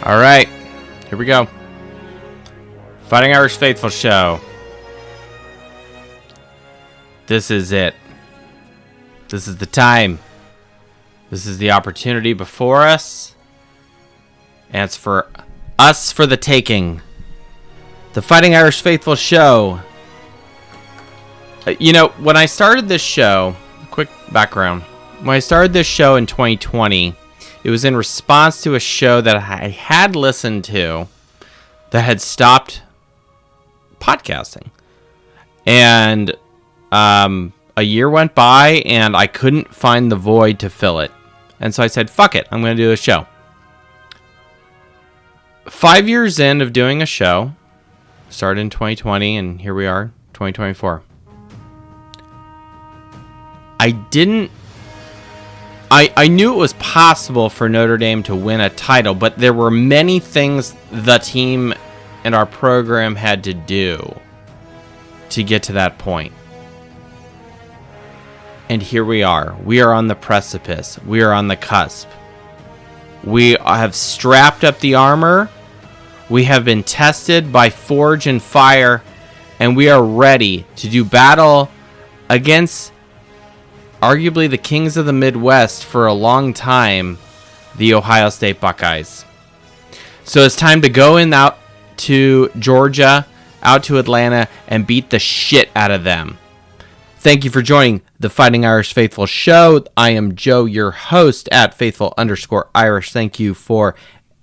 All right, here we go. Fighting Irish Faithful Show. This is it. This is the time. This is the opportunity before us. And it's for us for the taking. The Fighting Irish Faithful Show. When I started this show, quick background. When I started this show in 2020, it was in response to a show that I had listened to that had stopped podcasting. And a year went by and I couldn't find the void to fill it. And so I said, fuck it, I'm going to do a show. 5 years in of doing a show, started in 2020 and here we are, 2024. I knew it was possible for Notre Dame to win a title, but there were many things the team and our program had to do to get to that point. And here we are. We are on the precipice. We are on the cusp. We have strapped up the armor. We have been tested by forge and fire, and we are ready to do battle against arguably the kings of the Midwest for a long time, the Ohio State Buckeyes. So it's time to go out to Georgia, out to Atlanta, and beat the shit out of them. Thank you for joining the Fighting Irish Faithful Show. I am Joe, your host at Faithful_Irish. Thank you for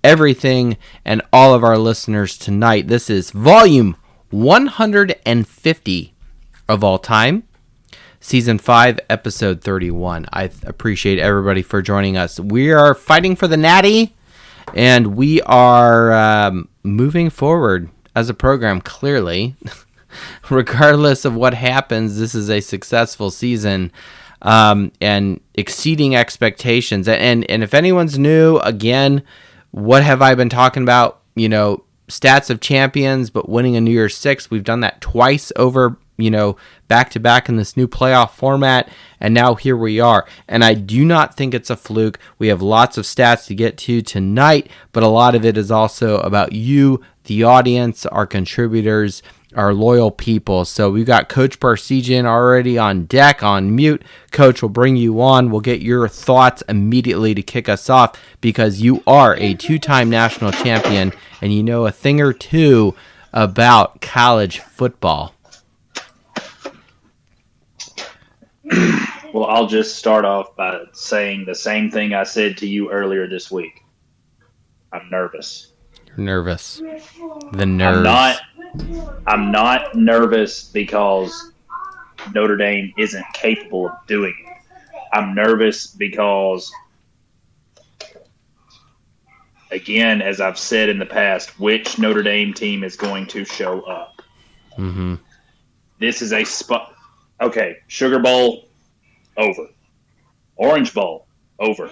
everything and all of our listeners tonight. This is volume 150 of all time. Season 5, episode 31. I appreciate everybody for joining us. We are fighting for the natty, and we are moving forward as a program, clearly. Regardless of what happens, this is a successful season and exceeding expectations. And if anyone's new, again, what have I been talking about? Stats of champions, but winning a New Year's Six. We've done that twice over back-to-back in this new playoff format, and now here we are. And I do not think it's a fluke. We have lots of stats to get to tonight, but a lot of it is also about you, the audience, our contributors, our loyal people. So we've got Coach Parsegian already on deck, on mute. Coach will bring you on. We'll get your thoughts immediately to kick us off, because you are a two-time national champion, and you know a thing or two about college football. Well, I'll just start off by saying the same thing I said to you earlier this week. I'm nervous. You're nervous. The nerves. I'm not nervous because Notre Dame isn't capable of doing it. I'm nervous because, again, as I've said in the past, which Notre Dame team is going to show up? Mm-hmm. This is a spot. Okay, Sugar Bowl, over. Orange Bowl, over.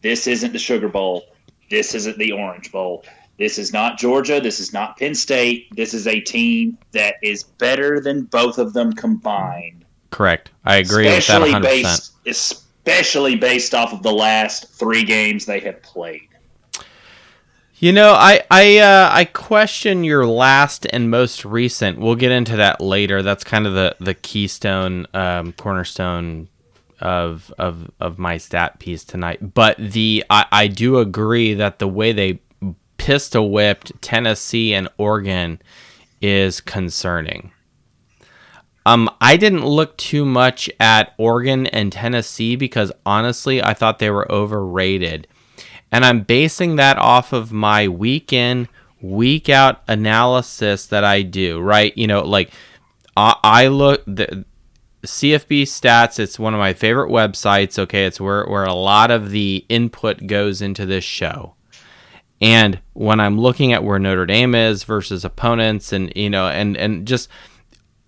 This isn't the Sugar Bowl. This isn't the Orange Bowl. This is not Georgia. This is not Penn State. This is a team that is better than both of them combined. Correct. I agree with that 100%. Especially based off of the last 3 games they have played. I question your last and most recent. We'll get into that later. That's kind of the keystone, cornerstone of my stat piece tonight. But I do agree that the way they pistol whipped Tennessee and Oregon is concerning. I didn't look too much at Oregon and Tennessee because honestly, I thought they were overrated. And I'm basing that off of my week in, week out analysis that I do, right? I look, the CFB Stats, it's one of my favorite websites, okay? It's where a lot of the input goes into this show. And when I'm looking at where Notre Dame is versus opponents and just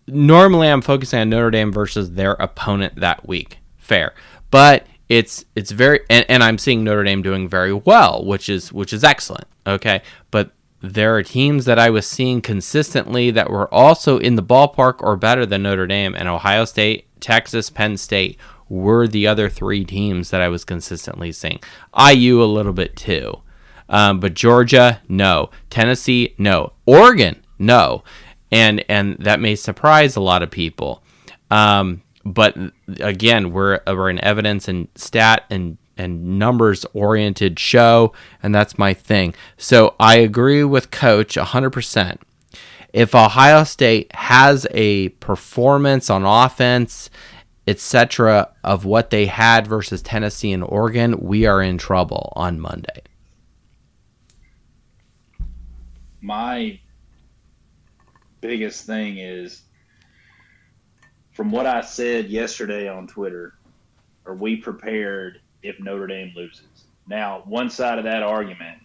normally I'm focusing on Notre Dame versus their opponent that week. Fair. But it's very and I'm seeing Notre Dame doing very well, which is excellent. Okay. But there are teams that I was seeing consistently that were also in the ballpark or better than Notre Dame, and Ohio State, Texas, Penn State were the other 3 teams that I was consistently seeing. IU a little bit too. But Georgia, no. Tennessee, no. Oregon, no. And that may surprise a lot of people. But again, we're an evidence and stat and numbers oriented show, and that's my thing. So I agree with Coach 100%. If Ohio State has a performance on offense, etc., of what they had versus Tennessee and Oregon, we are in trouble on Monday. My biggest thing is, from what I said yesterday on Twitter, are we prepared if Notre Dame loses? Now, one side of that argument,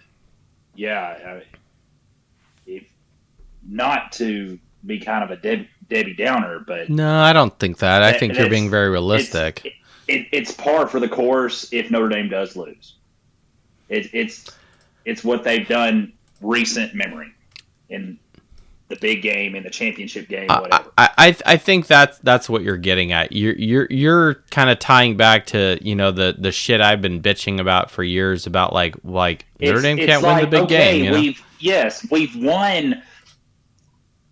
if not to be kind of a Debbie Downer, but no, I don't think that. I think you're being very realistic. It's par for the course if Notre Dame does lose. It's what they've done recent memory in the big game, in the championship game, whatever. I think that's what you're getting at. You're kind of tying back to the shit I've been bitching about for years about like Notre Dame can't win the big game. We've won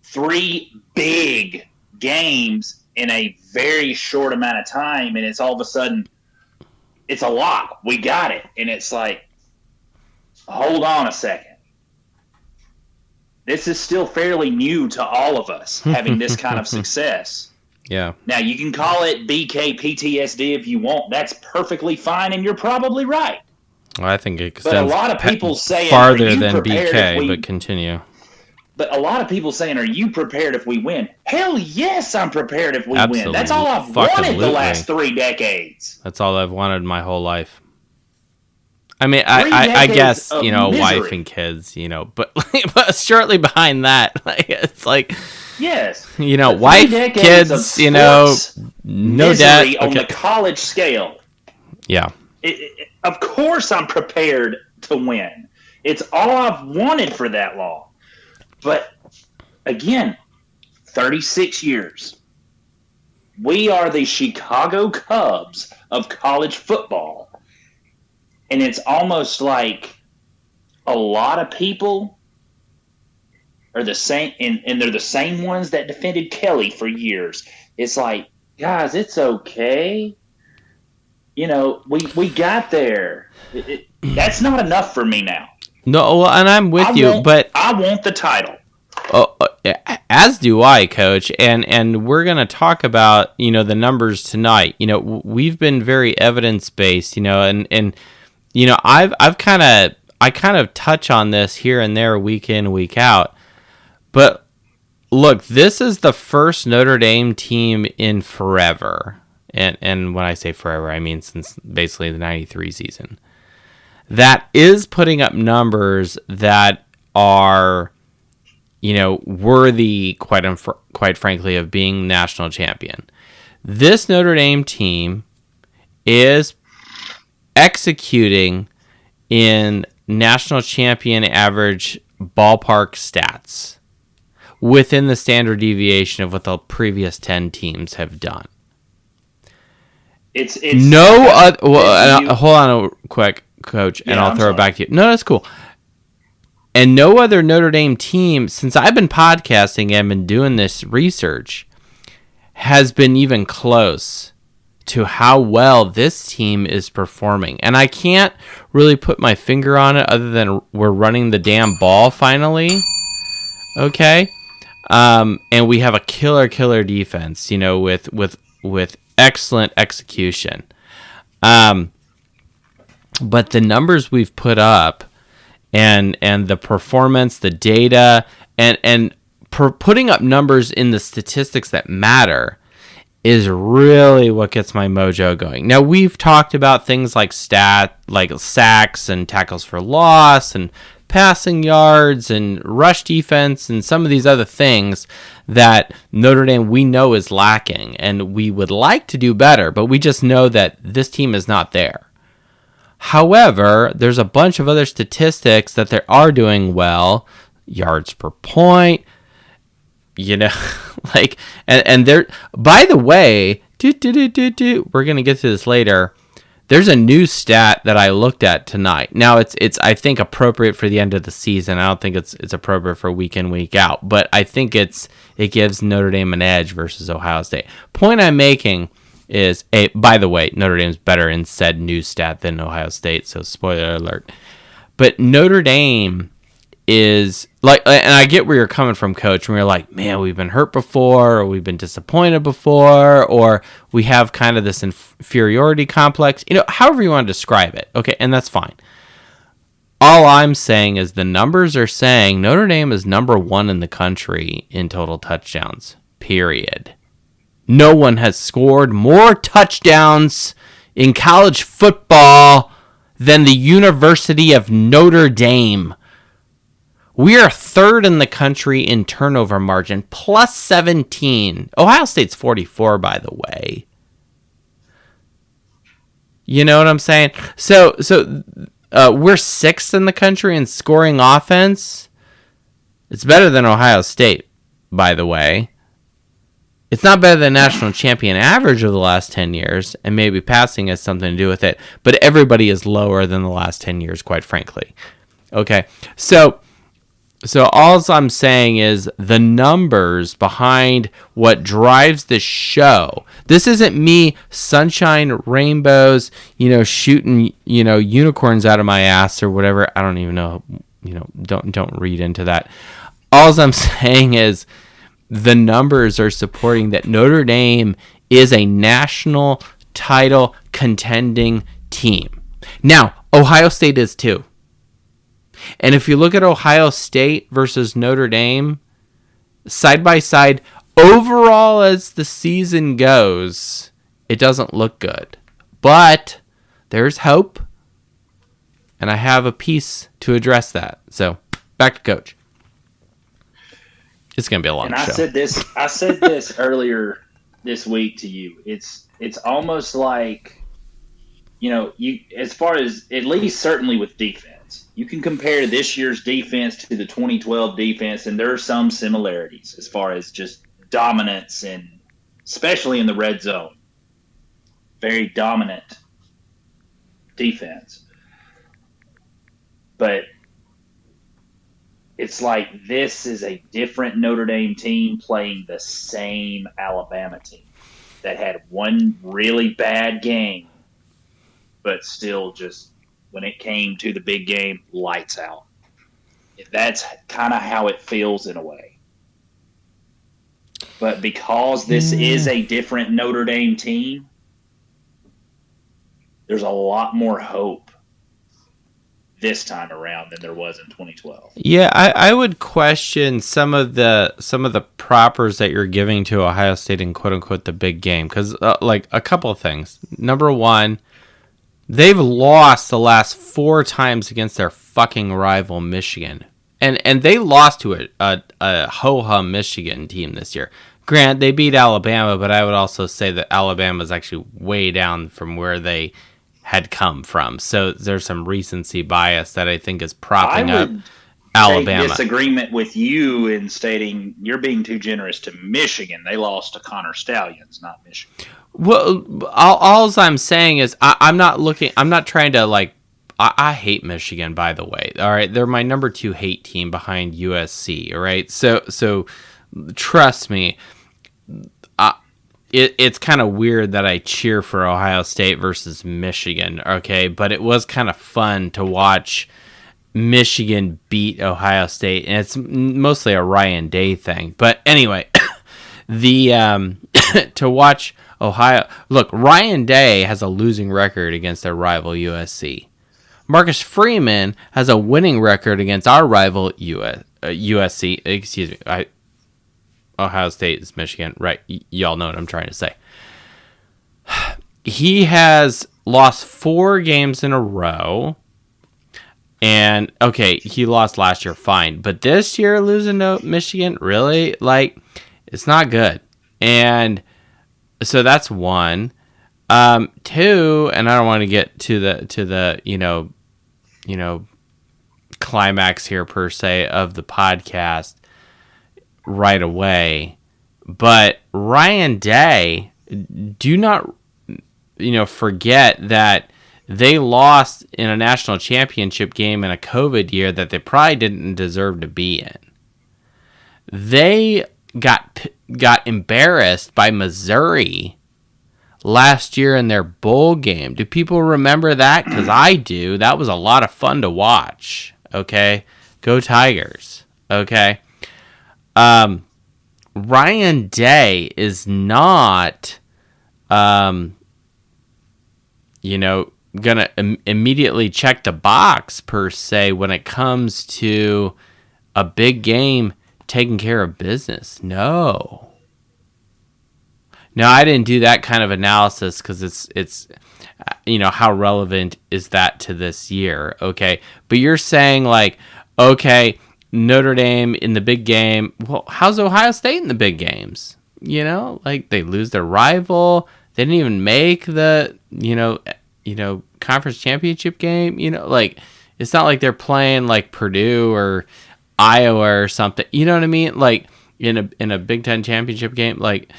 3 big games in a very short amount of time, and it's all of a sudden it's a lock. We got it, and it's like, hold on a second. This is still fairly new to all of us, having this kind of success. Yeah. Now, you can call it BK PTSD if you want. That's perfectly fine, and you're probably right. Well, I think it extends but a lot of people saying, farther than BK, but continue. But a lot of people saying, are you prepared if we win? Hell yes, I'm prepared if we win. That's all I've wanted the last 3 decades. That's all I've wanted my whole life. I mean, I guess, misery. Wife and kids, but shortly behind that, it's like, yes, wife, kids, no debt. On the college scale. Yeah. Of course I'm prepared to win. It's all I've wanted for that long. But again, 36 years. We are the Chicago Cubs of college football. And it's almost like a lot of people are the same, and they're the same ones that defended Kelly for years. It's like, guys, it's okay. We got there. That's not enough for me now. No, well, and I'm with you, but I want the title. As do I, Coach, and we're gonna talk about the numbers tonight. We've been very evidence based, and I kind of touch on this here and there, week in, week out. But look, this is the first Notre Dame team in forever, and when I say forever, I mean since basically the '93 season, that is putting up numbers that are, worthy, quite frankly, of being national champion. This Notre Dame team is executing in national champion average ballpark stats within the standard deviation of what the previous 10 teams have done. It's no other. Well, hold on a quick, Coach, and I'll throw it back to you. No, that's cool. And no other Notre Dame team, since I've been podcasting and been doing this research, has been even close to how well this team is performing. And I can't really put my finger on it other than we're running the damn ball finally. Okay? And we have a killer defense, with excellent execution. But the numbers we've put up and the performance, the data, and putting up numbers in the statistics that matter is really what gets my mojo going. Now, we've talked about things like sacks and tackles for loss and passing yards and rush defense and some of these other things that Notre Dame we know is lacking, and we would like to do better, but we just know that this team is not there. However, there's a bunch of other statistics that they are doing well. Yards per point, and they're, by the way, we're going to get to this later. There's a new stat that I looked at tonight. Now it's I think appropriate for the end of the season. I don't think it's appropriate for week in, week out, but I think it gives Notre Dame an edge versus Ohio State. Point I'm making is by the way, Notre Dame's better in said new stat than Ohio State, so spoiler alert. But Notre Dame is like, and I get where you're coming from, Coach, when you're like, man, we've been hurt before, or we've been disappointed before, or we have kind of this inferiority complex, however you want to describe it. Okay, and that's fine. All I'm saying is the numbers are saying Notre Dame is number 1 in the country in total touchdowns, period. No one has scored more touchdowns in college football than the University of Notre Dame. We are 3rd in the country in turnover margin, plus 17. Ohio State's 44, by the way. You know what I'm saying? So we're 6th in the country in scoring offense. It's better than Ohio State, by the way. It's not better than national champion average of the last 10 years, and maybe passing has something to do with it, but everybody is lower than the last 10 years, quite frankly. Okay, so all I'm saying is the numbers behind what drives the show. This isn't me sunshine, rainbows, shooting, unicorns out of my ass or whatever. I don't even know. Don't read into that. All I'm saying is the numbers are supporting that Notre Dame is a national title contending team. Now, Ohio State is too. And if you look at Ohio State versus Notre Dame, side by side, overall as the season goes, it doesn't look good. But there's hope, and I have a piece to address that. So, back to Coach. It's going to be a long show. I said this earlier this week to you. It's almost like, as far as, at least certainly with defense, you can compare this year's defense to the 2012 defense, and there are some similarities as far as just dominance, and especially in the red zone. Very dominant defense. But it's like this is a different Notre Dame team playing the same Alabama team that had one really bad game, but still just, when it came to the big game, lights out. That's kind of how it feels in a way. But because this is a different Notre Dame team, there's a lot more hope this time around than there was in 2012. Yeah, I would question some of the propers that you're giving to Ohio State in quote unquote the big game, because like a couple of things. Number one, they've lost the last 4 times against their fucking rival Michigan, and they lost to a ho-hum Michigan team this year. Grant, they beat Alabama, but I would also say that Alabama is actually way down from where they had come from. So there's some recency bias that I think is propping up Alabama. Disagreement with you in stating you're being too generous to Michigan. They lost to Connor Stallions, not Michigan. Well, all I'm saying is I'm not trying to like. I hate Michigan, by the way. All right, they're my number 2 hate team behind USC. All right, so trust me. It's kind of weird that I cheer for Ohio State versus Michigan, okay? But it was kind of fun to watch Michigan beat Ohio State, and it's mostly a Ryan Day thing. But anyway, to watch Ohio... Look, Ryan Day has a losing record against their rival USC. Marcus Freeman has a winning record against our rival USC. Excuse me, Ohio State is Michigan, right? Y'all know what I'm trying to say. He has lost 4 games in a row. And, okay, he lost last year, fine. But this year, losing to Michigan, really? Like, it's not good. And so that's 1. 2, and I don't want to get to the climax here, per se, of the podcast right away, but Ryan Day, do not forget that They lost in a national championship game in a COVID year that they probably didn't deserve to be in. They got embarrassed by Missouri last year in their bowl game. Do people remember that? Because I do. That was a lot of fun to watch. Okay, go Tigers. Okay, Ryan Day is not, gonna immediately check the box per se when it comes to a big game taking care of business. No, I didn't do that kind of analysis because it's how relevant is that to this year? Okay, but you're saying like, okay, Notre Dame in the big game. Well, how's Ohio State in the big games? Like they lose their rival. They didn't even make the conference championship game. Like it's not like they're playing like Purdue or Iowa or something. You know what I mean? Like in a Big Ten championship game, like.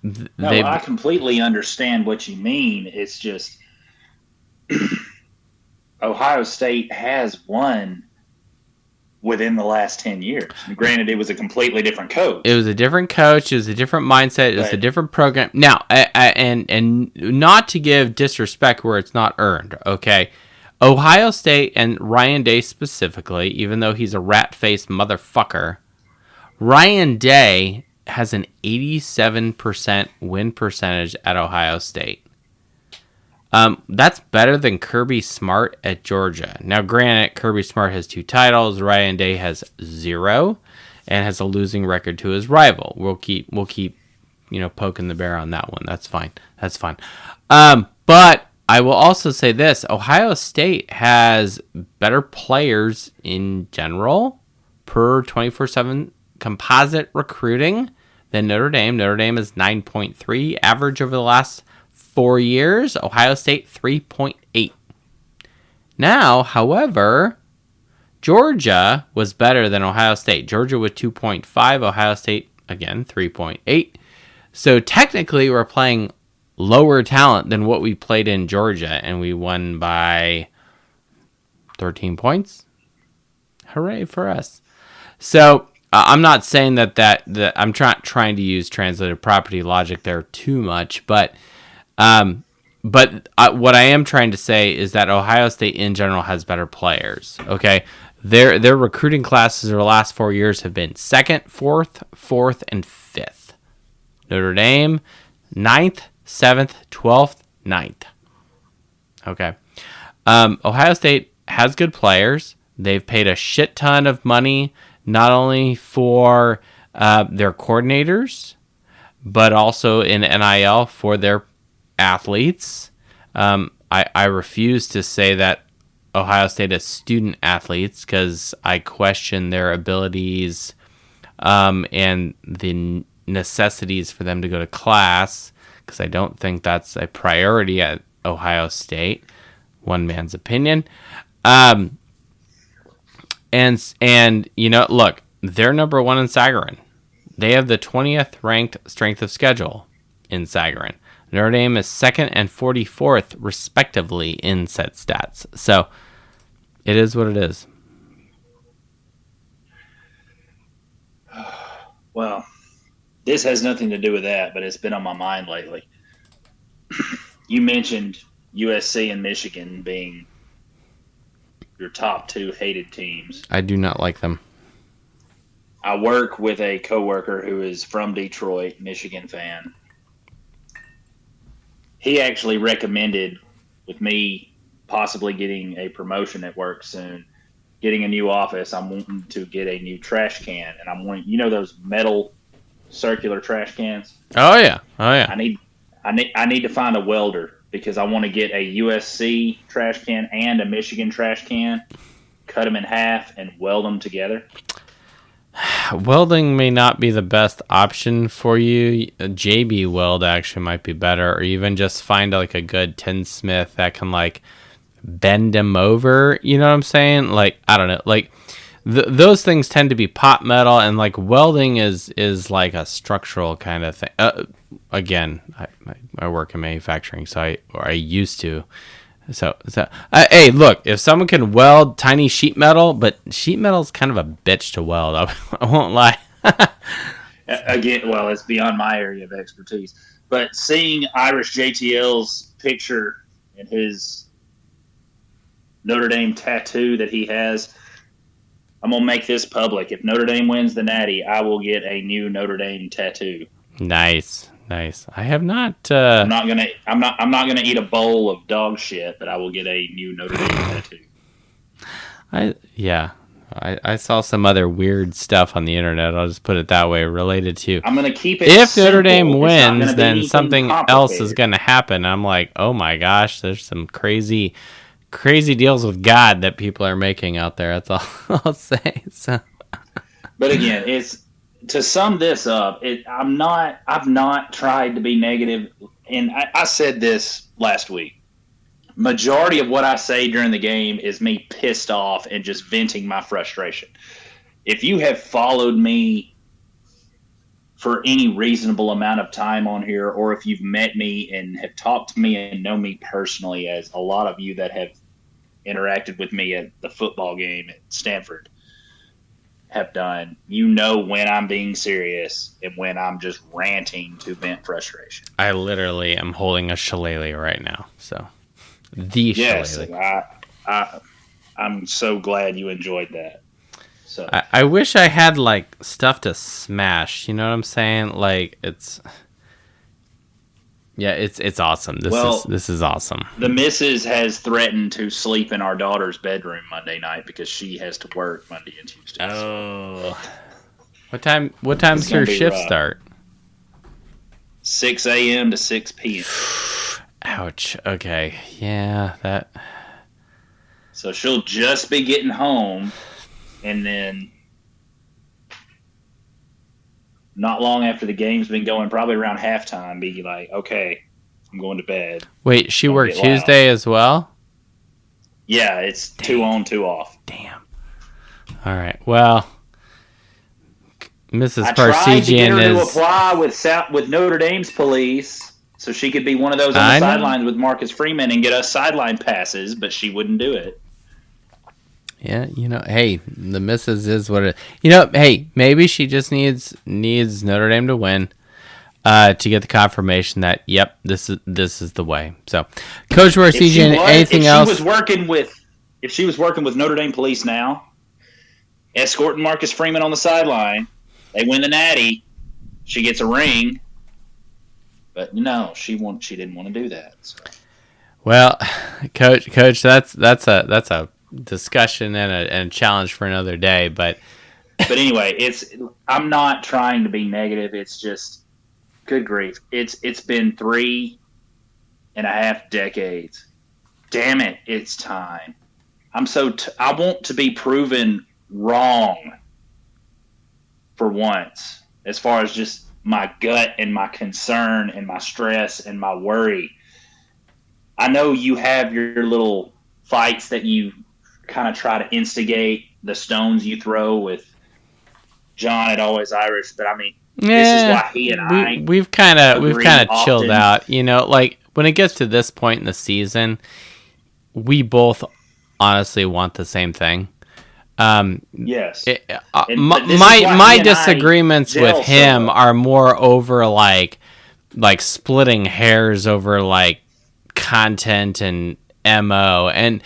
No, I completely understand what you mean. It's just Ohio State has won within the last 10 years. Granted, it was a completely different coach. It was a different coach. It was a different mindset. It was a different program. Now, and not to give disrespect where it's not earned, okay? Ohio State and Ryan Day specifically, even though he's a rat-faced motherfucker, Ryan Day has an 87% win percentage at Ohio State. That's better than Kirby Smart at Georgia. Now, granted, Kirby Smart has 2 titles. Ryan Day has 0 and has a losing record to his rival. We'll keep poking the bear on that one. That's fine. But I will also say this. Ohio State has better players in general per 24/7 composite recruiting than Notre Dame. Notre Dame is 9.3 average over the last 4 years. Ohio State 3.8. Now, however, Georgia was better than Ohio State. Georgia with 2.5. Ohio State, again, 3.8. So technically, we're playing lower talent than what we played in Georgia, and we won by 13 points. Hooray for us. So I'm not saying that I'm trying to use translative property logic there too much, but what I am trying to say is that Ohio State in general has better players. Okay, their recruiting classes over the last 4 years have been 2nd, 4th, and 5th. Notre Dame 9th, 7th, 12th, 9th. Okay, Ohio State has good players. They've paid a shit ton of money, not only for their coordinators, but also in NIL for their athletes. I refuse to say that Ohio State has student athletes because I question their abilities and the necessities for them to go to class, because I don't think that's a priority at Ohio State. One man's opinion. And look, they're number 1 in Sagarin. They have the 20th ranked strength of schedule in Sagarin. Notre Dame is 2nd and 44th, respectively, in set stats. So it is what it is. Well, this has nothing to do with that, but it's been on my mind lately. You mentioned USC and Michigan being your top 2 hated teams. I do not like them. I work with a coworker who is from Detroit, Michigan fan. He actually recommended, with me possibly getting a promotion at work soon, getting a new office, I'm wanting to get a new trash can, and I'm wanting, those metal circular trash cans. Oh yeah. I need to find a welder, because I want to get a USC trash can and a Michigan trash can, cut them in half, and weld them together. Welding may not be the best option for you. A JB weld actually might be better, or even just find like a good tinsmith that can like bend them over. You know what I'm saying? Like, I don't know. Like those things tend to be pot metal, and like welding is like a structural kind of thing. Again, I work in manufacturing, so I used to. Hey, look, if someone can weld tiny sheet metal, but sheet metal is kind of a bitch to weld. I won't lie. Again, well, it's beyond my area of expertise. But seeing Irish JTL's picture and his Notre Dame tattoo that he has, I'm gonna make this public. If Notre Dame wins the Natty, I will get a new Notre Dame tattoo. Nice. I have not. I'm not gonna eat a bowl of dog shit, but I will get a new Notre Dame tattoo. I saw some other weird stuff on the internet. I'll just put it that way, related to. I'm gonna keep it. If simple. Notre Dame wins, then something else is complicated. going to happen. I'm like, oh my gosh, there's some crazy deals with God that people are making out there. That's all I'll say. So. But again, it's to sum this up. I've not tried to be negative, and I said this last week. Majority of what I say during the game is me pissed off and just venting my frustration. If you have followed me for any reasonable amount of time on here, or if you've met me and have talked to me and know me personally, as a lot of you that have interacted with me at the football game at Stanford have done, you know when I'm being serious and when I'm just ranting to vent frustration. I literally am holding a shillelagh right now. So the shillelagh. I'm so glad you enjoyed that. So I wish I had like stuff to smash. You know what I'm saying? Like it's awesome. This is awesome. The missus has threatened to sleep in our daughter's bedroom Monday night because she has to work Monday and Tuesday. Oh. What time's your shift start? 6 a.m. to 6 p.m. Ouch. Okay. Yeah, that. So she'll just be getting home, and then not long after the game's been going, probably around halftime, be like, okay, I'm going to bed. Wait, she worked Tuesday as well? Yeah, it's 2 on, 2 off. Damn. All right. Well, Mrs. I tried to get Parsegian her to apply with Notre Dame's police so she could be one of those on the sidelines with Marcus Freeman and get us sideline passes, but she wouldn't do it. Yeah, hey, the missus is what it is. Hey, maybe she just needs Notre Dame to win to get the confirmation that, yep, this is the way. So, Coach Parsegian, anything else? If she was working with Notre Dame police now, escorting Marcus Freeman on the sideline, they win the Natty, she gets a ring, but no, she didn't want to do that. So. Well, Coach, that's a discussion and a challenge for another day, but anyway, I'm not trying to be negative. It's just, good grief, it's been 3.5 decades. Damn it, it's time. I want to be proven wrong for once, as far as just my gut and my concern and my stress and my worry. I know you have your little fights that you kind of try to instigate, the stones you throw with John at Always Irish, but I mean, this is why he and we've kind of chilled out. Like when it gets to this point in the season, we both honestly want the same thing. Yes. My disagreements with him are more over like splitting hairs over like content and MO, and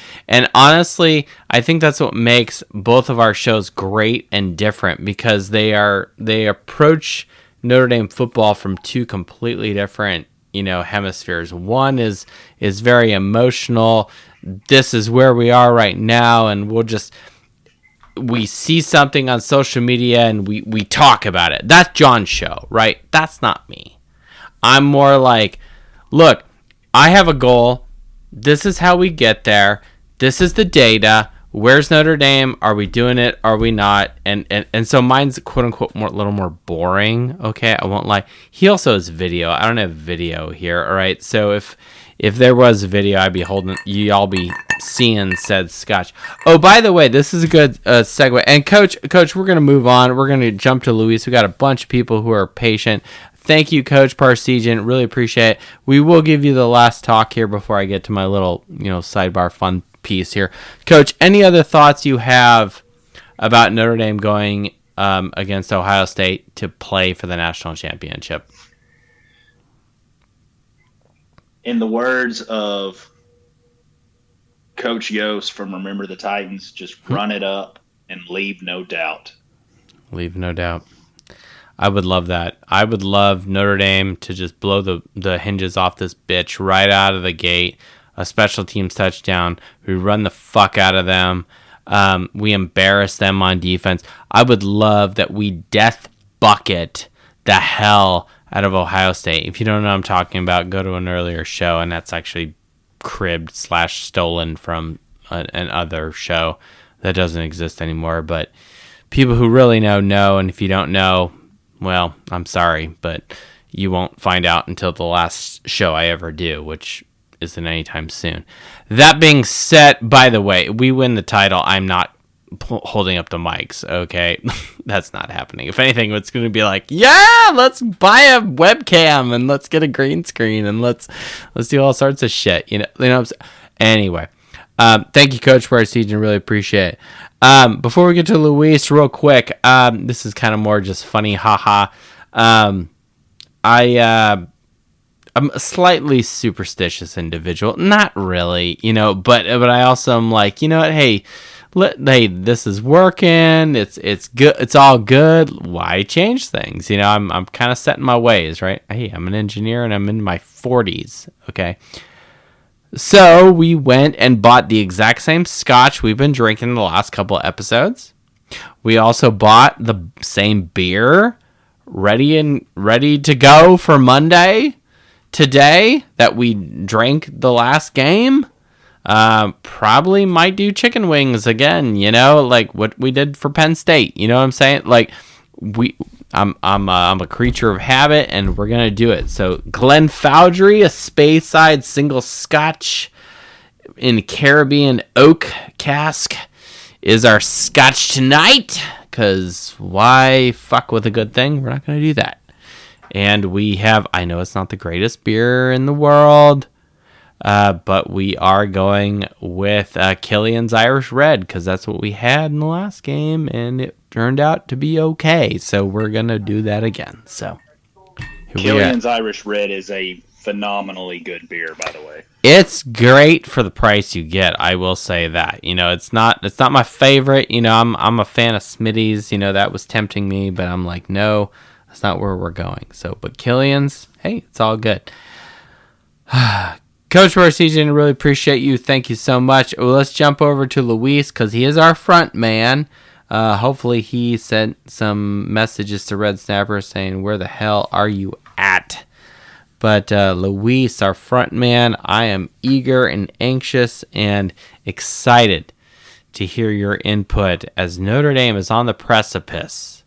honestly, I think that's what makes both of our shows great and different, because they approach Notre Dame football from two completely different hemispheres. One is very emotional. This is where we are right now, and we see something on social media and we talk about it. That's John's show, right? That's not me. I'm more like, look, I have a goal. This is how we get there. This is the data. Where's Notre Dame? Are we doing it? Are we not? And so mine's quote unquote a little more boring. Okay, I won't lie. He also has video. I don't have video here. All right. So if there was video, I'd be holding. Y'all be seeing said scotch. Oh, by the way, this is a good segue. And coach, we're gonna move on. We're gonna jump to Luis. We got a bunch of people who are patient. Thank you, Coach Parsegian. Really appreciate it. We will give you the last talk here before I get to my little, sidebar fun piece here. Coach, any other thoughts you have about Notre Dame going against Ohio State to play for the national championship? In the words of Coach Yost from Remember the Titans, just run it up and leave no doubt. Leave no doubt. I would love that. I would love Notre Dame to just blow the hinges off this bitch right out of the gate. A special teams touchdown. We run the fuck out of them. We embarrass them on defense. I would love that we death bucket the hell out of Ohio State. If you don't know what I'm talking about, go to an earlier show, and that's actually cribbed/stolen from an other show that doesn't exist anymore. But people who really know, and if you don't know, well, I'm sorry, but you won't find out until the last show I ever do, which isn't anytime soon. That being said, by the way, we win the title. I'm not holding up the mics, okay? That's not happening. If anything, it's going to be like, yeah, let's buy a webcam and let's get a green screen and let's do all sorts of shit. You know what I'm saying? Anyway, thank you, Coach, for our season. Really appreciate it. Before we get to Luis, real quick, this is kind of more just funny, haha. I'm a slightly superstitious individual, not really, but I also am like, you know what, hey, this is working, it's good, it's all good. Why change things? I'm kind of set in my ways, right? Hey, I'm an engineer and I'm in my 40s, okay? So we went and bought the exact same scotch we've been drinking the last couple of episodes. We also bought the same beer ready to go for Monday today that we drank the last game. Probably might do chicken wings again, like what we did for Penn State. You know what I'm saying? Like I'm a creature of habit, and we're gonna do it. So Glenfouddry, a Speyside single Scotch in Caribbean oak cask, is our Scotch tonight. Cause why fuck with a good thing? We're not gonna do that. And we have, I know it's not the greatest beer in the world, but we are going with Killian's Irish Red, because that's what we had in the last game, and it turned out to be okay. So we're going to do that again. So Killian's Irish Red is a phenomenally good beer, by the way. It's great for the price you get. I will say that. It's not my favorite. I'm a fan of Smitty's. That was tempting me, but I'm like, no, that's not where we're going. So, but Killian's, hey, it's all good. Coach Parsegian, really appreciate you. Thank you so much. Well, let's jump over to Luis, because he is our front man. Hopefully he sent some messages to Red Snapper saying, where the hell are you at? But Luis, our front man, I am eager and anxious and excited to hear your input as Notre Dame is on the precipice.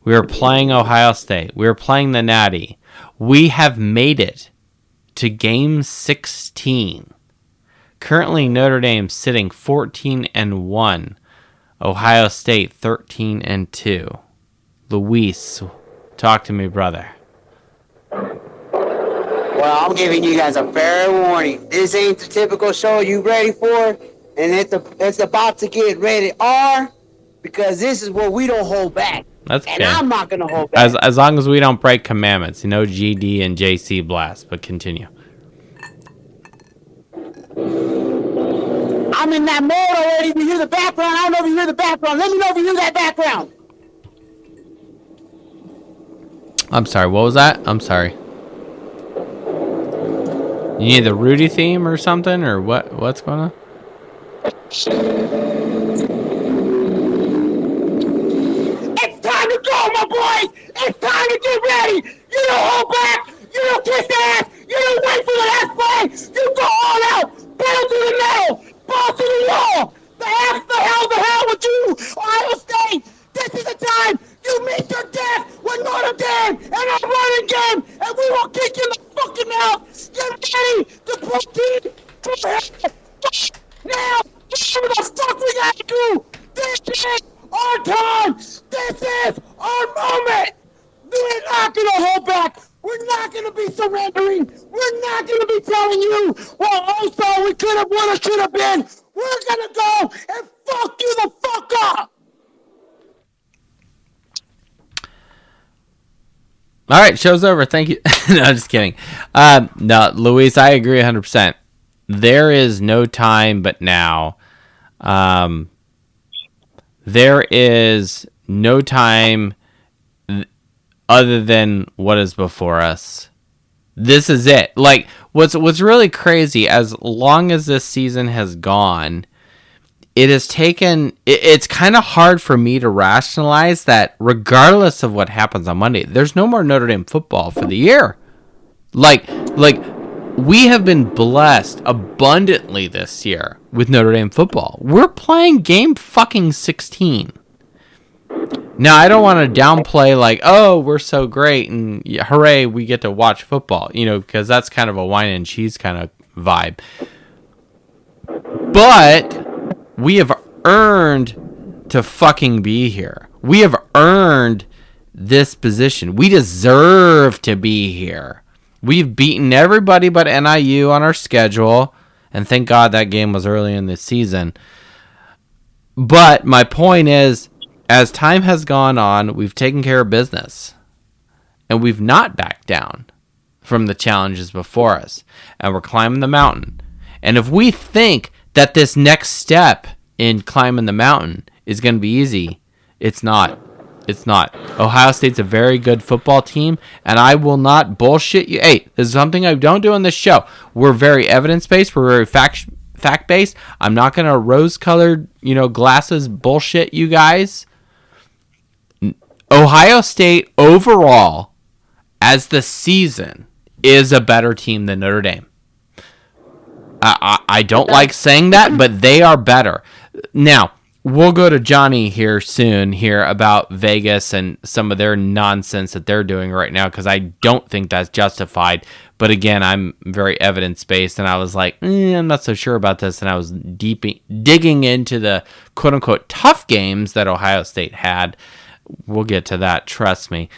We are playing Ohio State. We are playing the Natty. We have made it to game 16. Currently, Notre Dame sitting 14-1. Ohio State 13-2. Luis, talk to me, brother. Well, I'm giving you guys a fair warning. This ain't the typical show you ready for, and it's about to get rated R, because this is where we don't hold back. That's and okay. I'm not gonna hold back. As long as we don't break commandments, GD and JC blast. But continue. I'm in that mode already. You hear the background? I don't know if you hear the background. Let me know if you hear that background. I'm sorry. What was that? I'm sorry. You need the Rudy theme or something, or what? What's going on? It's time to go, my boys! It's time to get ready! You don't hold back! You don't kiss ass! You don't wait for the last play! You go all out! Pedal to the metal! Ball to the wall! The hell with you! Ohio State! This is the time you meet your death with Notre Dame and our running game, and we will kick you in the fucking mouth! Get ready to proceed to hell! Now! Whatever the fuck we gotta do! This is our time! This is our moment! Do it now! not going to hold back. We're not going to be surrendering. We're not going to be telling you, well, also we could have, would have, should have been. We're going to go and fuck you the fuck up. All right, show's over. Thank you. No, just kidding. No, Luis, I agree 100%. There is no time but now. There is no time other than what is before us. This is it. Like, what's really crazy, as long as this season has gone, it's kind of hard for me to rationalize that regardless of what happens on Monday, there's no more Notre Dame football for the year. Like we have been blessed abundantly this year with Notre Dame football. We're playing game fucking 16. Now, I don't want to downplay like, oh, we're so great and hooray, we get to watch football, because that's kind of a wine and cheese kind of vibe. But we have earned to fucking be here. We have earned this position. We deserve to be here. We've beaten everybody but NIU on our schedule, and thank God that game was early in the season. But my point is, as time has gone on, we've taken care of business, and we've not backed down from the challenges before us, and we're climbing the mountain. And if we think that this next step in climbing the mountain is going to be easy, it's not. It's not. Ohio State's a very good football team, and I will not bullshit you. Hey, this is something I don't do on this show. We're very evidence-based. We're very fact-based. I'm not going to rose-colored, glasses bullshit you guys. Ohio State overall, as the season, is a better team than Notre Dame. I don't like saying that, but they are better. Now, we'll go to Johnny here soon about Vegas and some of their nonsense that they're doing right now, because I don't think that's justified. But again, I'm very evidence-based, and I was like, I'm not so sure about this, and I was digging into the quote-unquote tough games that Ohio State had. We'll get to that, trust me.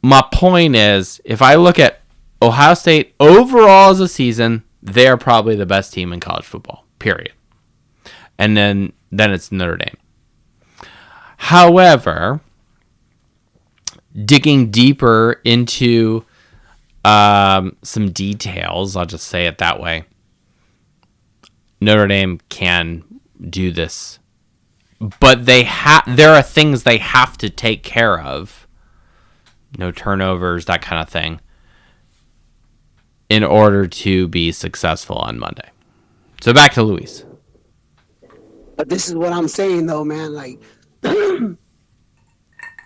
My point is, if I look at Ohio State overall as a season, they are probably the best team in college football, period. And then it's Notre Dame. However, digging deeper into some details, I'll just say it that way, Notre Dame can do this. But there are things they have to take care of. No turnovers, that kind of thing, in order to be successful on Monday. So back to Luis. But this is what I'm saying, though, man. Like,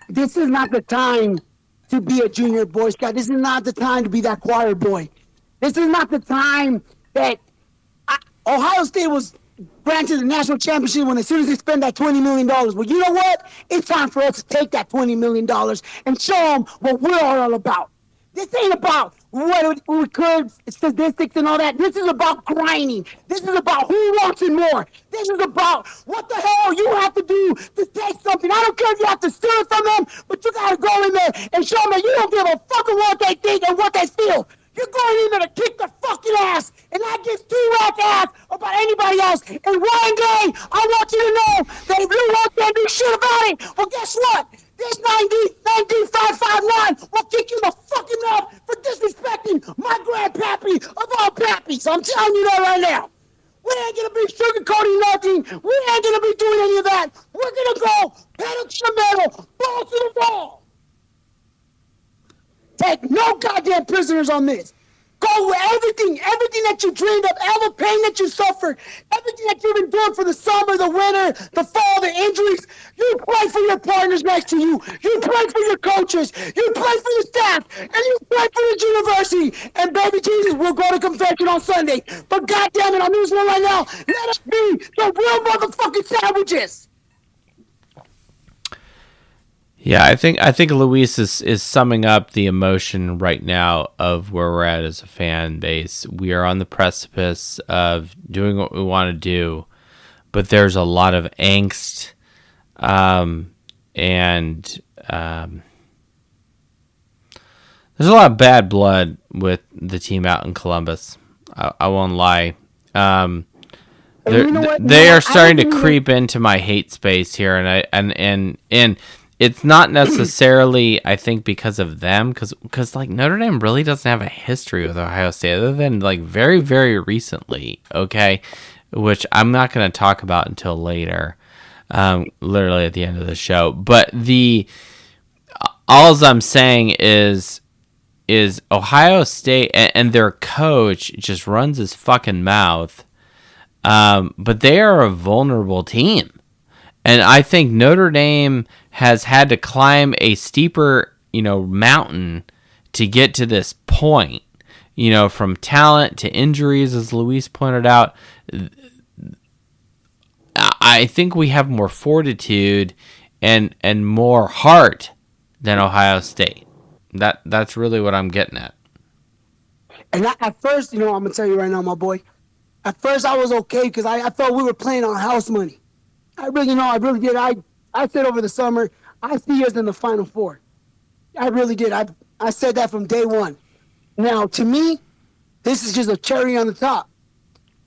this is not the time to be a junior Boy Scout. This is not the time to be that choir boy. This is not the time that Ohio State was granted the national championship when as soon as they spend that $20 million. Well, you know what? It's time for us to take that $20 million and show them what we're all about. This ain't about what we could, statistics and all that. This is about grinding. This is about who wants it more. This is about what the hell you have to do to take something. I don't care if you have to steal it from them, but you got to go in there and show them that you don't give a fuck what they think and what they feel. You're going in there to kick the fucking ass and not give two rats ass about anybody else. And Ryan Day, I want you to know that if you want to do shit about it, well, guess what? This 99559 will kick you the fucking mouth for disrespecting my grandpappy of all pappies. I'm telling you that right now. We ain't gonna be sugarcoating nothing. We ain't gonna be doing any of that. We're gonna go pedal to the metal, ball to the wall. Take no goddamn prisoners on this. Go with everything that you dreamed of, all the pain that you suffered, everything that you've endured for the summer, the winter, the fall, the injuries. You play for your partners next to you. You play for your coaches. You play for your staff. And you play for your university. And baby Jesus, we'll go to confession on Sunday. But goddamn it, on this one right now, let us be the real motherfucking sandwiches. Yeah, I think Luis is summing up the emotion right now of where we're at as a fan base. We are on the precipice of doing what we want to do, but there's a lot of angst, and There's a lot of bad blood with the team out in Columbus. I won't lie. And you know what? You know They are what? I starting to didn't even. creep into my hate space here, and it's not necessarily, I think, because of them, because like Notre Dame really doesn't have a history with Ohio State other than like very very recently. Okay, which I'm not going to talk about until later, literally at the end of the show. But the all I'm saying is Ohio State and their coach just runs his fucking mouth. But they are a vulnerable team. And I think Notre Dame has had to climb a steeper, mountain to get to this point. From talent to injuries, as Luis pointed out. I think we have more fortitude and more heart than Ohio State. That's really what I'm getting at. And at first, I'm gonna tell you right now, my boy. At first, I was okay because I thought we were playing on house money. I really did. I said over the summer, I see us in the Final Four. I really did. I said that from day one. Now, to me, this is just a cherry on the top.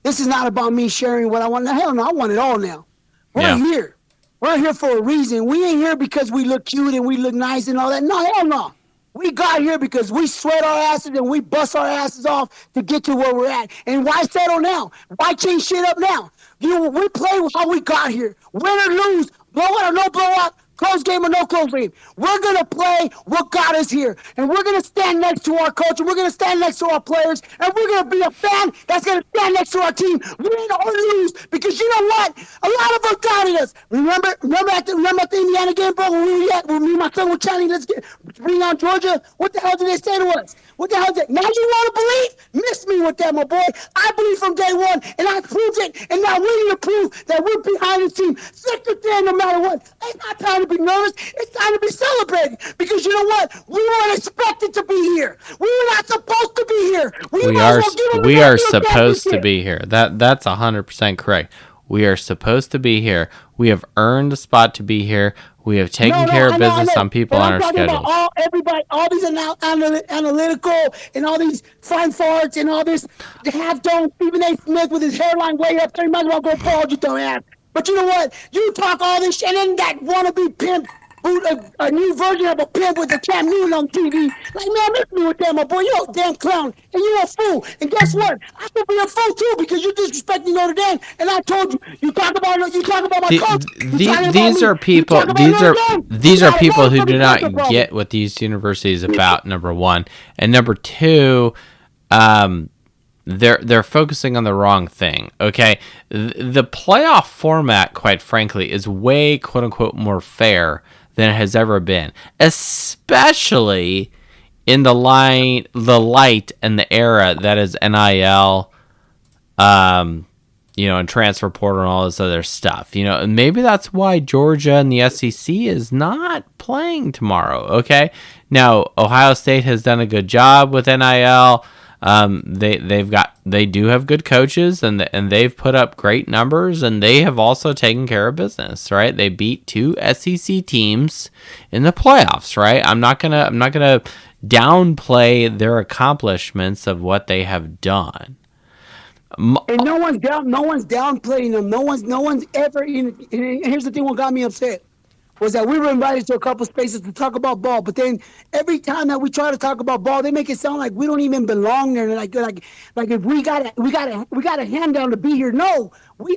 This is not about me sharing what I want. Hell no, I want it all now. We're Yeah. here. We're here for a reason. We ain't here because we look cute and we look nice and all that. No, hell no. We got here because we sweat our asses and we bust our asses off to get to where we're at. And why settle now? Why change shit up now? We play with how we got here. Win or lose, blowout or no blowout, close game or no close game. We're going to play what got us here. And we're going to stand next to our coach. And we're going to stand next to our players. And we're going to be a fan that's going to stand next to our team. Win or lose. Because you know what? A lot of us doubted us. Remember at the Indiana game, bro, when me and my son were chatting, bring on Georgia. What the hell did they say to us? What the hell did now you want to believe? Miss me with that, my boy. I believe from day one, and I proved it. And now we need to prove that we're behind this team. Thick or thin, no matter what. It's not time to be nervous. It's time to be celebrating. Because you know what? We weren't expected to be here. We were not supposed to be here. We might as well give them the We are national supposed to championship. be here. That's 100% correct. We are supposed to be here. We have earned a spot to be here. We have taken No, care of I business know. on people But on I'm our talking about schedules. everybody, all these analytical and all these fine farts and all this half dome Stephen A. Smith with his hairline way up there. You might as well go bald, you dumbass. But you know what? You talk all this shit, and then that wannabe pimp, a new version of a pimp with the Cam Newton on TV. Like, man, miss me with that, my boy. You're a damn clown, and you're a fool. And guess what? I could be a fool too because you're disrespecting Notre Dame. And I told you, you talk about my coach. You talking about These me. are You people. talk about Notre Dame. You These are got a people who do motherfucking not problem. get what these universities about. Number one, and number two, um, they're focusing on the wrong thing. Okay, the playoff format, quite frankly, is way quote unquote more fair than it has ever been, especially in the light and the era that is NIL, and transfer portal and all this other stuff. And maybe that's why Georgia and the SEC is not playing tomorrow. Okay, now Ohio State has done a good job with NIL. They do have good coaches and they've put up great numbers and they have also taken care of business. Right, they beat two SEC teams in the playoffs. Right, I'm not gonna downplay their accomplishments of what they have done. And no one's downplaying them. No one's ever. And here's the thing: what got me upset was that we were invited to a couple spaces to talk about ball, but then every time that we try to talk about ball, they make it sound like we don't even belong there. Like if we got a hand down to be here. No, we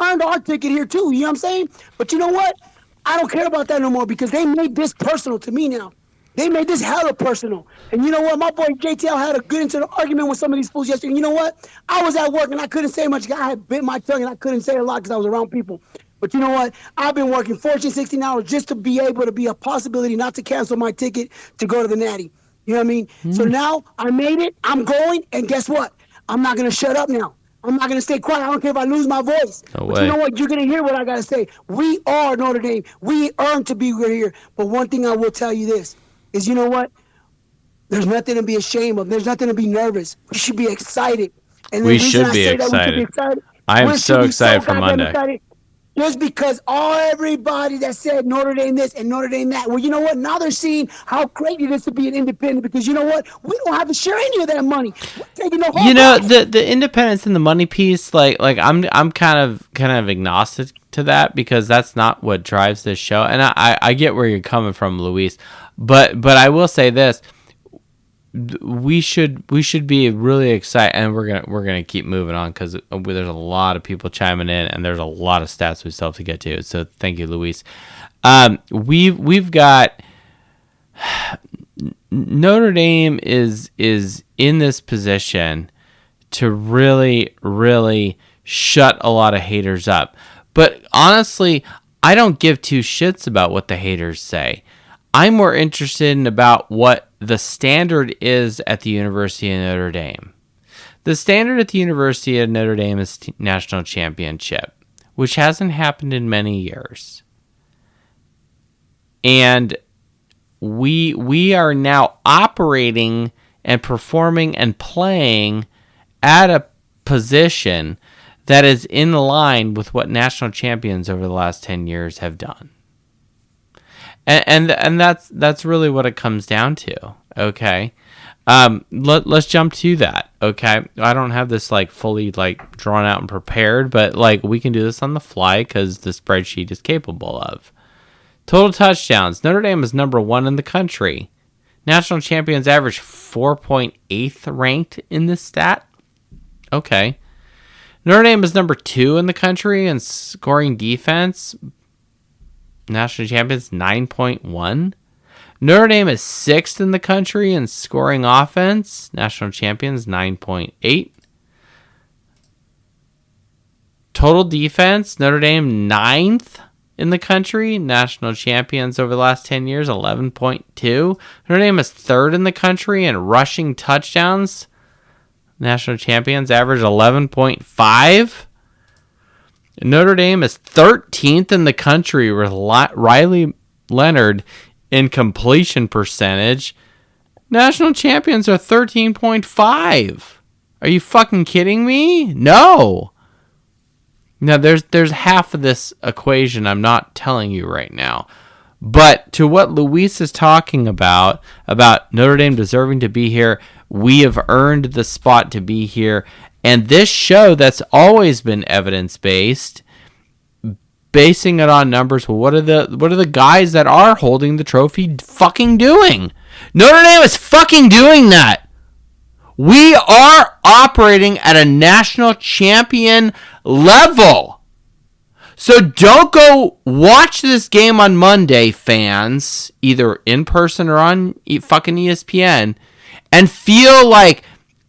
earned our ticket here too. You know what I'm saying? But you know what? I don't care about that no more because they made this personal to me now. They made this hella personal. And you know what? My boy JTL had a good internal argument with some of these fools yesterday. And you know what? I was at work and I couldn't say much. I had bit my tongue and I couldn't say a lot because I was around people. But you know what? I've been working 14, 16 hours just to be able to be a possibility not to cancel my ticket to go to the Natty. You know what I mean? So now I made it. I'm going. And guess what? I'm not going to shut up now. I'm not going to stay quiet. I don't care if I lose my voice. No But you know way. what? You're going to hear what I got to say. We are Notre Dame. We earned to be here. But one thing I will tell you this is, you know what? There's nothing to be ashamed of. There's nothing to be nervous. We should be excited. And the We reason should I be say that we should be excited. excited, I am we so should be so excited for goddamn Monday. excited Just because everybody that said Notre Dame this and Notre Dame that. Well, you know what? Now they're seeing how great it is to be an independent because you know what? We don't have to share any of that money. We're taking the whole The independence and the money piece, like I'm kind of agnostic to that because that's not what drives this show. And I get where you're coming from, Luis, but I will say this: we should be really excited, and we're gonna keep moving on because there's a lot of people chiming in, and there's a lot of stats we still have to get to. So thank you, Luis. We've got Notre Dame is in this position to really shut a lot of haters up. But honestly, I don't give two shits about what the haters say. I'm more interested in about what the standard is at the University of Notre Dame. The standard at the University of Notre Dame is national championship, which hasn't happened in many years. And we are now operating and performing and playing at a position that is in line with what national champions over the last 10 years have done. And that's really what it comes down to. Okay. Let's jump to that. Okay. I don't have this like fully like drawn out and prepared, but like we can do this on the fly because the spreadsheet is capable of. Total touchdowns. Notre Dame is number 1 in the country. National champions average 4.8th ranked in this stat. Okay. Notre Dame is number 2 in the country in scoring defense. National champions 9.1. Notre Dame is 6th in the country in scoring offense. National champions 9.8. Total defense. Notre Dame 9th in the country. National champions over the last 10 years 11.2. Notre Dame is 3rd in the country in rushing touchdowns. National champions average 11.5. Notre Dame is 13th in the country with Riley Leonard in completion percentage. National champions are 13.5. Are you fucking kidding me? No. Now there's half of this equation I'm not telling you right now. But to what Luis is talking about Notre Dame deserving to be here, we have earned the spot to be here. And this show that's always been evidence-based, basing it on numbers, well, what are the guys that are holding the trophy fucking doing? Notre Dame is fucking doing that. We are operating at a national champion level. So don't go watch this game on Monday, fans, either in person or on fucking ESPN, and feel like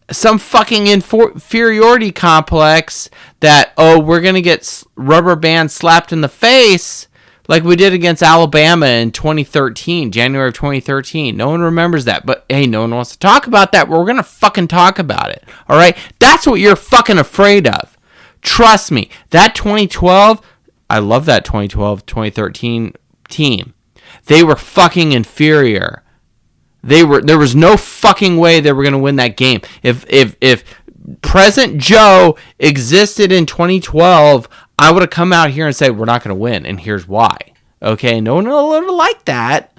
some fucking inferiority complex that, we're going to get rubber band slapped in the face like we did against Alabama in 2013, January of 2013. No one remembers that, but hey, no one wants to talk about that. We're going to fucking talk about it. All right. That's what you're fucking afraid of. Trust me, that 2012, I love that 2012-2013 team. They were fucking inferior. There was no fucking way they were going to win that game. If present Joe existed in 2012, I would have come out here and said, we're not going to win, and here's why. Okay, no one would like that.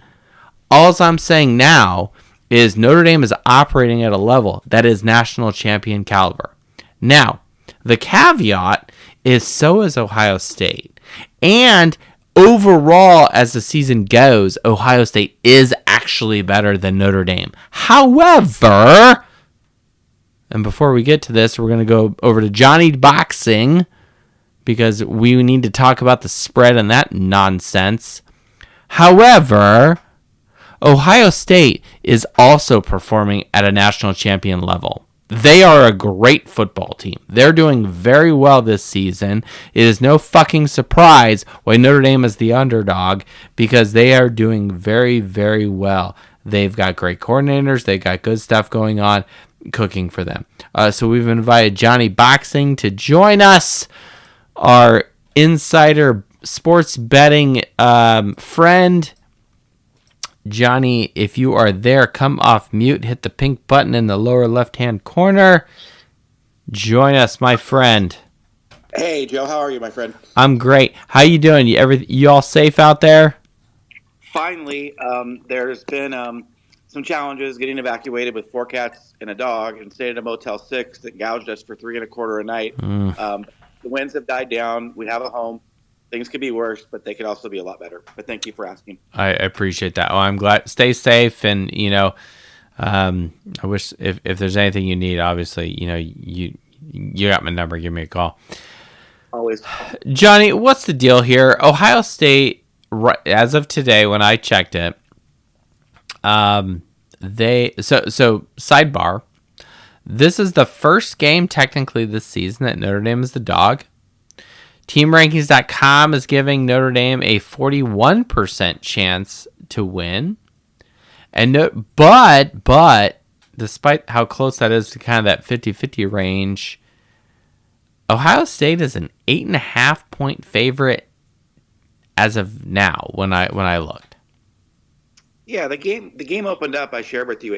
All I'm saying now is Notre Dame is operating at a level that is national champion caliber. Now, the caveat is so is Ohio State. And overall, as the season goes, Ohio State is actually better than Notre Dame. However, and before we get to this, we're going to go over to Johnny Boxing because we need to talk about the spread and that nonsense. However, Ohio State is also performing at a national champion level. They are a great football team. They're doing very well this season. It is no fucking surprise why Notre Dame is the underdog because they are doing very, very well. They've got great coordinators. They've got good stuff going on, cooking for them. So we've invited Johnny Boxing to join us, our insider sports betting friend. Johnny, if you are there, come off mute, hit the pink button in the lower left-hand corner. Join us, my friend. Hey, Joe, how are you, my friend? I'm great. How you doing? You all safe out there? Finally, there's been some challenges getting evacuated with 4 cats and a dog and stayed at a Motel 6 that gouged us for 3.25 a night. Mm, The winds have died down. We have a home. Things could be worse, but they could also be a lot better. But thank you for asking. I appreciate that. Oh, I'm glad. Stay safe, and I wish if there's anything you need, obviously, you got my number. Give me a call, Always. Johnny. What's the deal here? Ohio State, right, as of today, when I checked it, they so sidebar. This is the first game technically this season that Notre Dame is the dog. TeamRankings.com is giving Notre Dame a 41% chance to win. And but despite how close that is to kind of that 50-50 range, Ohio State is an 8.5 point favorite as of now when I looked. Yeah, the game opened up. I shared with you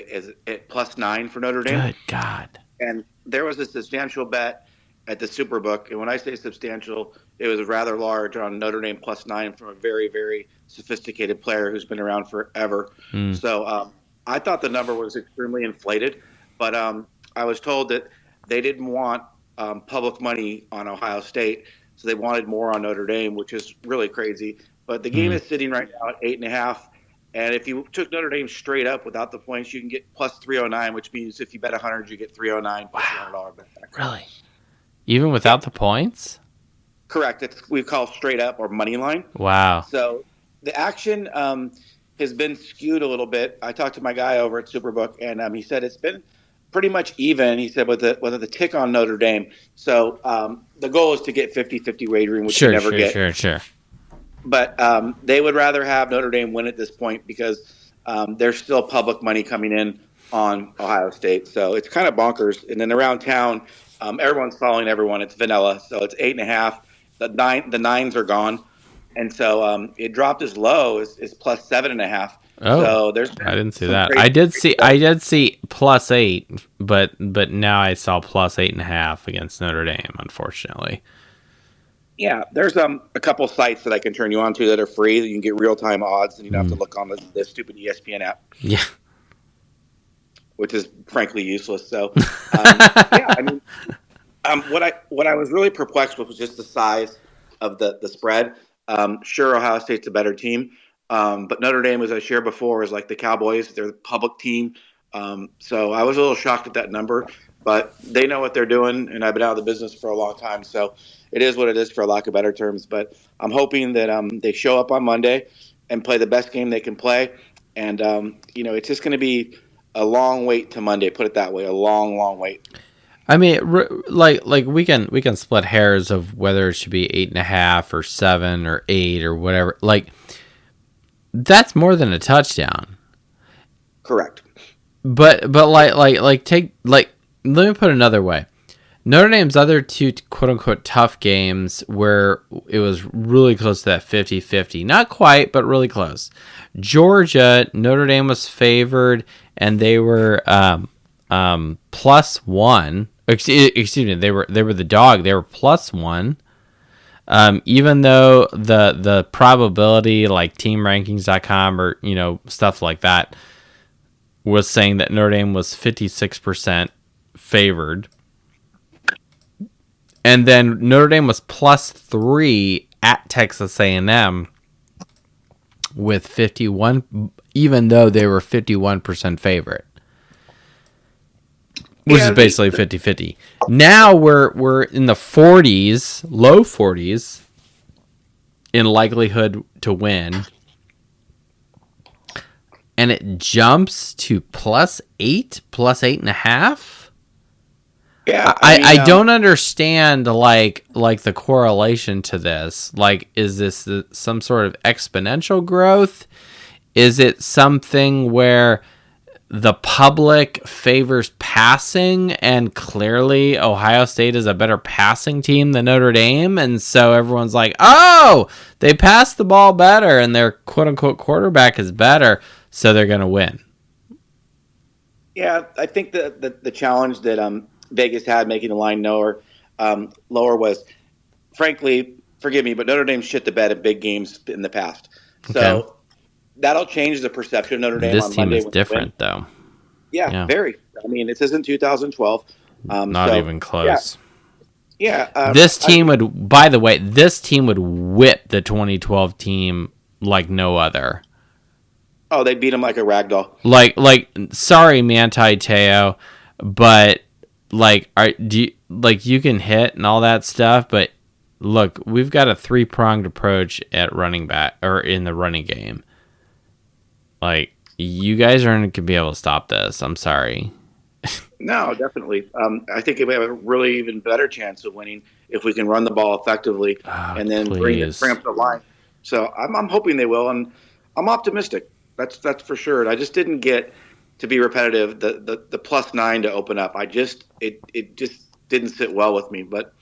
at +9 for Notre Dame. Good God. And there was a substantial bet at the Superbook. And when I say substantial, it was rather large on Notre Dame +9 from a very, very sophisticated player who's been around forever. So I thought the number was extremely inflated. But I was told that they didn't want public money on Ohio State. So they wanted more on Notre Dame, which is really crazy. But the game is sitting right now at 8.5. And if you took Notre Dame straight up without the points, you can get +309, which means if you bet 100, you get 309 plus $100 bet back. Really? Even without the points? Correct. We call straight up or money line. Wow. So the action has been skewed a little bit. I talked to my guy over at Superbook, and he said it's been pretty much even. He said with the tick on Notre Dame. So the goal is to get 50-50 wagering, which you never get. Sure. But they would rather have Notre Dame win at this point because there's still public money coming in on Ohio State. So it's kind of bonkers. And then around town, everyone's following everyone. It's vanilla. So it's 8.5. The nines are gone. And so it dropped as low as +7.5. Oh, so there's I didn't see that. I did see +8, but now I saw +8.5 against Notre Dame, unfortunately. Yeah, there's a couple sites that I can turn you on to that are free that you can get real-time odds and you don't have to look on the stupid ESPN app. Yeah. Which is frankly useless. So, yeah, I mean, what I was really perplexed with was just the size of the spread. Sure, Ohio State's a better team, but Notre Dame, as I shared before, is like the Cowboys. They're the public team. So I was a little shocked at that number, but they know what they're doing, and I've been out of the business for a long time. So it is what it is, for lack of better terms. But I'm hoping that they show up on Monday and play the best game they can play. And, it's just going to be a long wait to Monday. Put it that way, a long, long wait. I mean, like we can split hairs of whether it should be 8.5 or 7 or 8 or whatever. Like, that's more than a touchdown. Correct. But let me put it another way. Notre Dame's other two quote unquote tough games where it was really close to that 50-50. Not quite, but really close. Georgia, Notre Dame was favored and they were +1. Excuse me, they were the dog. They were +1. Even though the probability, like TeamRankings.com or stuff like that, was saying that Notre Dame was 56% favored. And then Notre Dame was +3 at Texas A&M with 51, even though they were 51% favorite, which is basically 50-50. Now we're in the 40s, low 40s, in likelihood to win. And it jumps to +8, +8.5. Yeah, I don't understand like the correlation to this. Like, is this some sort of exponential growth? Is it something where the public favors passing, and clearly Ohio State is a better passing team than Notre Dame, and so everyone's like, oh, they pass the ball better, and their quote-unquote quarterback is better, so they're going to win? Yeah, I think the challenge that Vegas had making the line lower was frankly, forgive me, but Notre Dame shit the bed in big games in the past. So that'll change the perception of Notre Dame This on team Monday is when they win. different, though. Yeah, very. I mean, this isn't 2012. Not even close. Yeah. This team would, by the way, this team would whip the 2012 team like no other. Oh, they beat them like a rag doll. Like, sorry, Manti Te'o, but you can hit and all that stuff, but look, we've got a 3-pronged approach at running back or in the running game. Like, you guys aren't going to be able to stop this. I'm sorry. No, definitely. I think we have a really even better chance of winning if we can run the ball effectively and then bring up the line. So I'm hoping they will, and I'm optimistic. That's for sure. And I just didn't get, to be repetitive, the +9 to open up. It just didn't sit well with me. But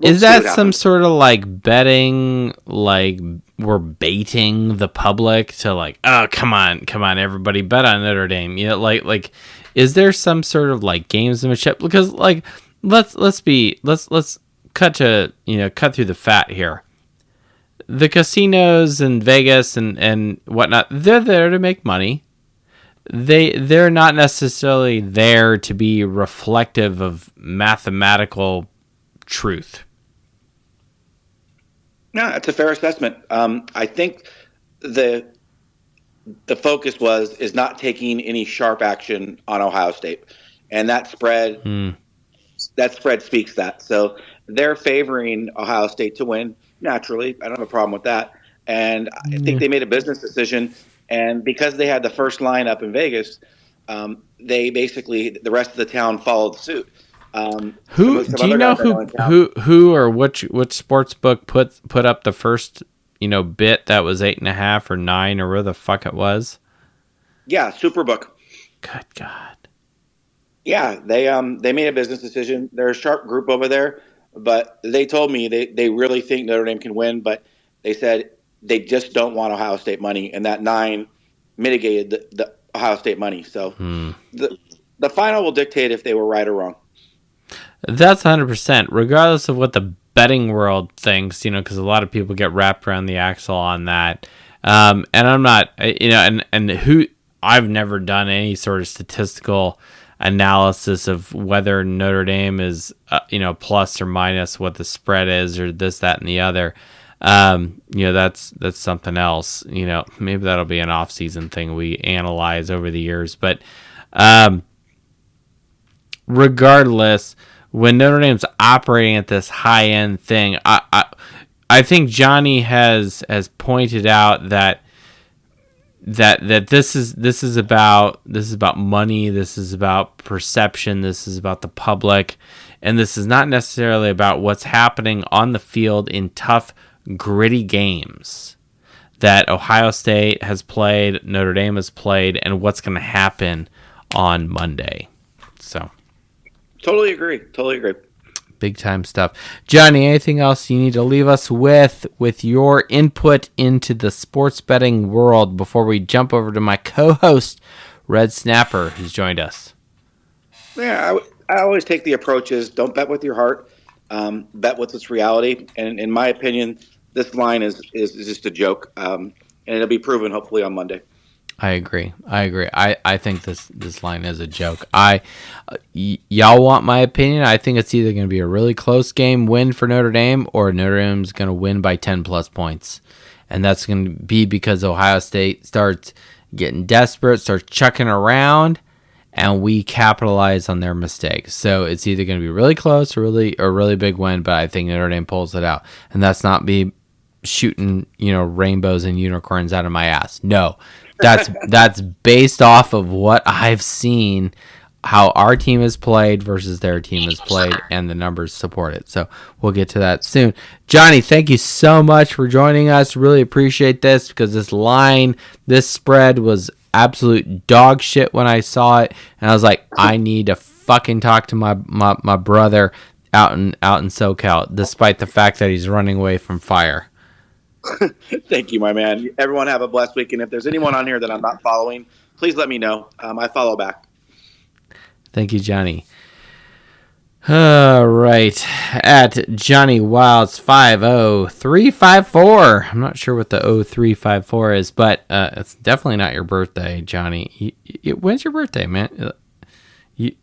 is that some sort of like betting, like we're baiting the public to like, oh, come on, everybody bet on Notre Dame? Like, is there some sort of like gamesmanship? Because like, let's cut through the fat here. The casinos in Vegas and whatnot, they're there to make money. They're not necessarily there to be reflective of mathematical truth. No, that's a fair assessment. I think the focus is not taking any sharp action on Ohio State, and that spread speaks that. So they're favoring Ohio State to win. Naturally, I don't have a problem with that, and I think they made a business decision. And because they had the first line up in Vegas, they basically, the rest of the town followed suit. Who do you know who or which sports book put up the first bit that was 8.5 or 9 or where the fuck it was? Yeah, Superbook. Good God. Yeah, they made a business decision. They're a sharp group over there, but they told me they really think Notre Dame can win, but they said they just don't want Ohio State money, and that 9 mitigated the Ohio State money. So the final will dictate if they were right or wrong. That's 100%, regardless of what the betting world thinks, because a lot of people get wrapped around the axle on that. And I'm not, and who, I've never done any sort of statistical analysis of whether Notre Dame is, plus or minus what the spread is or this, that, and the other. That's something else. Maybe that'll be an off-season thing we analyze over the years. But regardless, when Notre Dame's operating at this high-end thing, I think Johnny has pointed out that this is about money, this is about perception, this is about the public, and this is not necessarily about what's happening on the field in tough, gritty games that Ohio State has played, Notre Dame has played, and what's going to happen on Monday. So, totally agree. Big time stuff. Johnny, anything else you need to leave us with your input into the sports betting world before we jump over to my co-host, Red Snapper, who's joined us? Yeah, I always take the approach is don't bet with your heart, bet with its reality. And in my opinion, this line is just a joke, and it'll be proven hopefully on Monday. I agree. I think this line is a joke. Y'all want my opinion? I think it's either going to be a really close game win for Notre Dame or Notre Dame's going to win by 10 plus points. And that's going to be because Ohio State starts getting desperate, starts chucking around, and we capitalize on their mistakes. So it's either going to be really close or really big win, but I think Notre Dame pulls it out. And that's not me shooting, rainbows and unicorns out of my ass. No. That's based off of what I've seen, how our team has played versus their team has played, and the numbers support it. So we'll get to that soon. Johnny, thank you so much for joining us. Really appreciate this because this spread was absolute dog shit when I saw it, and I was like, I need to fucking talk to my brother out in SoCal, despite the fact that he's running away from fire. Thank you, my man. Everyone have a blessed week. And if there's anyone on here that I'm not following, please let me know. I follow back. Thank you, Johnny. All right. At Johnny Wilds 50354. I'm not sure what the 0354 is, but it's definitely not your birthday, Johnny. When's your birthday, man?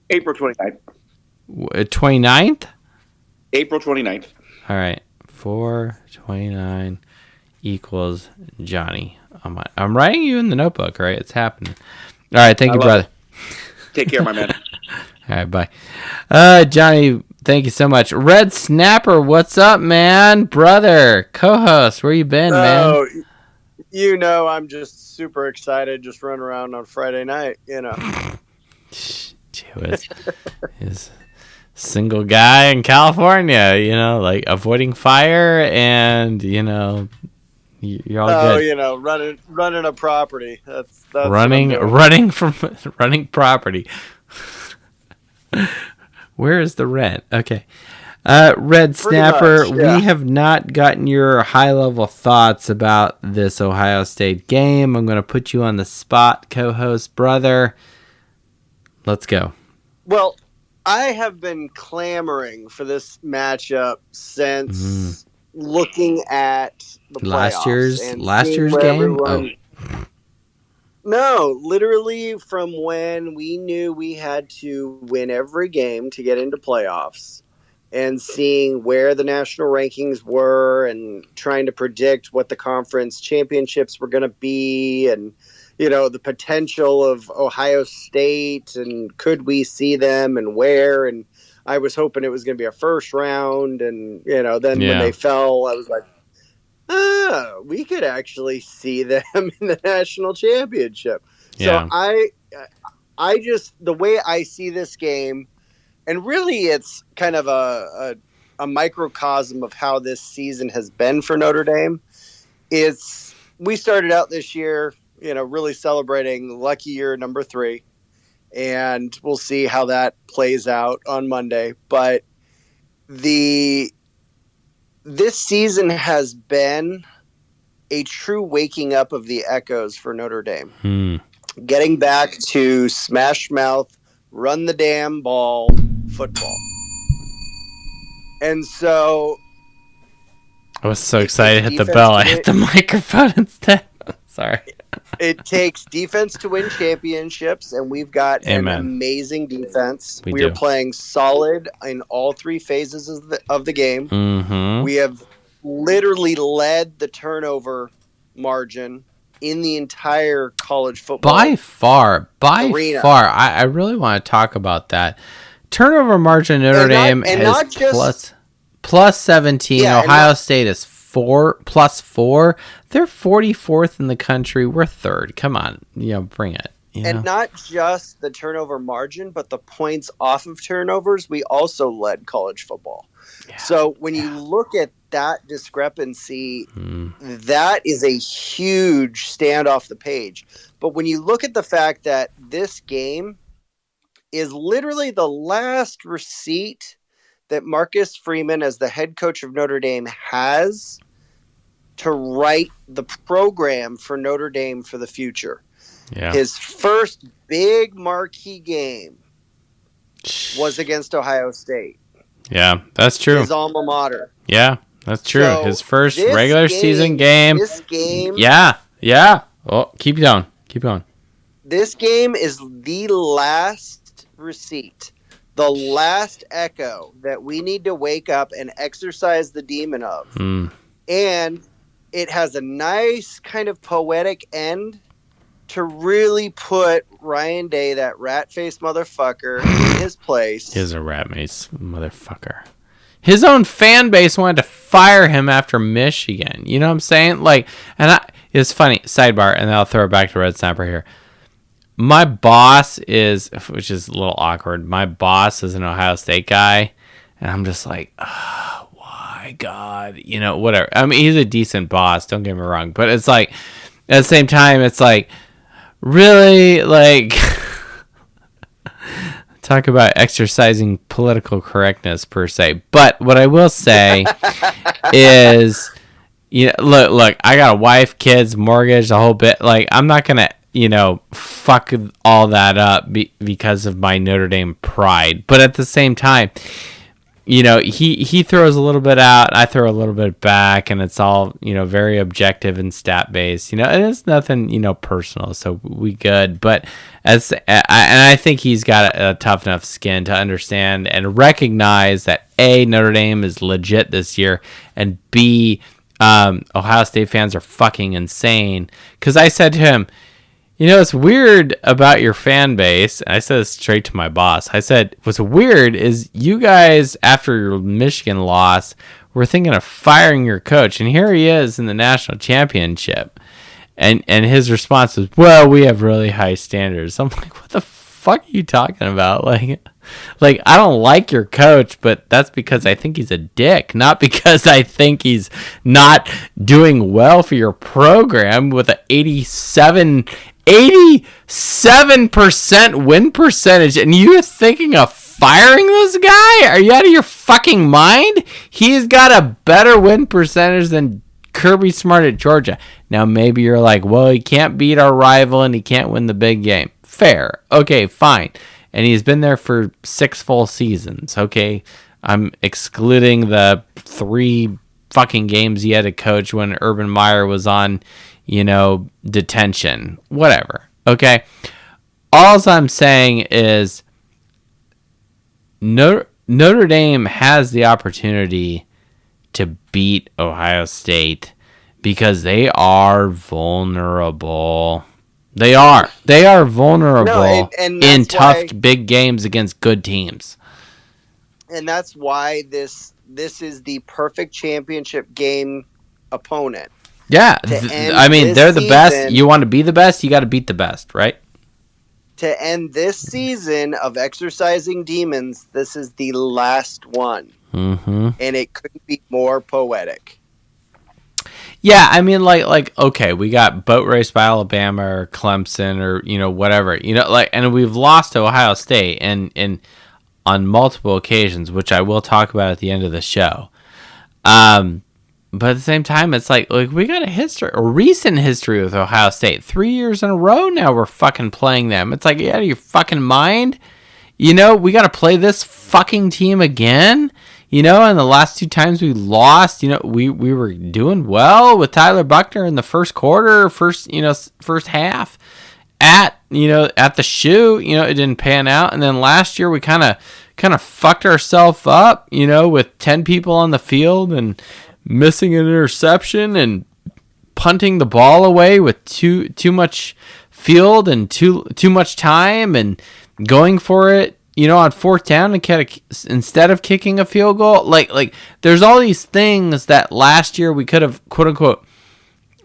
April 29th. 29th? April 29th. All right. 429 equals Johnny. I'm writing you in the notebook, right? It's happening. All right. Thank you, brother. Take care, my man. All right, bye. Johnny, thank you so much. Red Snapper, what's up, man? Brother, co-host, where you been, man? Oh, you know, I'm just super excited, just running around on Friday night, you know. He's single guy in California, you know, like avoiding fire and, you know, you're all good. Oh, you know, running a property. That's running property. Where is the rent? Okay. Red Snapper, much, yeah. We have not gotten your high-level thoughts about this Ohio State game. I'm going to put you on the spot, co-host, brother. Let's go. Well, I have been clamoring for this matchup since looking at the playoffs. last year's game? No, literally from when we knew we had to win every game to get into playoffs, and seeing where the national rankings were and trying to predict what the conference championships were going to be, and, you know, the potential of Ohio State and could we see them and where. And I was hoping it was going to be a first round. And, you know, then when they fell, I was like, we could actually see them in the national championship. Yeah. So I just, the way I see this game, and really it's kind of a microcosm of how this season has been for Notre Dame. We started out this year, you know, really celebrating lucky year number 3, and we'll see how that plays out on Monday. But this season has been a true waking up of the echoes for Notre Dame. Getting back to smash mouth, run the damn ball football. And so I was so excited to hit the bell. I hit the microphone instead. Sorry. It takes defense to win championships, and we've got an amazing defense. We are playing solid in all 3 phases of the game. We have literally led the turnover margin in the entire college football by far. arena. I really want to talk about that. Turnover margin Notre Dame is plus 17. Yeah, Ohio State is plus 4. They're 44th in the country. We're 3rd. Come on, bring it. And not just the turnover margin, but the points off of turnovers. We also led college football. Yeah, so when you look at that discrepancy, that is a huge stand off the page. But when you look at the fact that this game is literally the last receipt that Marcus Freeman, as the head coach of Notre Dame, has to write the program for Notre Dame for the future. Yeah. His first big marquee game was against Ohio State. Yeah, that's true. His alma mater. Yeah, that's true. So his first regular season game. This game. Yeah. Oh, keep going. This game is the last receipt, the last echo that we need to wake up and exercise the demon of. And it has a nice kind of poetic end to really put Ryan Day, that rat-faced motherfucker, in his place. He's a rat-faced motherfucker. His own fan base wanted to fire him after Michigan. You know what I'm saying? It's funny, sidebar, and then I'll throw it back to Red Snapper here. My boss which is a little awkward, my boss is an Ohio State guy, and I'm just like, oh, why, God? Whatever. I mean, he's a decent boss, don't get me wrong, but it's like, at the same time, it's like, really, talk about exercising political correctness per se. But what I will say is, look, I got a wife, kids, mortgage, the whole bit. I'm not gonna, fuck all that up because of my Notre Dame pride. But at the same time, he throws a little bit out, I throw a little bit back, and it's all, very objective and stat based, and it's nothing, personal. So we good. But I think he's got a tough enough skin to understand and recognize that A, Notre Dame is legit this year, and B, Ohio State fans are fucking insane. Because I said to him, it's weird about your fan base. I said this straight to my boss. I said, what's weird is you guys, after your Michigan loss, were thinking of firing your coach. And here he is in the national championship. And his response was, well, we have really high standards. I'm like, what the fuck are you talking about? Like, I don't like your coach, but that's because I think he's a dick, not because I think he's not doing well for your program with an 87% win percentage, and you're thinking of firing this guy? Are you out of your fucking mind? He's got a better win percentage than Kirby Smart at Georgia. Now, maybe you're like, well, he can't beat our rival and he can't win the big game. Fair. Okay, fine. And he's been there for 6 full seasons. Okay, I'm excluding the 3 fucking games he had to coach when Urban Meyer was on, detention. Whatever. Okay. All I'm saying is Notre Dame has the opportunity to beat Ohio State because they are vulnerable. They are vulnerable in tough big games against good teams. And that's why this is the perfect championship game opponent. Yeah, they're the best. You want to be the best, you got to beat the best, right? To end this season of exercising demons, this is the last one. Mm-hmm. And it couldn't be more poetic. Yeah, okay, we got boat race by Alabama or Clemson or, whatever. And we've lost to Ohio State and on multiple occasions, which I will talk about at the end of the show. But at the same time, it's like we got a recent history with Ohio State. 3 years in a row now we're fucking playing them. It's like, you out of your fucking mind? We got to play this fucking team again? And the last 2 times we lost, we were doing well with Tyler Buchner in the first quarter, first half at the shoe, it didn't pan out. And then last year we kind of fucked ourselves up, with 10 people on the field and missing an interception and punting the ball away with too much field and too much time and going for it, on 4th down and instead of kicking a field goal. Like there's all these things that last year we could have, quote unquote,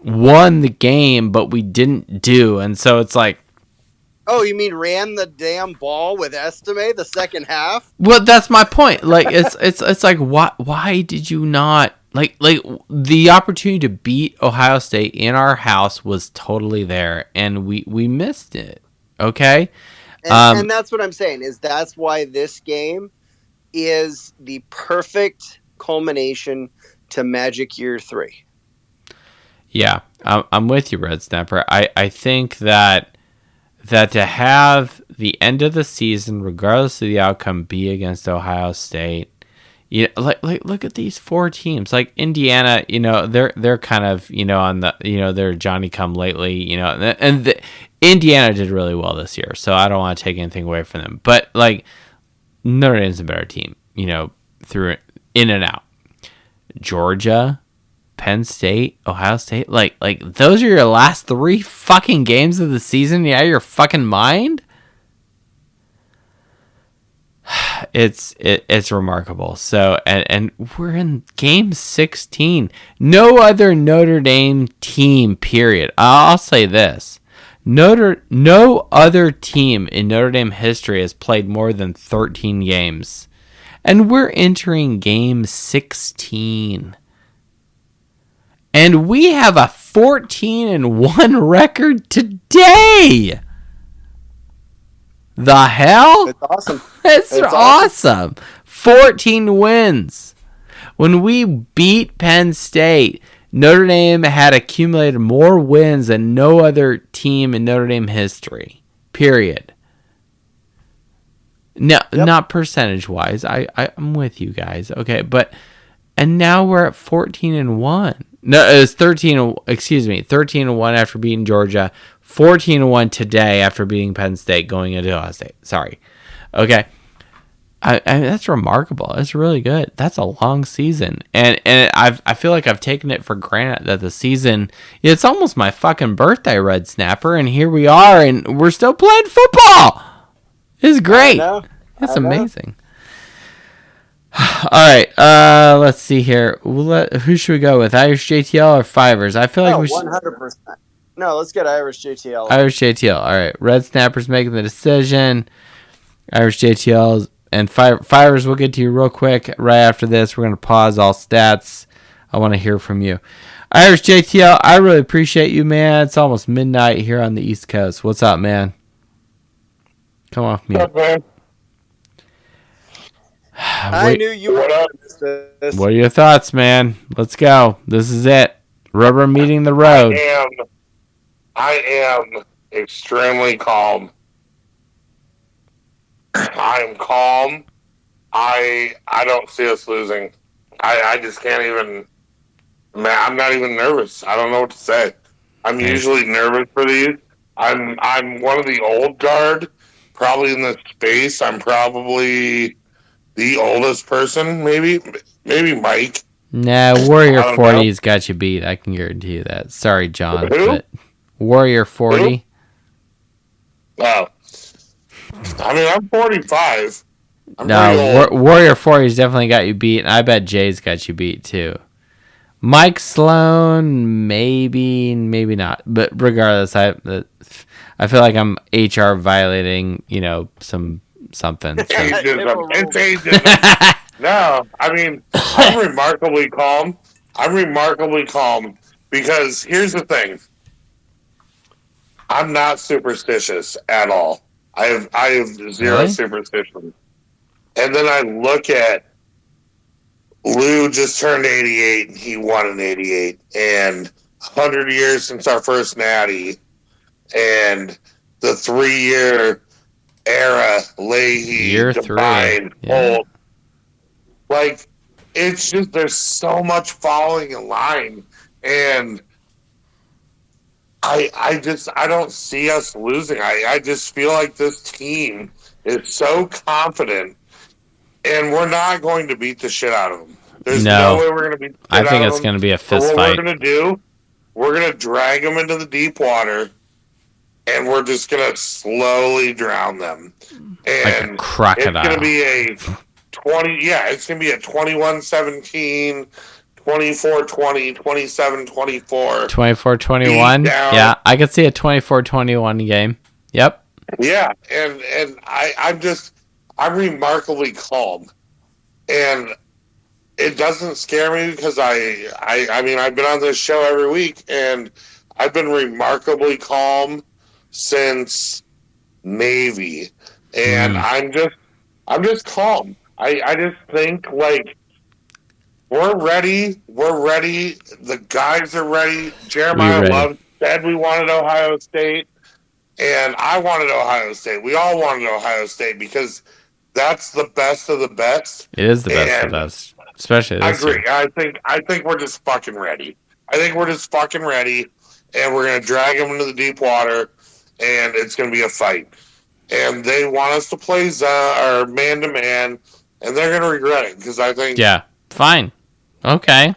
won the game, but we didn't do. And so it's like, oh, you mean ran the damn ball with Estime the second half? Well, that's my point. Like, it's like, why did you not, like the opportunity to beat Ohio State in our house was totally there, and we missed it. Okay. And that's what I'm saying, is that's why this game is the perfect culmination to Magic Year 3. Yeah, I'm with you, Red Snapper. I think that to have the end of the season, regardless of the outcome, be against Ohio State, like look at these 4 teams. Like Indiana, they're kind of on the they're Johnny come lately, and Indiana did really well this year, so I don't want to take anything away from them. But like Notre Dame's a better team, through in and out. Georgia, Penn State, Ohio State, like those are your last 3 fucking games of the season. You out of your fucking mind? It's remarkable. So and we're in game 16. No other Notre Dame team, period. I'll say this. No other team in Notre Dame history has played more than 13 games. And we're entering game 16. And we have a 14-1 record today. The hell? It's awesome. It's awesome. 14 wins. When we beat Penn State, Notre Dame had accumulated more wins than no other team in Notre Dame history. Period. No, not percentage-wise. I'm with you guys. Okay, and now we're at 14-1. No, it was 13. Excuse me, 13-1 after beating Georgia. 14-1 today after beating Penn State, going into Ohio State. Sorry. Okay. I that's remarkable. That's really good. That's a long season, and I feel like I've taken it for granted that the season. It's almost my fucking birthday, Red Snapper, and here we are, and we're still playing football. It's great. It's amazing. All right, let's see here. Who should we go with? Irish JTL or Fivers? I feel like we should. 100%. No, let's get Irish JTL. Irish JTL. All right, Red Snapper's making the decision. Irish JTL and Fivers. We'll get to you real quick. Right after this, we're gonna pause all stats. I want to hear from you, Irish JTL. I really appreciate you, man. It's almost midnight here on the East Coast. What's up, man? Come off mute. What's up, man? I knew you were this. What are your thoughts, man? Let's go. This is it. Rubber meeting the road. I am extremely calm. I am calm. I don't see us losing. I just can't even. Man, I'm not even nervous. I don't know what to say. I'm usually nervous for these. I'm one of the old guard, probably in this space. I'm probably the oldest person, maybe Mike. Nah, Warrior 40's got you beat. I can guarantee you that. Sorry, John. Who? But Warrior 40. Who? Oh. I mean, I'm 45. No, Warrior 40's definitely got you beat, and I bet Jay's got you beat, too. Mike Sloan, maybe not. But regardless, I feel like I'm HR violating, something. So. It's ageism. No, I mean, I'm remarkably calm. Because here's the thing. I'm not superstitious at all. I have zero superstition. And then I look at Lou just turned 88 and he won in 88. And 100 years since our first natty. And the 3-year era, Leahy, Year Devine, 3. Holt. Like, it's just, there's so much falling in line. And I don't see us losing. I just feel like this team is so confident, and we're not going to beat the shit out of them. There's no way we're going to beat the shit out of them. I think it's going to be a fist what fight. What we're going to do, we're going to drag them into the deep water, and we're just going to slowly drown them. And like a crocodile. It's going to be a 21-17, 24-20, 27-24. 24-21. Yeah, I could see a 24-21 game. Yep. Yeah, and I'm remarkably calm. And it doesn't scare me because I mean, I've been on this show every week, and I've been remarkably calm since Navy. And I'm just calm. I just think, like, we're ready. The guys are ready. Jeremiah Love said we wanted Ohio State, and I wanted Ohio State. We all wanted Ohio State because that's the best of the best. It is the best of the best, especially this year. I think we're just fucking ready. And we're going to drag them into the deep water, and it's going to be a fight. And they want us to play man-to-man, and they're going to regret it because I think... Yeah, fine. Okay.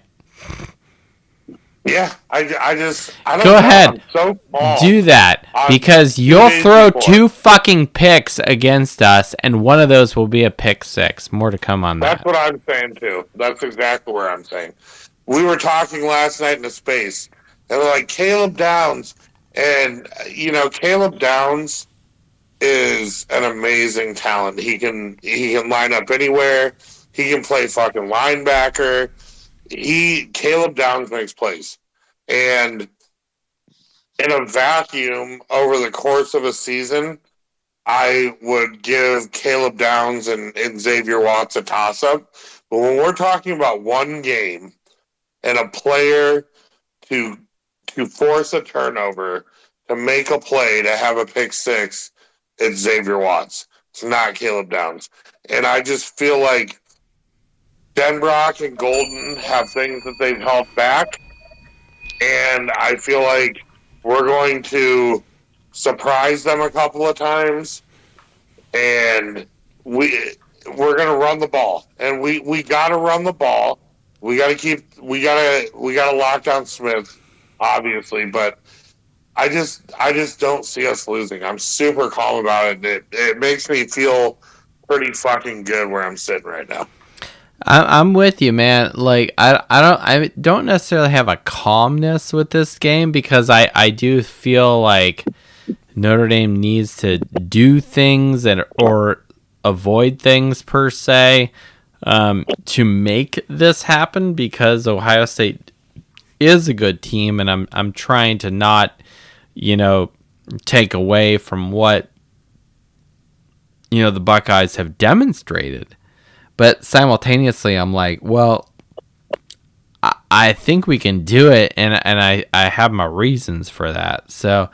Yeah, I don't Go know. ahead. I'm so calm. Do that because you'll throw 2 fucking picks against us, and one of those will be a pick 6. More to come on that. That's what I'm saying too. That's exactly where I'm saying. We were talking last night in the space, and they're like Caleb Downs, and Caleb Downs is an amazing talent. He can line up anywhere. He can play fucking linebacker. Caleb Downs makes plays. And in a vacuum over the course of a season, I would give Caleb Downs and Xavier Watts a toss-up. But when we're talking about one game and a player to force a turnover, to make a play, to have a pick 6, it's Xavier Watts. It's not Caleb Downs. And I just feel like Denbrock and Golden have things that they've held back. And I feel like we're going to surprise them a couple of times. And we're going to run the ball. And we got to run the ball. We got to lock down Smith, obviously, but I just don't see us losing. I'm super calm about it. It makes me feel pretty fucking good where I'm sitting right now. I'm with you, man. Like I don't necessarily have a calmness with this game because I do feel like Notre Dame needs to do things or avoid things per se to make this happen because Ohio State is a good team, and I'm trying to not, take away from what the Buckeyes have demonstrated. But simultaneously, I'm like, well, I think we can do it, and I have my reasons for that. So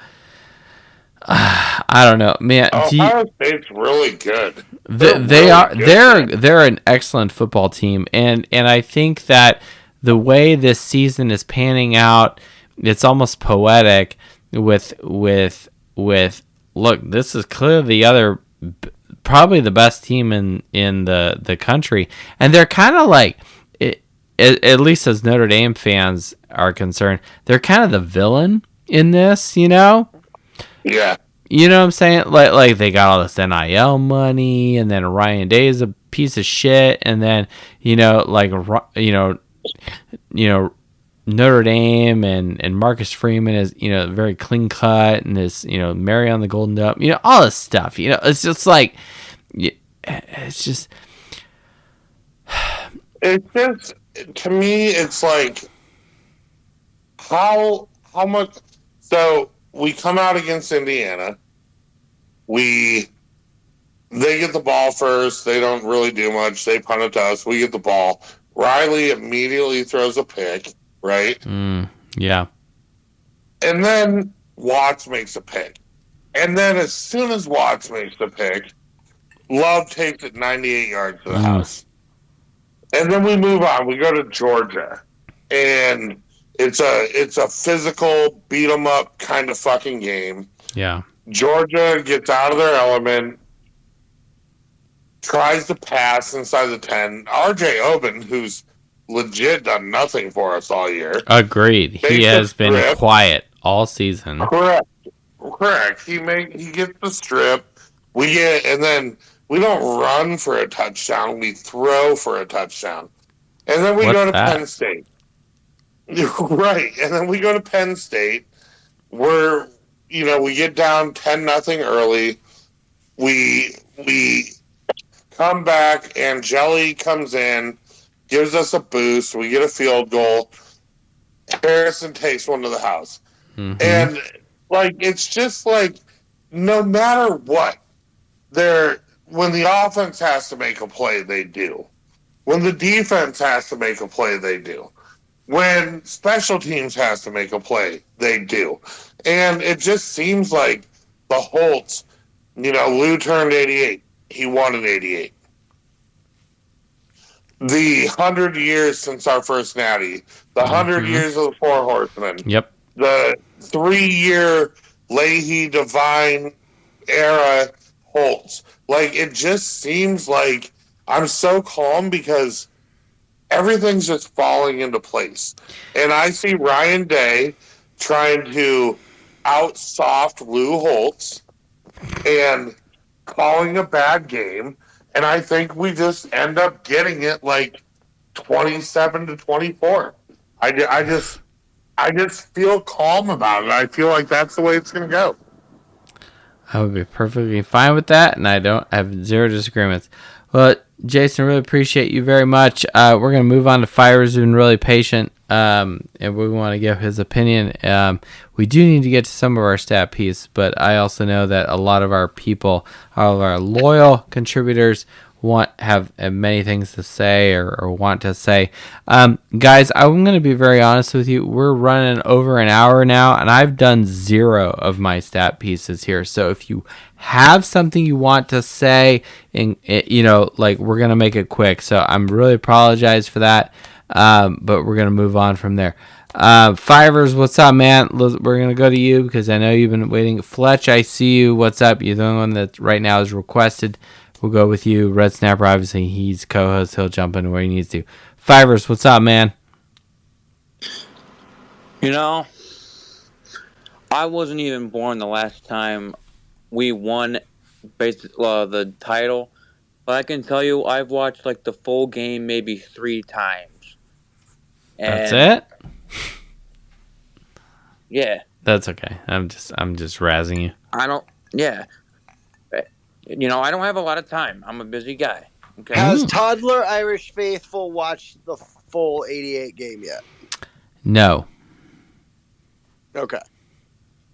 I don't know, man. Ohio State's really good. They're an excellent football team, and I think that the way this season is panning out, it's almost poetic. With look, this is clearly probably the best team in the country, and they're kind of like, at least as Notre Dame fans are concerned, they're kind of the villain in this, Yeah. You know what I'm saying? Like they got all this NIL money, and then Ryan Day is a piece of shit, and then Notre Dame and Marcus Freeman is very clean cut, and this Mary on the Golden Dome, all this stuff. It's just like to me it's like how much. So we come out against Indiana. They get the ball first. They don't really do much. They punt it to us. We get the ball. Riley immediately throws a pick, right? Yeah. And then Watts makes a pick. And then as soon as Watts makes the pick, Love takes it 98 yards to the house. And then we move on. We go to Georgia. And it's a physical, beat 'em up kind of fucking game. Yeah. Georgia gets out of their element, tries to pass inside the 10. RJ Oben, who's legit done nothing for us all year. Agreed. He has been quiet all season. Correct. He gets the strip. And then we don't run for a touchdown. We throw for a touchdown. And then we go to Penn State. Right. And then we go to Penn State where, we get down 10-0 early. We come back, and Jelly comes in, gives us a boost. We get a field goal. Harrison takes one to the house. Mm-hmm. And, it's just no matter what, when the offense has to make a play, they do. When the defense has to make a play, they do. When special teams has to make a play, they do. And it just seems like the Holtz, Lou turned 88. He won at 88. The 100 years since our first natty, the 100 years of the Four Horsemen. Yep. The 3-year Leahy Divine era Holtz. It just seems like I'm so calm because everything's just falling into place. And I see Ryan Day trying to out-soft Lou Holtz and calling a bad game. And I think we just end up getting it 27-24. I just feel calm about it. I feel like that's the way it's going to go. I would be perfectly fine with that, and I have zero disagreements. Well, Jason, really appreciate you very much. We're going to move on to Fire, who's been really patient, and we want to give his opinion. We do need to get to some of our stat piece, but I also know that a lot of our people, all of our loyal contributors, have many things to say or want to say. Guys, I'm going to be very honest with you. We're running over an hour now, and I've done 0 of my stat pieces here. So if you have something you want to say, and like, we're going to make it quick. So I'm really apologize for that, but we're going to move on from there. Fivers, what's up, man? We're going to go to you because I know you've been waiting. Fletch, I see you. What's up? You're the only one that right now is requested. We'll go with you. Red Snapper, obviously, he's co-host. He'll jump in where he needs to. Fivers, what's up, man? I wasn't even born the last time we won the title. But I can tell you, I've watched like the full game maybe 3 times. That's it? Yeah. That's okay. I'm just razzing you. I don't have a lot of time. I'm a busy guy. Okay. Has Toddler Irish Faithful watched the full 88 game yet? No. Okay.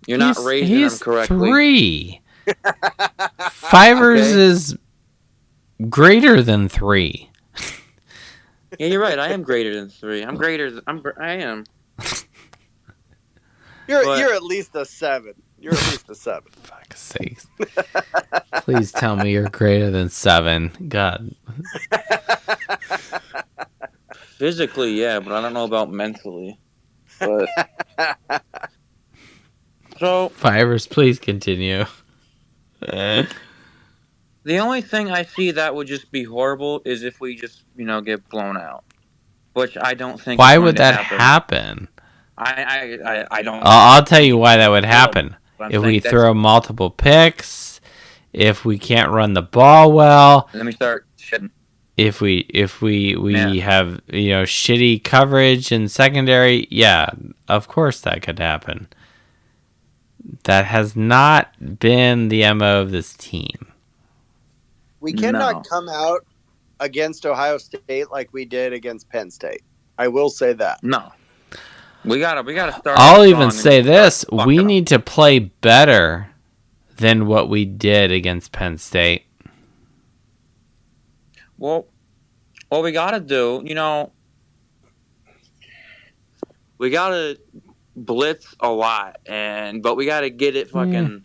You're not raising him correctly. 3. Fivers is greater than 3. Yeah, you're right. I am greater than 3. I am. You're at least a 7. You're at least a 7. Fuck's sakes. Please tell me you're greater than 7. God. Physically, yeah, but I don't know about mentally. But so Fivers, please continue. the only thing I see that would just be horrible is if we just, get blown out. Which I don't think. Why would that happen? I don't. I'll tell you why that would happen. If we throw multiple picks, if we can't run the ball well. Let me start shitting. If we have shitty coverage in secondary, yeah, of course that could happen. That has not been the MO of this team. We cannot come out against Ohio State like we did against Penn State. I will say that. No. We gotta start. I'll even say this: we need to play better than what we did against Penn State. Well, what we gotta do, we gotta blitz a lot, but we gotta get it fucking.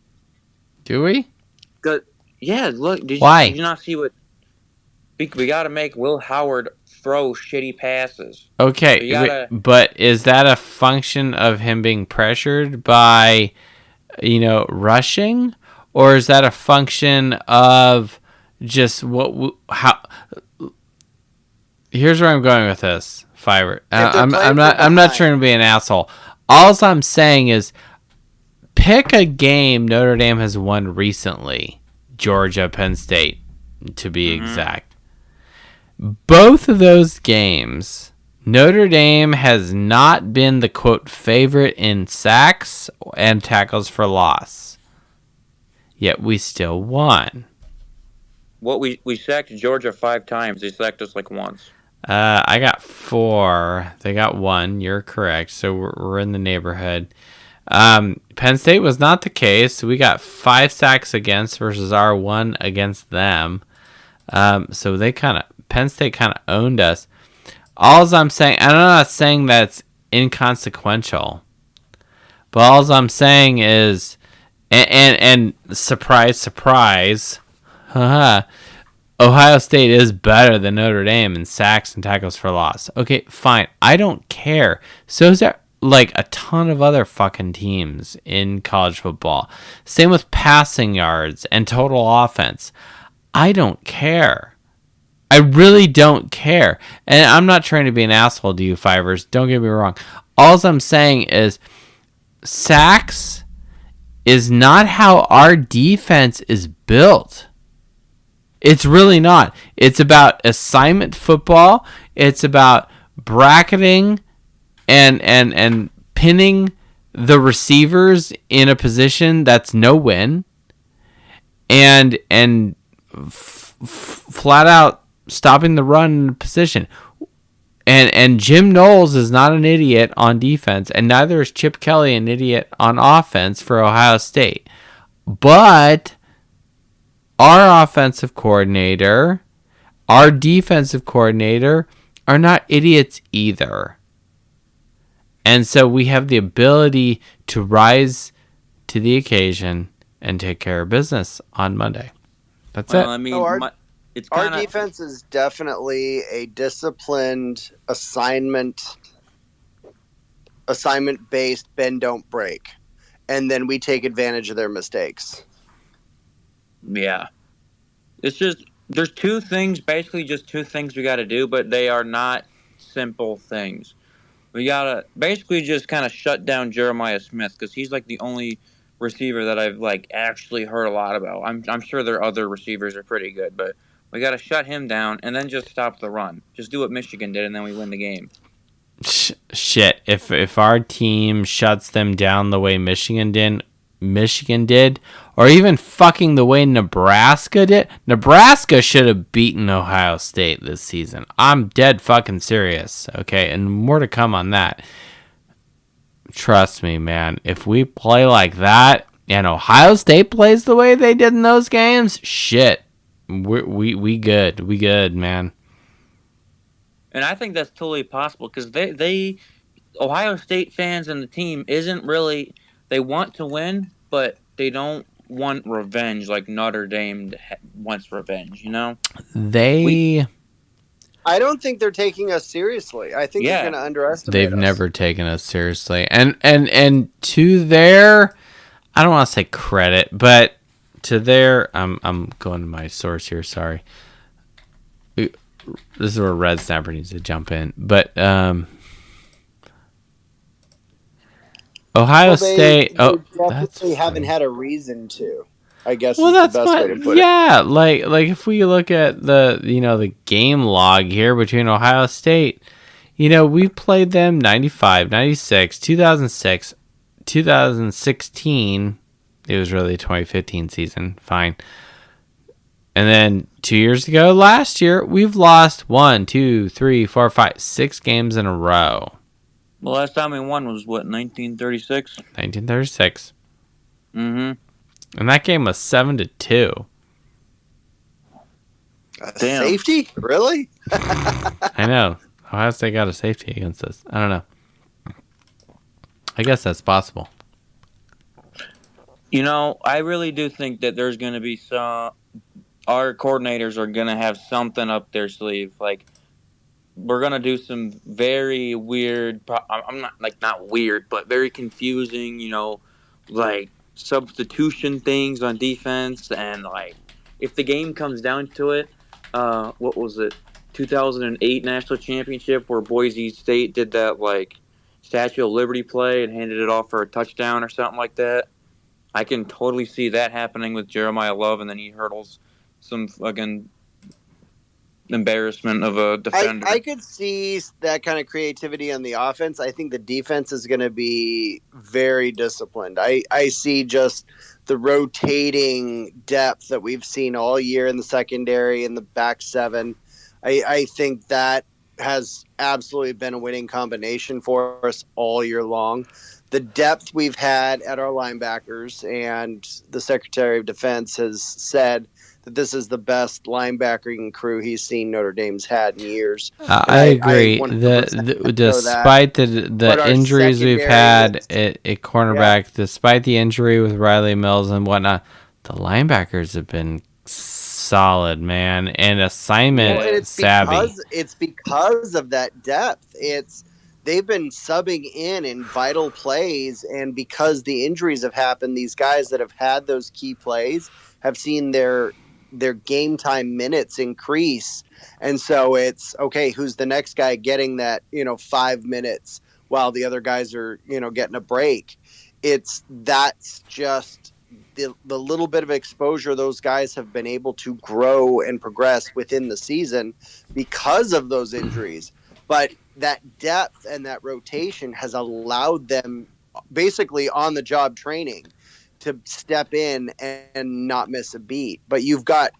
Do we? Good. Yeah. Look. Why? Did you not see what? We gotta make Will Howard throw shitty passes. Okay, but is that a function of him being pressured by, rushing, or is that a function of just how? Here's where I'm going with this, Fiverr. I'm not trying to be an asshole. All I'm saying is, pick a game Notre Dame has won recently, Georgia, Penn State, to be exact. Both of those games, Notre Dame has not been the, quote, favorite in sacks and tackles for loss. Yet we still won. We sacked Georgia 5 times. They sacked us like once. I got 4. They got 1. You're correct. So we're in the neighborhood. Penn State was not the case. We got 5 sacks against versus our 1 against them. So Penn State kind of owned us. All I'm saying, and I'm not saying that's inconsequential, but all I'm saying is, and surprise, surprise, Ohio State is better than Notre Dame in sacks and tackles for loss. Okay, fine. I don't care. So is there like a ton of other fucking teams in college football. Same with passing yards and total offense. I don't care. I really don't care. And I'm not trying to be an asshole to you, Fivers. Don't get me wrong. All I'm saying is sacks is not how our defense is built. It's really not. It's about assignment football. It's about bracketing and pinning the receivers in a position that's no win. And flat out stopping the run position. And Jim Knowles is not an idiot on defense, and neither is Chip Kelly an idiot on offense for Ohio State. But our offensive coordinator our defensive coordinator are not idiots either. And so we have the ability to rise to the occasion and take care of business on Monday. That's Well, it. I mean, it's Our kind of defense is definitely a disciplined assignment based bend don't break, and then we take advantage of their mistakes. yeah. It's just there's basically just two things we got to do, but they are not simple things. We gotta basically just kind of shut down Jeremiah Smith because he's like the only receiver that I've like actually heard a lot about. I'm sure their other receivers are pretty good, but we gotta shut him down and then just stop the run. Just do what Michigan did, and then we win the game. Shit. If our team shuts them down the way Michigan did, or even fucking the way Nebraska did, Nebraska should have beaten Ohio State this season. I'm dead fucking serious. Okay, and more to come on that. Trust me, man. If we play like that and Ohio State plays the way they did in those games, shit, we good. We good, man. And I think that's totally possible because they Ohio State fans and the team isn't really they want to win, but they don't want revenge like Notre Dame wants revenge. You know? I don't think they're taking us seriously. I think they're going to underestimate They've us. never taken us seriously. And to their, I don't want to say credit, but to their, I'm going to my source here, sorry. This is where Red Snapper needs to jump in. But Ohio State, they that's definitely haven't had a reason to. I guess well, is that's the best way to put it. yeah. Like if we look at the game log here between Ohio State, we played them 95, 96, 2006, 2016. It was really the 2015 season. Fine. And then 2 years ago, last year, we've lost 1, 2, 3, 4, 5, 6 games in a row. The last time we won was what 1936. 1936. Mm-hmm. And that game was 7-2. Damn. Safety? Really? I know. Ohio State got a safety against us. I don't know. I guess that's possible. I really do think that there's going to be our coordinators are going to have something up their sleeve. Like, we're going to do some very weird, I'm not weird, but very confusing, like substitution things on defense. And like, if the game comes down to it, what was it? 2008 national championship where Boise State did that like Statue of Liberty play and handed it off for a touchdown or something like that. I can totally see that happening with Jeremiah Love, and then he hurdles some fucking embarrassment of a defender. I could see that kind of creativity on the offense. I think the defense is going to be very disciplined. I see just the rotating depth that we've seen all year in the secondary and the back seven. I think that has absolutely been a winning combination for us all year long. The depth we've had at our linebackers, and the Secretary of Defense has said that this is the best linebacking crew he's seen Notre Dame's had in years. I agree. Despite the injuries we've had at cornerback, despite the injury with Riley Mills and whatnot, the linebackers have been solid, man, and assignment savvy. It's because of that depth. They've been subbing in vital plays, and because the injuries have happened, these guys that have had those key plays have seen their game time minutes increase. And so it's okay, who's the next guy getting that 5 minutes while the other guys are getting a break. That's just the little bit of exposure those guys have been able to grow and progress within the season because of those injuries. But that depth and that rotation has allowed them basically on the job training to step in and not miss a beat. But you've got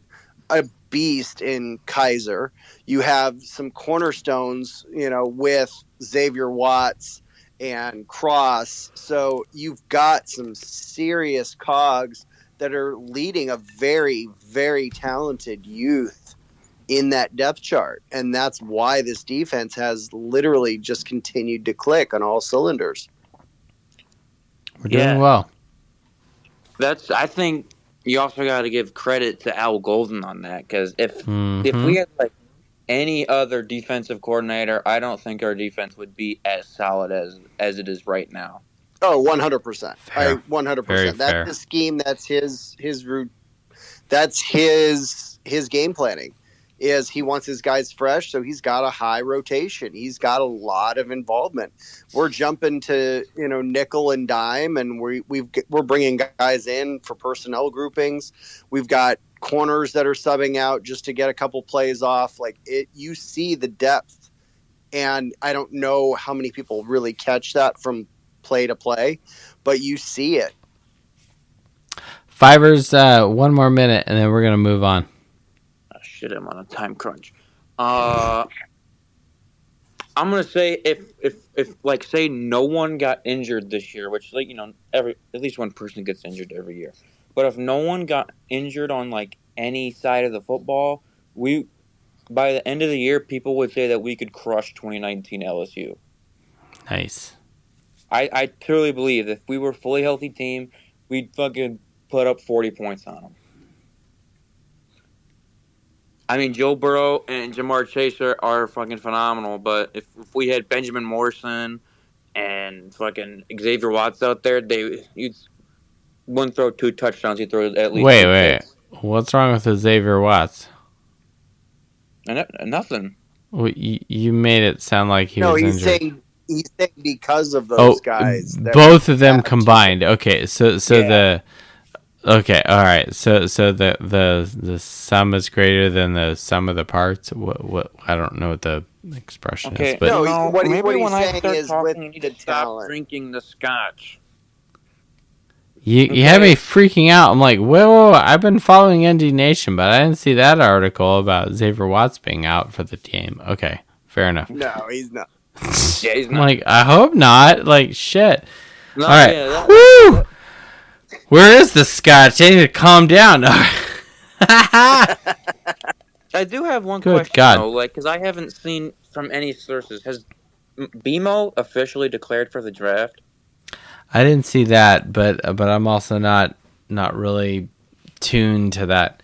a beast in Kaiser. You have some cornerstones, with Xavier Watts and Cross. So you've got some serious cogs that are leading a very, very talented youth in that depth chart. And that's why this defense has literally just continued to click on all cylinders. We're doing well. I think you also got to give credit to Al Golden on that, because if we had like any other defensive coordinator, I don't think our defense would be as solid as it is right now. Oh, 100%. Fair. 100%. Very That's fair. the scheme. That's his route. That's his game planning. Is he wants his guys fresh, so he's got a high rotation. He's got a lot of involvement. We're jumping to nickel and dime, and we're bringing guys in for personnel groupings. We've got corners that are subbing out just to get a couple plays off. Like it, you see the depth, and I don't know how many people really catch that from play to play, but you see it. Fivers, one more minute, and then we're gonna move on. Shit, I'm on a time crunch. I'm gonna say if like say no one got injured this year, which like at least one person gets injured every year, but if no one got injured on like any side of the football, by the end of the year people would say that we could crush 2019 LSU. Nice. I truly believe if we were a fully healthy team, we'd fucking put up 40 points on them. I mean, Joe Burrow and Jamar Chase are fucking phenomenal, but if we had Benjamin Morrison and fucking Xavier Watts out there, you'd wouldn't throw 2 touchdowns, you'd throw at least 2 picks. What's wrong with Xavier Watts? Nothing. Well, you made it sound like he was injured. He's saying because of those guys. Both of them combined. Okay, Okay, all right. So the sum is greater than the sum of the parts. What I don't know what the expression is, but what he's when saying I is start with talking, you need the to stop talent. drinking the scotch. you had me freaking out. I'm like, whoa, I've been following ND Nation, but I didn't see that article about Xavier Watts being out for the team. Okay, fair enough. No, he's not. Yeah, he's I'm not. like, I hope not. Like, shit. No, All right. yeah, Woo! Where is the scotch? I need to calm down. I do have one Good question, God. though, like, because I haven't seen from any sources. Has BMO officially declared for the draft? I didn't see that, but I'm also not really tuned to that.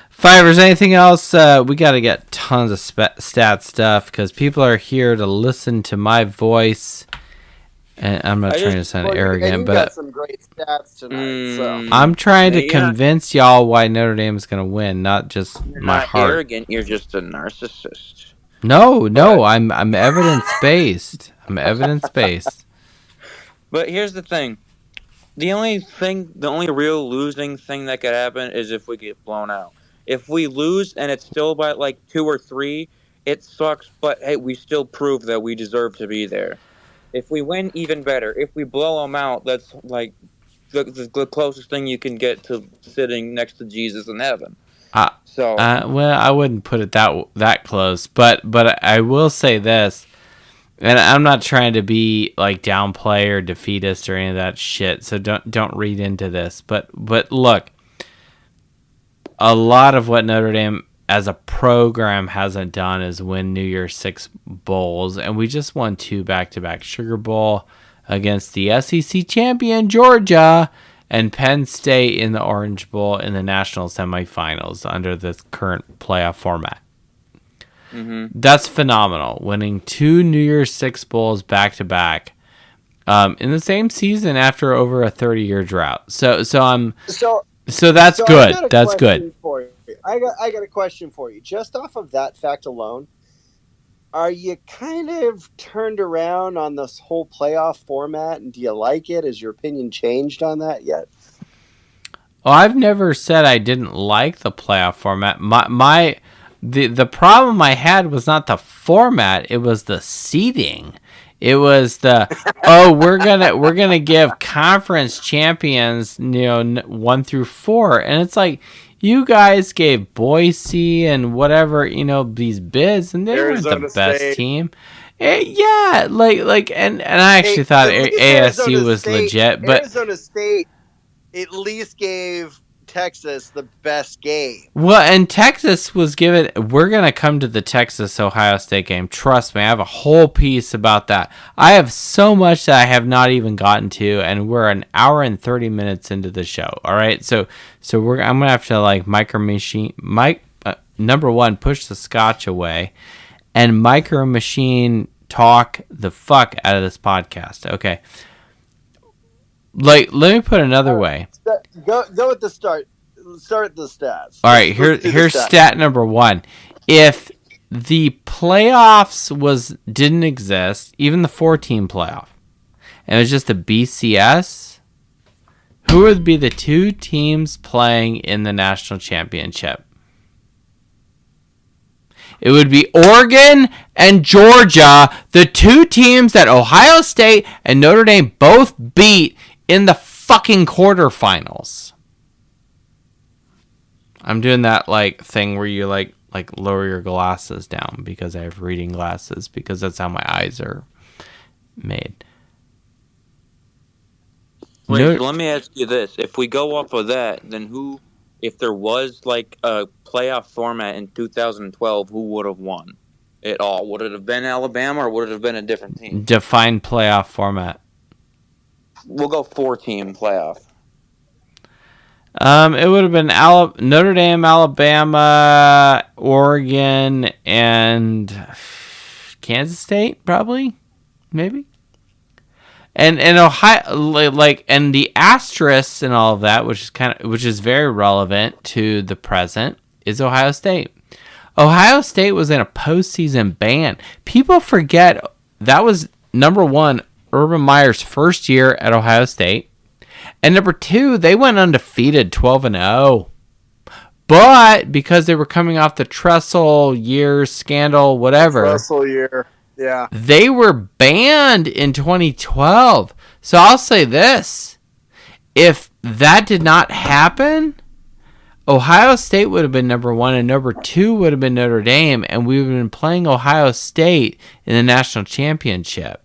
Fivers, anything else? We got to get tons of stat stuff because people are here to listen to my voice. And I'm not trying to sound arrogant, but got some great stats tonight. So I'm trying to convince y'all why Notre Dame is going to win, not just my not heart. Arrogant, you're just a narcissist. No, I'm evidence based. I'm evidence based. But here's the thing: the only real losing thing that could happen is if we get blown out. If we lose and it's still by like 2 or 3, it sucks. But hey, we still prove that we deserve to be there. If we win, even better. If we blow them out, that's like the closest thing you can get to sitting next to Jesus in heaven. Well, I wouldn't put it that close, but I will say this, and I'm not trying to be like downplay or defeatist or any of that shit. So don't read into this. But look, a lot of what Notre Dame as a program hasn't done is win New Year's Six bowls, and we just won 2 back-to-back Sugar Bowl against the SEC champion Georgia and Penn State in the Orange Bowl in the national semifinals under this current playoff format. Mm-hmm. That's phenomenal. Winning 2 New Year's Six bowls back-to-back in the same season after over a 30-year drought. So that's good. That's good. I got a question for you. Just off of that fact alone, are you kind of turned around on this whole playoff format, and do you like it? Has your opinion changed on that yet? Oh, I've never said I didn't like the playoff format. The problem I had was not the format; it was the seeding. It was the we're gonna give conference champions 1 through 4, and it's like you guys gave Boise and whatever these bids, and they weren't the best team. And I actually thought ASU was legit, but Arizona State at least gave Texas the best game. Well, and Texas was given. We're going to come to the Texas Ohio State game. Trust me, I have a whole piece about that. I have so much that I have not even gotten to, and we're an hour and 30 minutes into the show. All right, so I'm gonna have to like number one, push the scotch away, and micro machine talk the fuck out of this podcast. Okay, like let me put it another way. Go with the start. Start at the stats. All right, here's stat number one. If the playoffs didn't exist, even the 4-team playoff, and it was just a BCS, who would be the two teams playing in the national championship? It would be Oregon and Georgia, the two teams that Ohio State and Notre Dame both beat in the fucking quarterfinals. I'm doing that like thing where you like lower your glasses down because I have reading glasses because that's how my eyes are made. Wait, let me ask you this: if we go off of that, then who, if there was like a playoff format in 2012, who would have won it all? Would it have been Alabama or would it have been a different team? Define playoff format. We'll go 4-team playoff. It would have been Notre Dame, Alabama, Oregon, and Kansas State, probably, maybe. And Ohio, like, and the asterisks and all of that, which is very relevant to the present, is Ohio State. Ohio State was in a postseason ban. People forget that was number one, Urban Meyer's first year at Ohio State. And number two, they went undefeated 12-0. But because they were coming off the Tressel year scandal, whatever. Tressel year, yeah. They were banned in 2012. So I'll say this. If that did not happen, Ohio State would have been number one and number two would have been Notre Dame. And we would have been playing Ohio State in the national championship.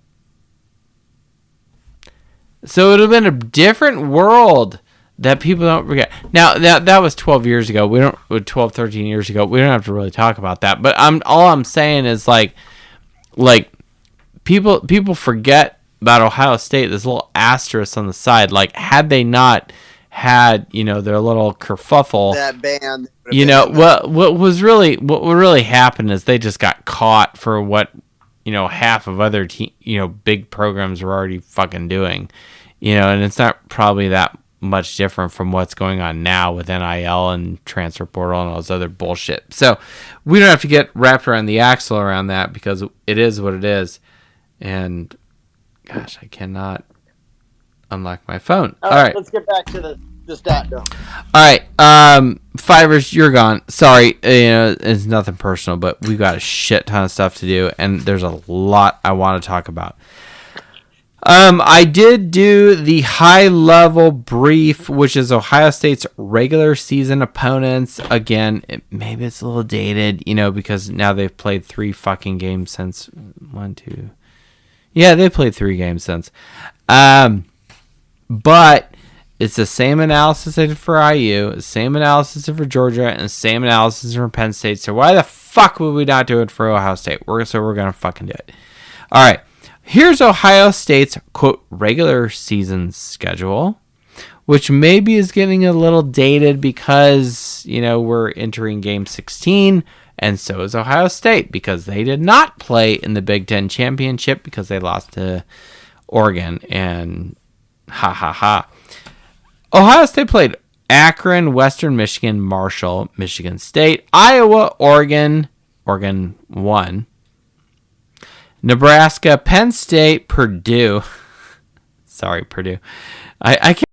So it would have been a different world that people don't forget. Now, that was 12 years ago. 13 years ago. We don't have to really talk about that. But all I'm saying is like people forget about Ohio State. This little asterisk on the side. Like, had they not had, their little kerfuffle, that band, what really happened is they just got caught for what half of other big programs were already fucking doing, and it's not probably that much different from what's going on now with NIL and transfer portal and all this other bullshit. So we don't have to get wrapped around the axle around that because it is what it is. And gosh, I cannot unlock my phone. All right. Let's get back to the stat dome. All right, Fivers, you're gone. Sorry, it's nothing personal, but we've got a shit ton of stuff to do, and there's a lot I want to talk about. I did do the high-level brief, which is Ohio State's regular season opponents. Again, maybe it's a little dated, because now they've played 3 fucking games since 1, 2. Yeah, they played 3 games since. But it's the same analysis I did for IU, the same analysis for Georgia, and the same analysis for Penn State. So why the fuck would we not do it for Ohio State? We're going to fucking do it. All right. Here's Ohio State's, quote, regular season schedule, which maybe is getting a little dated because, we're entering game 16, and so is Ohio State because they did not play in the Big Ten Championship because they lost to Oregon, and ha ha ha. Ohio State played Akron, Western Michigan, Marshall, Michigan State, Iowa, Oregon won. Nebraska, Penn State, Purdue. Sorry, Purdue. I can't.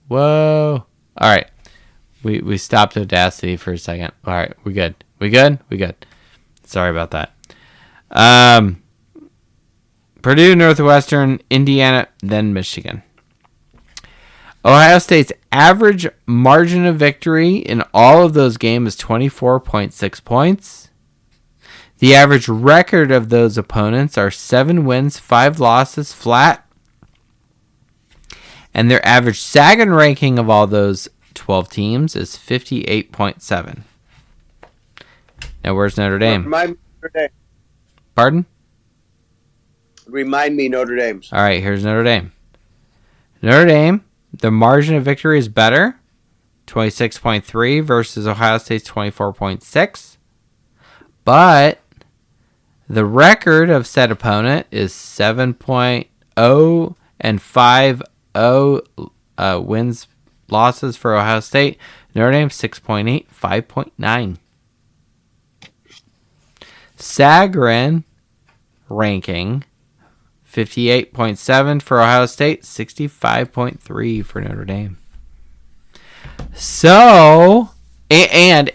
Whoa. All right. We stopped Audacity for a second. All right. We good. We good? We good. Sorry about that. Purdue, Northwestern, Indiana, then Michigan. Ohio State's average margin of victory in all of those games is 24.6 points. The average record of those opponents are 7 wins, 5 losses, flat. And their average Sagan ranking of all those 12 teams is 58.7. Now, where's Notre Dame? Remind me Notre Dame. Pardon? Remind me Notre Dame's. All right, here's Notre Dame. Notre Dame, the margin of victory is better, 26.3 versus Ohio State's 24.6. But the record of said opponent is 7.0 and 5-0 wins, losses for Ohio State. Notre Dame 6.8, 5.9. Sagarin ranking 58.7 for Ohio State, 65.3 for Notre Dame. So, Sagarin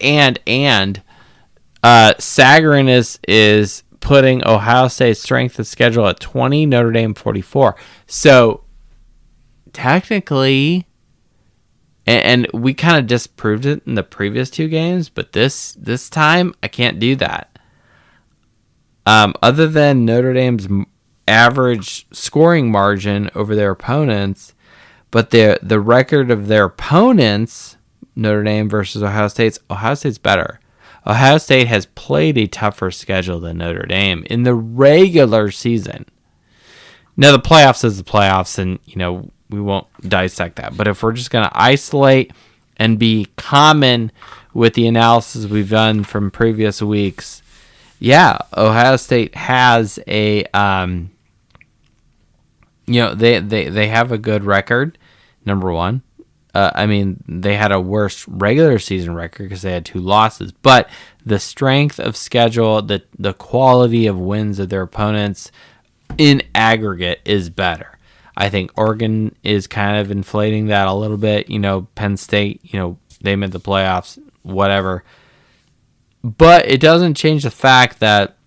is putting Ohio State's strength of schedule at 20, Notre Dame 44. So, technically, and we kind of disproved it in the previous two games, but this time I can't do that. Other than Notre Dame's average scoring margin over their opponents, but the record of their opponents, Notre Dame versus Ohio State's better. Ohio State has played a tougher schedule than Notre Dame in the regular season. Now, the playoffs is the playoffs, and, we won't dissect that. But if we're just going to isolate and be common with the analysis we've done from previous weeks, yeah, Ohio State has a, they have a good record, number one. They had a worse regular season record because they had 2 losses. But the strength of schedule, the quality of wins of their opponents in aggregate is better. I think Oregon is kind of inflating that a little bit. Penn State, they made the playoffs, whatever. But it doesn't change the fact that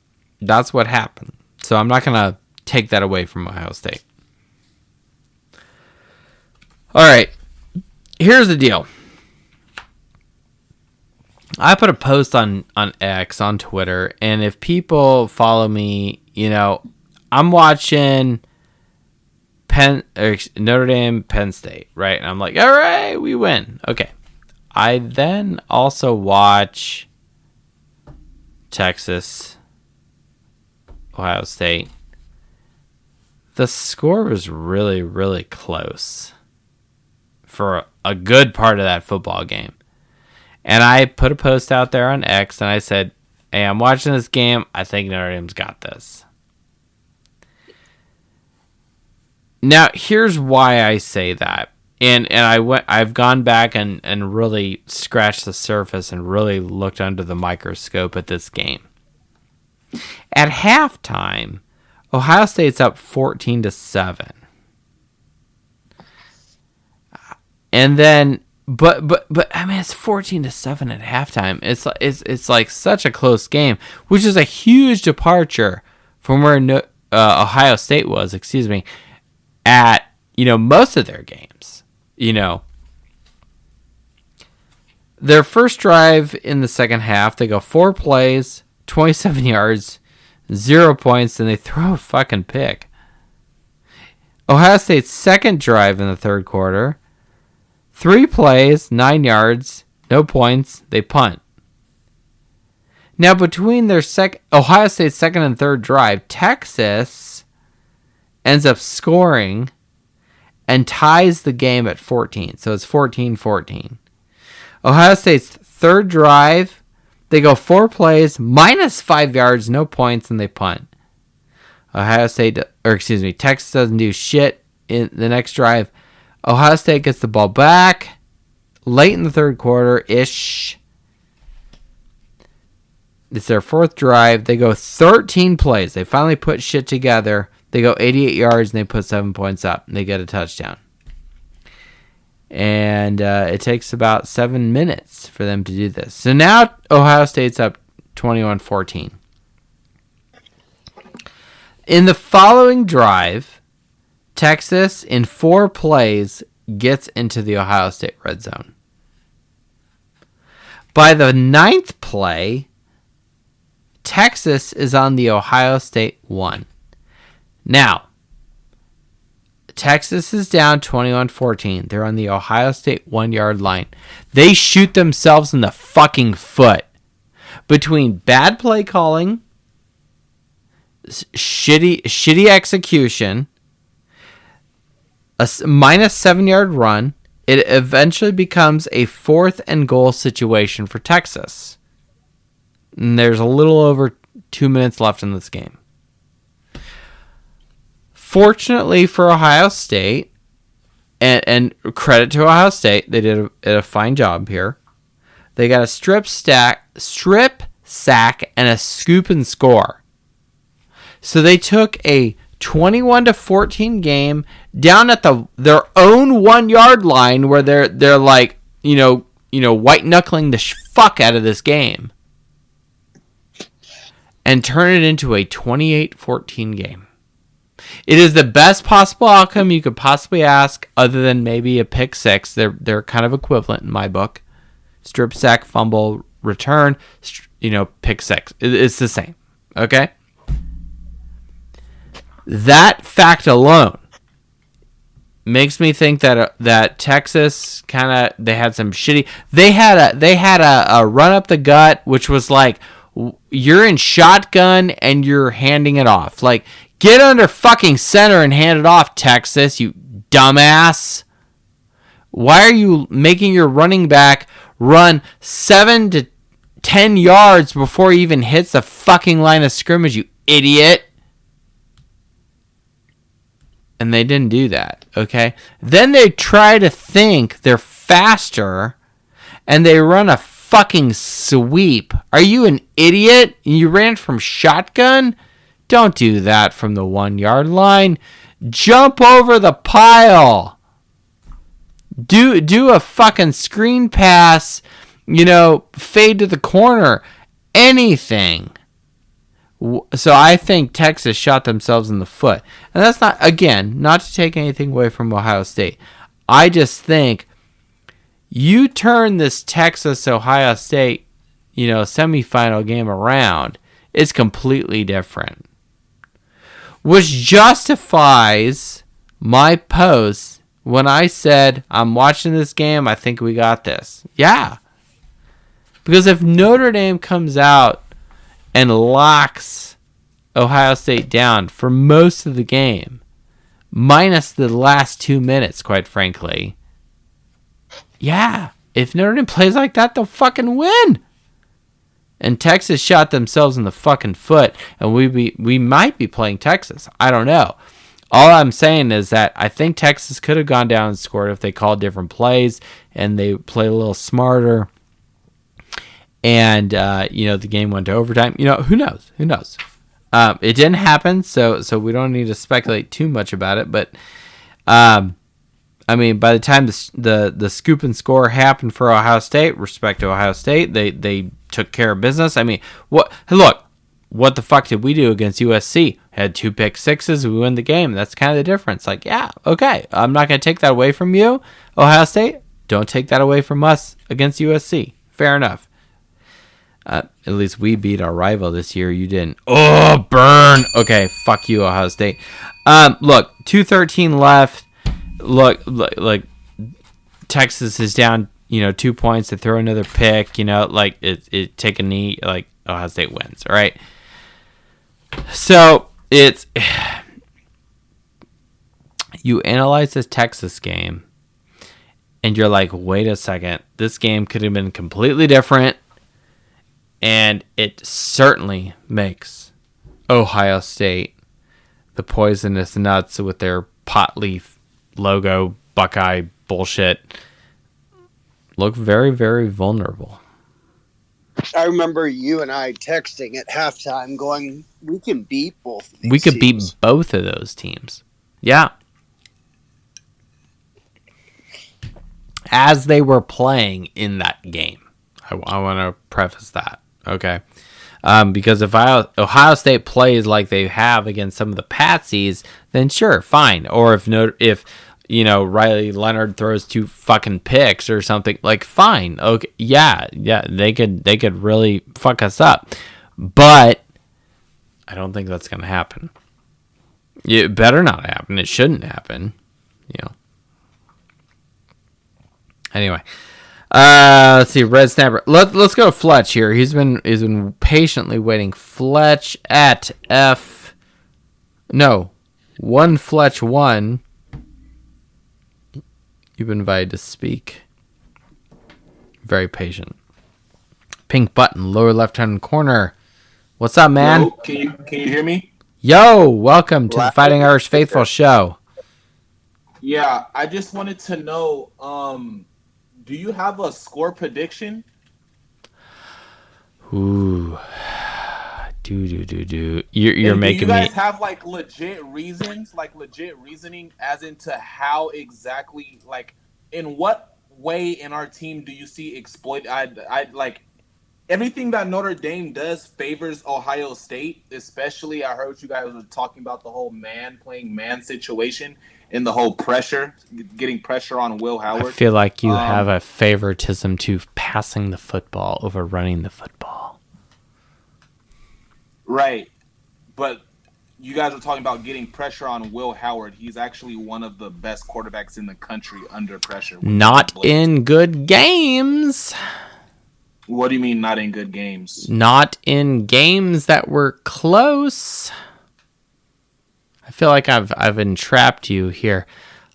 that's what happened. So I'm not going to take that away from Ohio State. All right. Here's the deal. I put a post on X, on Twitter, and if people follow me, I'm watching Notre Dame, Penn State, right? And I'm like, all right, we win. Okay. I then also watch Texas, Ohio State. The score was really, really close for a good part of that football game. And I put a post out there on X, and I said, hey, I'm watching this game. I think Notre Dame's got this. Now, here's why I say that. And I've gone back and really scratched the surface and really looked under the microscope at this game. At halftime, Ohio State's up 14-7. And then but it's 14-7 at halftime. It's like such a close game, which is a huge departure from where Ohio State was, at most of their games. Their first drive in the second half, they go 4 plays, 27 yards, 0 points, and they throw a fucking pick. Ohio State's second drive in the third quarter, 3 plays, 9 yards, no points, they punt. Now, between their Ohio State's second and third drive, Texas ends up scoring and ties the game at 14. So it's 14-14. Ohio State's third drive, they go 4 plays, minus 5 yards, no points, and they punt. Texas doesn't do shit in the next drive. Ohio State gets the ball back late in the third quarter-ish. It's their fourth drive. They go 13 plays. They finally put shit together. They go 88 yards, and they put 7 points up, and they get a touchdown. And it takes about 7 minutes for them to do this. So now Ohio State's up 21-14. In the following drive, Texas, in 4 plays, gets into the Ohio State red zone. By the 9th play, Texas is on the Ohio State 1. Now, Texas is down 21-14. They're on the Ohio State 1-yard line. They shoot themselves in the fucking foot. Between bad play calling, shitty execution, a minus 7-yard run, it eventually becomes a 4th and goal situation for Texas. And there's a little over 2 minutes left in this game. Fortunately for Ohio State, and credit to Ohio State, they did a fine job here. They got a strip sack, and a scoop and score. So they took a 21-14 game down at their own 1-yard line, where they're like white knuckling the fuck out of this game, and turn it into a 28-14 game. It is the best possible outcome you could possibly ask, other than maybe a pick six. They're kind of equivalent in my book. Strip sack, fumble, return, pick six. It's the same. Okay? That fact alone makes me think that Texas they had some shitty. They had a run up the gut, which was like, you're in shotgun and you're handing it off. Like, get under fucking center and hand it off, Texas, you dumbass. Why are you making your running back run 7 to 10 yards before he even hits the fucking line of scrimmage, you idiot? And they didn't do that, okay? Then they try to think they're faster, and they run a fucking sweep. Are you an idiot? You ran from shotgun? Don't do that from the 1-yard line. Jump over the pile. Do a fucking screen pass, fade to the corner. Anything. So I think Texas shot themselves in the foot. And that's not to take anything away from Ohio State. I just think you turn this Texas-Ohio State, semifinal game around, it's completely different. Which justifies my post when I said, I'm watching this game, I think we got this. Yeah. Because if Notre Dame comes out and locks Ohio State down for most of the game, minus the last 2 minutes, quite frankly, yeah, if Notre Dame plays like that, they'll fucking win. And Texas shot themselves in the fucking foot, and we might be playing Texas. I don't know. All I'm saying is that I think Texas could have gone down and scored if they called different plays and they played a little smarter. And the game went to overtime. Who knows? Who knows? It didn't happen, so we don't need to speculate too much about it. But by the time the scoop and score happened for Ohio State, respect to Ohio State, they took care of business. What the fuck did we do against USC? Had 2 pick sixes, we win the game. That's kind of the difference. Like, yeah, okay, I'm not going to take that away from you, Ohio State. Don't take that away from us against USC. Fair enough. At least we beat our rival this year. You didn't. Oh, burn. Okay, fuck you, Ohio State. Look, 2:13 left. Look, Texas is down, 2 points to throw another pick, it take a knee, Ohio State wins, all right? So, you analyze this Texas game, and you're like, wait a second, this game could have been completely different, and it certainly makes Ohio State, the poisonous nuts with their pot leaf logo, Buckeye bullshit, look very, very vulnerable. I remember you and I texting at halftime going, we can beat both of these We could teams. beat both of those teams. Yeah. as they were playing in that game. I want to preface that, okay? Because if Ohio State plays like they have against some of the patsies, then sure, fine. Or if Riley Leonard throws 2 fucking picks or something, like, fine, okay, yeah, they could really fuck us up, but I don't think that's gonna happen. It better not happen. It shouldn't happen. Anyway. Let's see, Red Snapper. Let's go Fletch here. He's been patiently waiting. Fletch at F. No, one Fletch 1. You've been invited to speak. Very patient. Pink button, lower left-hand corner. What's up, man? Yo, can you hear me? Yo, welcome to the Fighting Irish Faithful show. Yeah, I just wanted to know. Do you have a score prediction? Ooh. You're making me. Do you guys have like legit reasoning as into how exactly, like, in what way in our team do you see exploit? I like everything that Notre Dame does favors Ohio State, especially. I heard you guys were talking about the whole man playing man situation and the whole pressure, getting pressure on Will Howard. I feel like you have a favoritism to passing the football over running the football. Right. But you guys were talking about getting pressure on Will Howard. He's actually one of the best quarterbacks in the country under pressure. Not in good games. What do you mean not in good games? Not in games that were close. I feel like I've entrapped you here.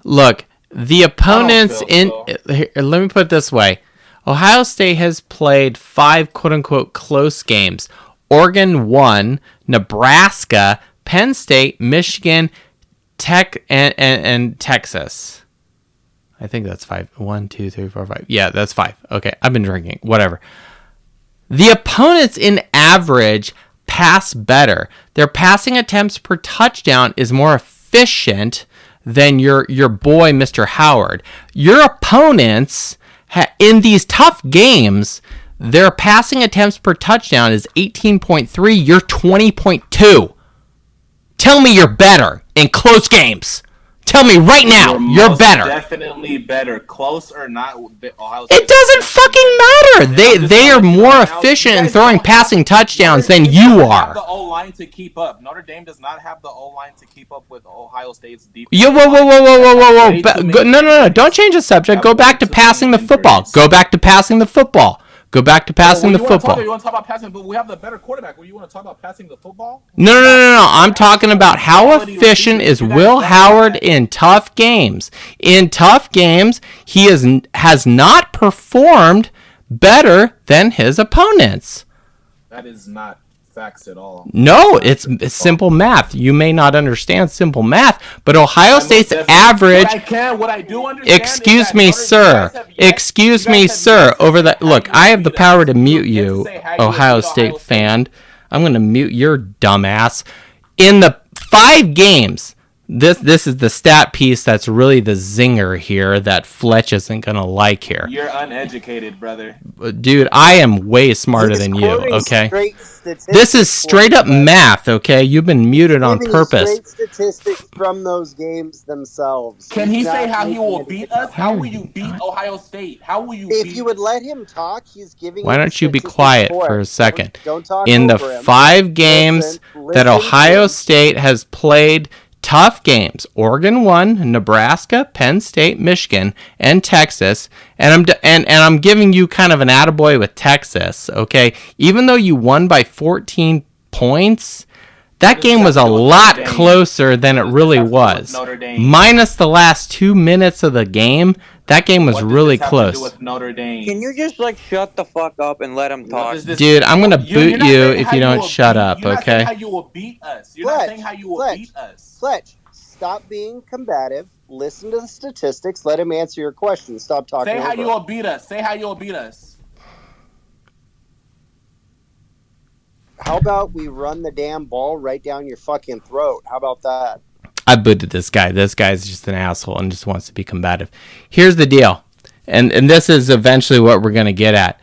Look, the opponents let me put it this way. Ohio State has played 5 quote-unquote close games. Oregon won, Nebraska, Penn State, Michigan, Tech, and Texas. I think that's 5. 1, 2, 3, 4, 5. Yeah, that's 5. Okay, I've been drinking. Whatever. The opponents in average pass better. Their passing attempts per touchdown is more efficient than your boy, Mr. Howard. Your opponents, in these tough games, their passing attempts per touchdown is 18.3. You're 20.2. Tell me you're better in close games. Tell me right now you're better. Definitely better, close or not. Ohio It State doesn't fucking matter. They are more efficient in throwing passing touchdowns than you are. The O-line to keep up. Notre Dame does not have the O-line to keep up with Ohio State's defense. Whoa! No! Don't change the subject. Go back to passing the football. Go back to passing the football. You want to talk about passing, but we have the better quarterback. You want to talk about passing the football? No. I'm talking about how efficient is Will Howard in tough games. In tough games, he has not performed better than his opponents. That is not facts at all. No, it's simple math. You may not understand simple math, but Ohio State's average. What I do understand. Excuse me, sir. Over that. Look, I have the power to mute you, Ohio State fan. I'm going to mute your dumbass. In the 5 games, this is the stat piece that's really the zinger here that Fletch isn't going to like here. You're uneducated, brother. Dude, I am way smarter than you, okay? This is straight up math, okay? You've been muted on purpose. Straight statistics from those games themselves. Can he say how he will beat us? How will you beat Ohio State? How will you beat? If you would let him talk, he's giving. Why don't you be quiet for a second? Don't talk in the over him. 5 games that Ohio State has played tough games, Oregon won, Nebraska, Penn State, Michigan, and Texas, and I'm giving you kind of an attaboy with Texas, okay? Even though you won by 14 points, that game was a lot closer than it really was. Minus the last 2 minutes of the game, that game was really close. Can you just shut the fuck up and let him talk? Dude, I'm gonna boot you if you don't shut up, okay? You're not saying how you will beat us. You're not saying how you will beat us. Fletch, stop being combative. Listen to the statistics. Let him answer your question. Stop talking. Say how you will beat us. Say how you will beat us. How about we run the damn ball right down your fucking throat? How about that? I booted this guy. This guy's just an asshole and just wants to be combative. Here's the deal. and this is eventually what we're going to get at.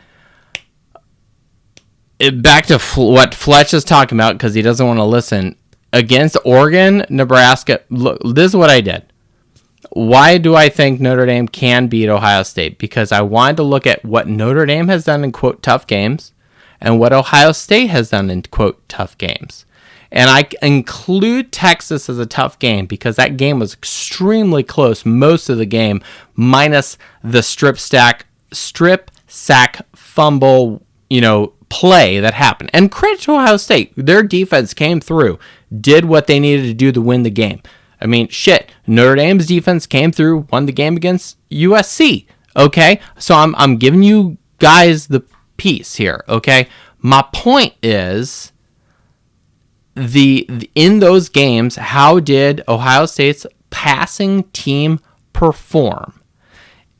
Back to what Fletch is talking about, because he doesn't want to listen. Against Oregon, Nebraska, look, this is what I did. Why do I think Notre Dame can beat Ohio State? Because I wanted to look at what Notre Dame has done in, quote, tough games, and what Ohio State has done in, quote, tough games. And I include Texas as a tough game because that game was extremely close most of the game, minus the strip sack fumble, play that happened. And credit to Ohio State. Their defense came through, did what they needed to do to win the game. I mean, shit, Notre Dame's defense came through, won the game against USC, okay? So I'm giving you guys the piece here, okay? My point is, in those games, how did Ohio State's passing team perform?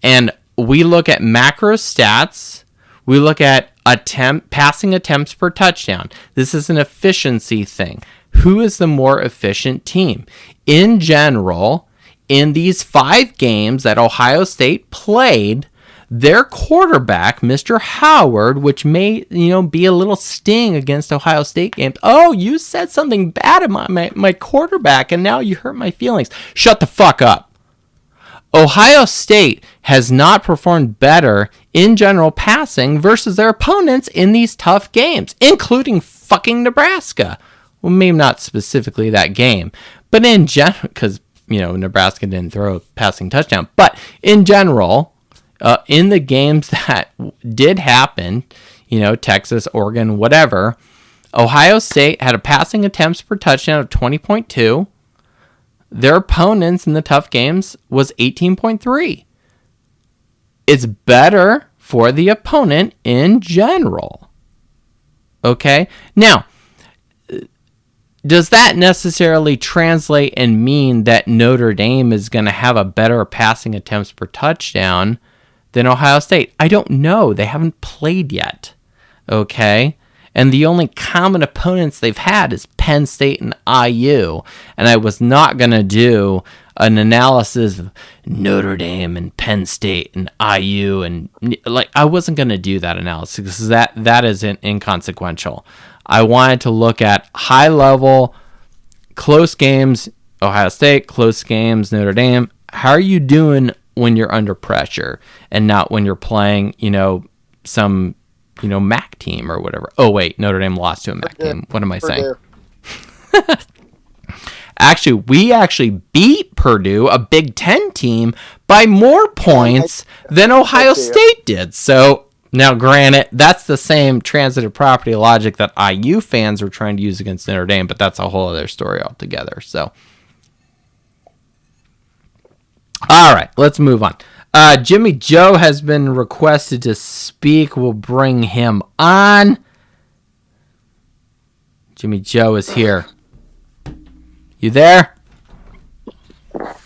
And we look at macro stats, we look at passing attempts per touchdown. This is an efficiency thing. Who is the more efficient team? In general, in these 5 games that Ohio State played, their quarterback, Mr. Howard, which may, be a little sting against Ohio State games. Oh, you said something bad about my quarterback, and now you hurt my feelings. Shut the fuck up. Ohio State has not performed better in general passing versus their opponents in these tough games, including fucking Nebraska. Well, maybe not specifically that game, but in general, because, Nebraska didn't throw a passing touchdown. But in general, in the games that did happen, Texas, Oregon, whatever, Ohio State had a passing attempts per touchdown of 20.2. Their opponents in the tough games was 18.3. It's better for the opponent in general. Okay? Now, does that necessarily translate and mean that Notre Dame is going to have a better passing attempts per touchdown than Ohio State? I don't know. They haven't played yet. Okay? And the only common opponents they've had is Penn State and IU. And I was not going to do an analysis of Notre Dame and Penn State and IU. And I wasn't going to do that analysis because that is inconsequential. I wanted to look at high level, close games, Ohio State, close games, Notre Dame. How are you doing when you're under pressure and not when you're playing, some MAC team or whatever. Oh, wait, Notre Dame lost to a MAC team. What am I saying? Actually, we beat Purdue, a Big Ten team, by more points than Ohio State did. So, now granted, that's the same transitive property logic that IU fans were trying to use against Notre Dame, but that's a whole other story altogether. So, all right, let's move on. Jimmy Joe has been requested to speak. We'll bring him on. Jimmy Joe is here. You there?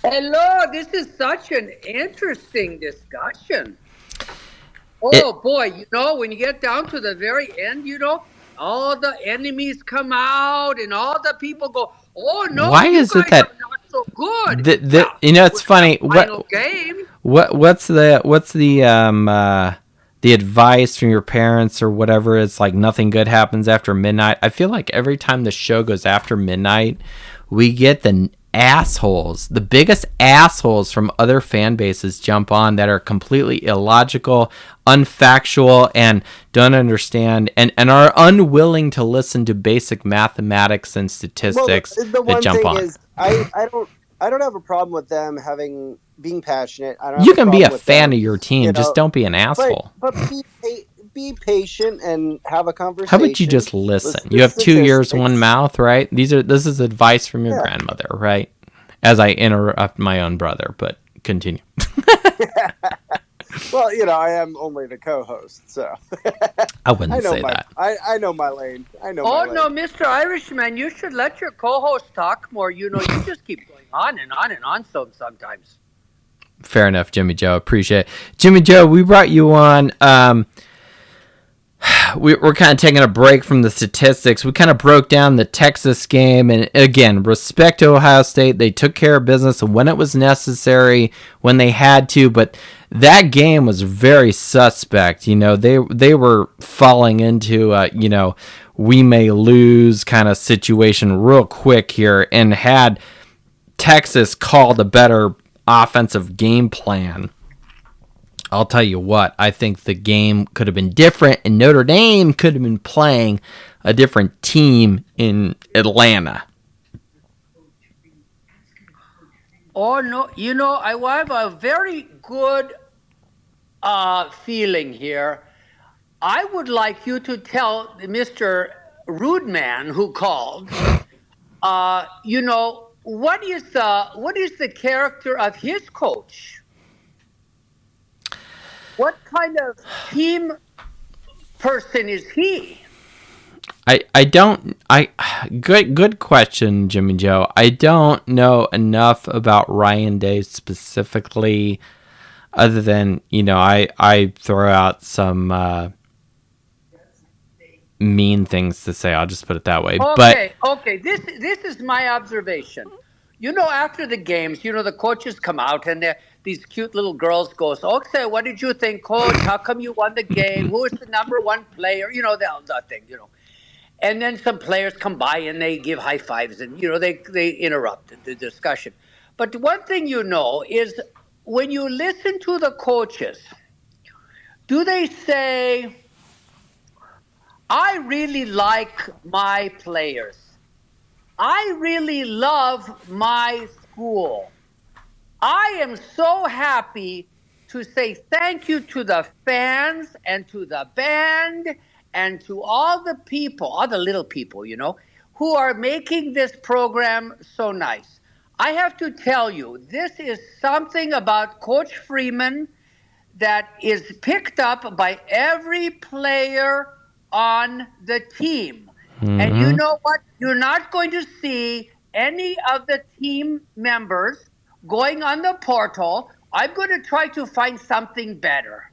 Hello, this is such an interesting discussion. Oh boy, when you get down to the very end, all the enemies come out and all the people go, oh no, why is it that not so good? It's funny. What's the advice from your parents or whatever? It's like nothing good happens after midnight. I feel like every time the show goes after midnight, we get the biggest assholes from other fan bases jump on that are completely illogical, unfactual, and don't understand and are unwilling to listen to basic mathematics and statistics. Well, the that one jump thing on. is, I don't have a problem with them being passionate. You can be a fan of your team, just don't be an asshole. But be patient and have a conversation. How about you just listen? You have 2 ears, one mouth, right? This is advice from your grandmother, right? As I interrupt my own brother, but continue. Well, I am only the co-host, so I wouldn't say that. I know my lane. Oh no, Mr. Irishman, you should let your co-host talk more. You just keep going on and on and on sometimes. Fair enough, Jimmy Joe. Appreciate it. Jimmy Joe, we brought you on. We're kind of taking a break from the statistics. We kind of broke down the Texas game. And again, respect to Ohio State. They took care of business when it was necessary, when they had to. But that game was very suspect. They were falling into we may lose kind of situation real quick here, and had Texas called a better offensive game plan, I'll tell you what, I think the game could have been different, and Notre Dame could have been playing a different team in Atlanta. Oh, no. I have a very good feeling here. I would like you to tell Mr. Rudeman who called, what is the character of his coach? What kind of team person is he? Good question, Jimmy Joe. I don't know enough about Ryan Day specifically, other than I throw out some mean things to say. I'll just put it that way. Okay. This is my observation. After the games, the coaches come out and these cute little girls goes, okay, what did you think, coach? How come you won the game? Who is the number one player? The thing. And then some players come by and they give high fives and they interrupt the discussion. But one thing is when you listen to the coaches, do they say, I really like my players, I really love my school, I am so happy to say thank you to the fans and to the band and to all the people, all the little people, who are making this program so nice? I have to tell you, this is something about Coach Freeman that is picked up by every player on the team. Mm-hmm. And you know what? You're not going to see any of the team members going on the portal. I'm going to try to find something better,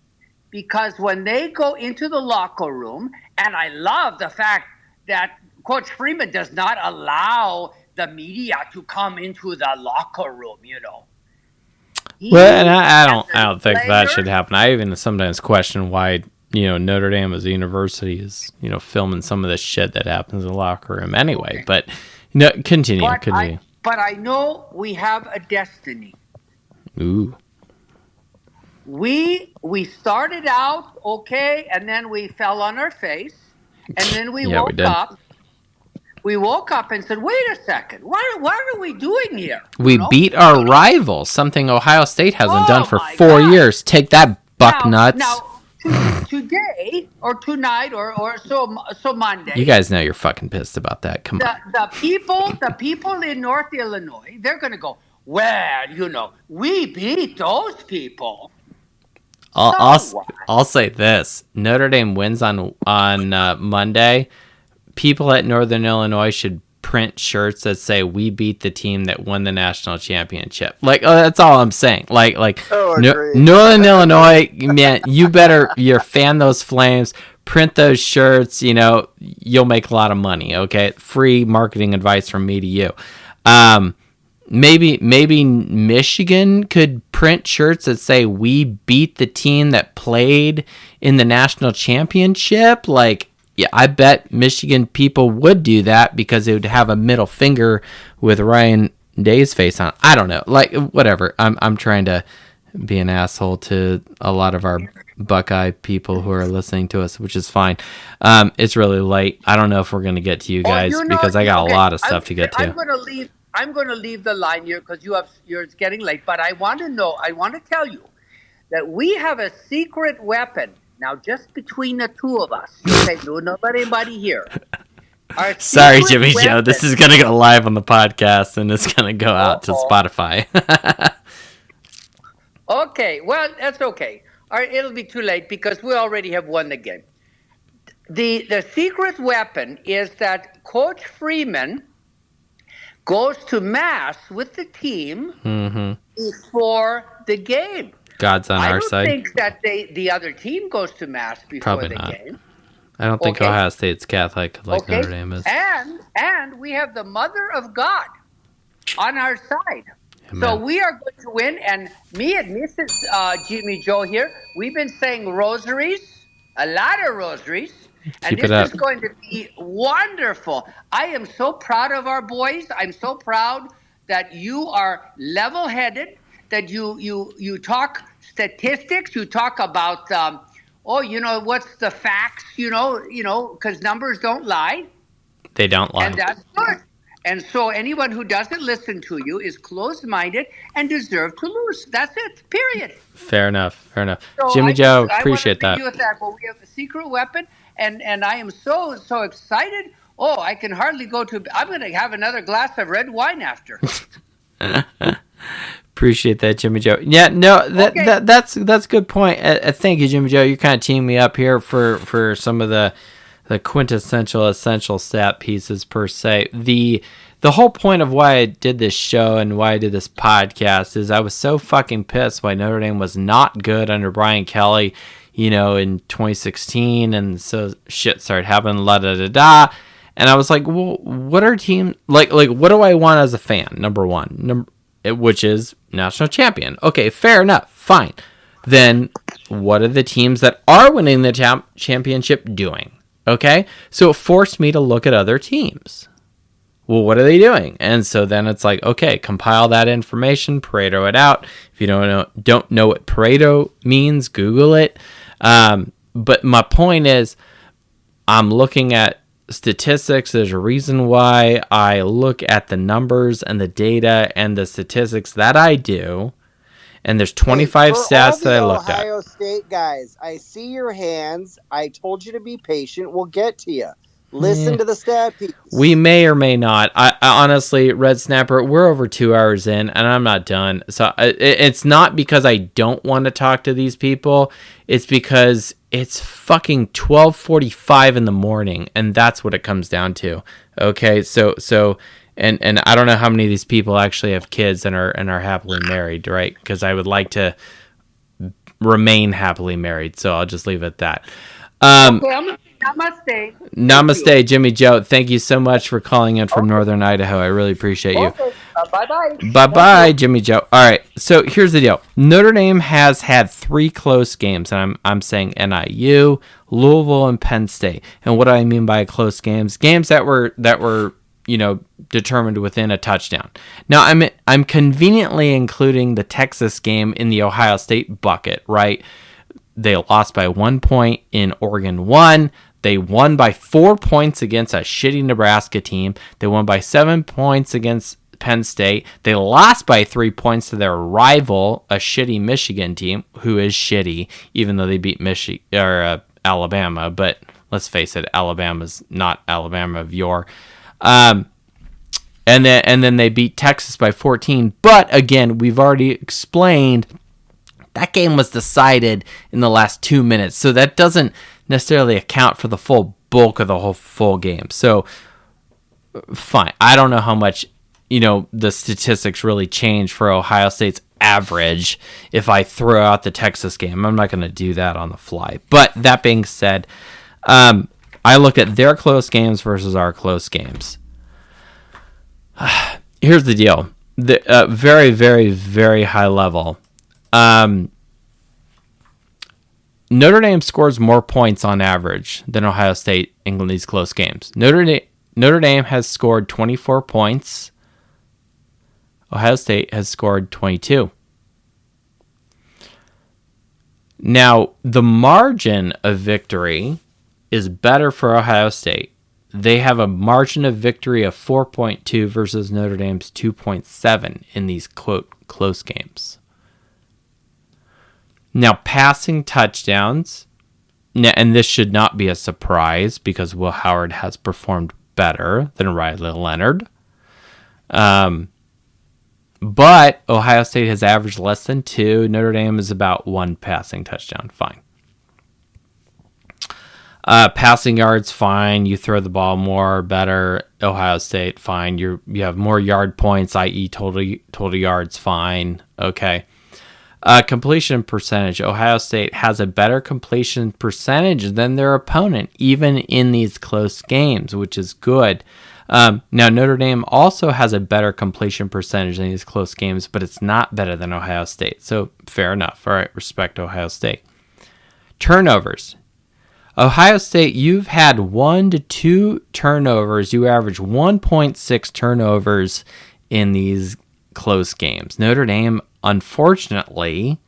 because when they go into the locker room, and I love the fact that Coach Freeman does not allow the media to come into the locker room, Well, and I don't think that should happen. I even sometimes question why Notre Dame as a university is filming some of the shit that happens in the locker room anyway. But continue. But I know we have a destiny. Ooh. We started out okay, and then we fell on our face, and then we woke up. We woke up and said, wait a second, what are we doing here? We beat our rival, something Ohio State hasn't done for 4 years. Take that, Bucknuts. Now, today, or tonight, or so Monday. You guys know you're fucking pissed about that. Come on. The people in North Illinois, they're going to go, well, we beat those people. I'll say this. Notre Dame wins on Monday. People at Northern Illinois should print shirts that say "We beat the team that won the national championship." That's all I'm saying. Northern Illinois, man, you're fan those Flames. Print those shirts. You'll make a lot of money. Okay, free marketing advice from me to you. Maybe Michigan could print shirts that say "We beat the team that played in the national championship." Yeah, I bet Michigan people would do that because it would have a middle finger with Ryan Day's face on it. I don't know. Whatever. I'm trying to be an asshole to a lot of our Buckeye people who are listening to us, which is fine. It's really late. I don't know if we're going to get to you guys because I got a lot of stuff to get to. I'm going to leave the line here because it's getting late. But I want to tell you that we have a secret weapon. Now, just between the two of us, okay, don't let anybody hear. Sorry, Jimmy Joe. This is going to go live on the podcast, and it's going to go out to Spotify. Okay, well, that's okay. All right, it'll be too late because we already have won the game. The secret weapon is that Coach Freeman goes to Mass with the team before the game. God's on our side. I don't think that the other team goes to Mass before the game. I don't think Ohio State's Catholic like Notre Dame is. And we have the Mother of God on our side. So Amen. we are going to win. And me and Mrs. Jimmy Joe here, we've been saying rosaries, a lot of rosaries. And Keep it this up. is going to be wonderful. I am so proud of our boys. I'm so proud that you are level-headed, that you talk statistics, you talk about what's the facts, because numbers don't lie. They don't lie. And that's good. And so anyone who doesn't listen to you is closed-minded and deserve to lose. That's it. Period. Fair enough. Fair enough. So Jimmy Joe, I want to appreciate leave that. you with that. But we have a secret weapon, and I am so excited. Oh, I can hardly go to. I'm going to have another glass of red wine after. Appreciate that, Jimmy Joe. Yeah, no, that's a good point. Thank you, Jimmy Joe. You're kind of teeing me up here for some of the quintessential essential stat pieces per se. The whole point of why I did this show and why I did this podcast is I was so fucking pissed why Notre Dame was not good under Brian Kelly, in 2016, and so shit started happening, la da da da. And I was like, well, what are teams like? What do I want as a fan? Number one, which is national champion. Okay, fair enough, fine. Then what are the teams that are winning the championship doing? Okay, so it forced me to look at other teams. Well, what are they doing? And so then it's like, okay, compile that information, Pareto it out. If you don't know what Pareto means, Google it. But my point is, I'm looking at statistics. There's a reason why I look at the numbers and the data and the statistics that I do. And there's 25 stats that I looked at. Ohio State guys, I see your hands. I told you to be patient. We'll get to you. Listen to the stat piece. We may or may not. I honestly, Red Snapper, we're over 2 hours in, and I'm not done. So it's not because I don't want to talk to these people. It's because it's fucking 12:45 in the morning, and that's what it comes down to. Okay, so and I don't know how many of these people actually have kids and are happily married, right? Because I would like to remain happily married, so I'll just leave it at that. Namaste. Namaste, Jimmy Joe. Thank you so much for calling in from Northern Idaho. I really appreciate you. Okay. Bye-bye. Bye-bye, Jimmy Joe. All right, so here's the deal. Notre Dame has had 3 close games, and I'm saying NIU, Louisville, and Penn State. And what do I mean by close games? Games that were determined within a touchdown. Now, I'm conveniently including the Texas game in the Ohio State bucket, right? They lost by 1 point in Oregon 1. They won by 4 points against a shitty Nebraska team. They won by 7 points against Penn State. They lost by 3 points to their rival, a shitty Michigan team, who is shitty, even though they beat Alabama. But let's face it, Alabama's not Alabama of yore. And then they beat Texas by 14. But again, we've already explained that game was decided in the last 2 minutes, so that doesn't necessarily account for the full bulk of the whole full game. So, fine. I don't know how much, the statistics really change for Ohio State's average if I throw out the Texas game. I'm not going to do that on the fly. But that being said, I looked at their close games versus our close games. Here's the deal. Very, very, very high level. Notre Dame scores more points on average than Ohio State in these close games. Notre Dame has scored 24 points. Ohio State has scored 22. Now, the margin of victory is better for Ohio State. They have a margin of victory of 4.2 versus Notre Dame's 2.7 in these, quote, close games. Now, passing touchdowns, and this should not be a surprise because Will Howard has performed better than Riley Leonard. But Ohio State has averaged less than 2. Notre Dame is about 1 passing touchdown. Fine. Passing yards, fine. You throw the ball more, better. Ohio State, fine. You have more yard points, i.e. total yards, fine. Okay. Completion percentage. Ohio State has a better completion percentage than their opponent, even in these close games, which is good. Now, Notre Dame also has a better completion percentage in these close games, but it's not better than Ohio State. So, fair enough. All right, respect Ohio State. Turnovers. Ohio State, you've had 1 to 2 turnovers. You average 1.6 turnovers in these close games. Notre Dame, unfortunately,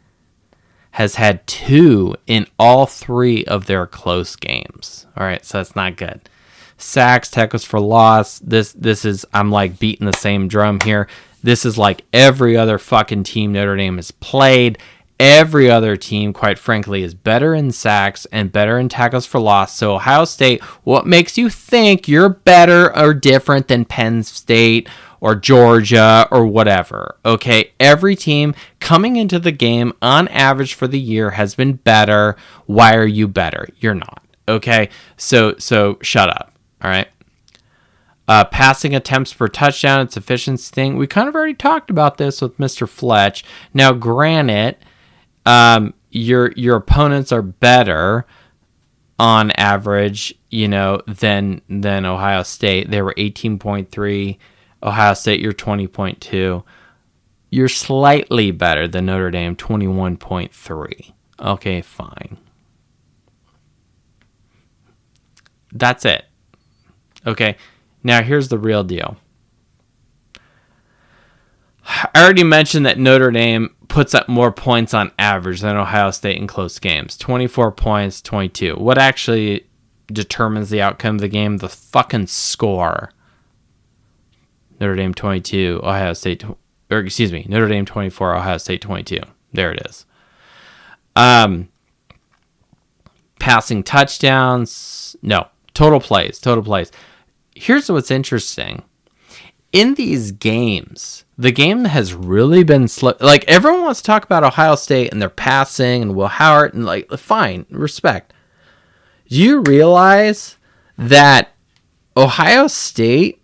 has had 2 in all 3 of their close games. All right, so that's not good. Sacks, tackles for loss. This is, I'm like beating the same drum here. This is like every other fucking team Notre Dame has played. Every other team, quite frankly, is better in sacks and better in tackles for loss. So Ohio State, what makes you think you're better or different than Penn State or Georgia or whatever? Okay, every team coming into the game on average for the year has been better. Why are you better? You're not. Okay, so shut up. All right. Passing attempts per touchdown, it's efficiency thing. We kind of already talked about this with Mr. Fletch. Now, granted, your opponents are better on average, than Ohio State. They were 18.3. Ohio State, you're 20.2. You're slightly better than Notre Dame, 21.3. Okay, fine. That's it. Okay, now here's the real deal. I already mentioned that Notre Dame puts up more points on average than Ohio State in close games. 24 points, 22. What actually determines the outcome of the game? The fucking score. Notre Dame 22, Notre Dame 24, Ohio State 22. There it is. Passing touchdowns. No. Total plays. Here's what's interesting. In these games, the game has really been slow. Like, everyone wants to talk about Ohio State and their passing and Will Howard, and like, fine, respect. Do you realize that Ohio State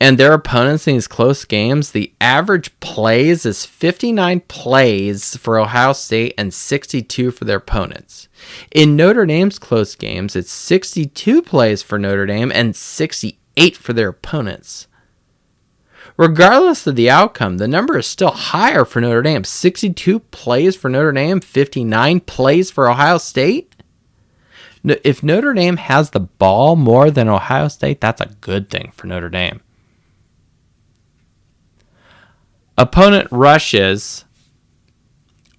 and their opponents in these close games, the average plays is 59 plays for Ohio State and 62 for their opponents? In Notre Dame's close games, it's 62 plays for Notre Dame and 68 for their opponents. Regardless of the outcome, the number is still higher for Notre Dame. 62 plays for Notre Dame, 59 plays for Ohio State. If Notre Dame has the ball more than Ohio State, that's a good thing for Notre Dame. Opponent rushes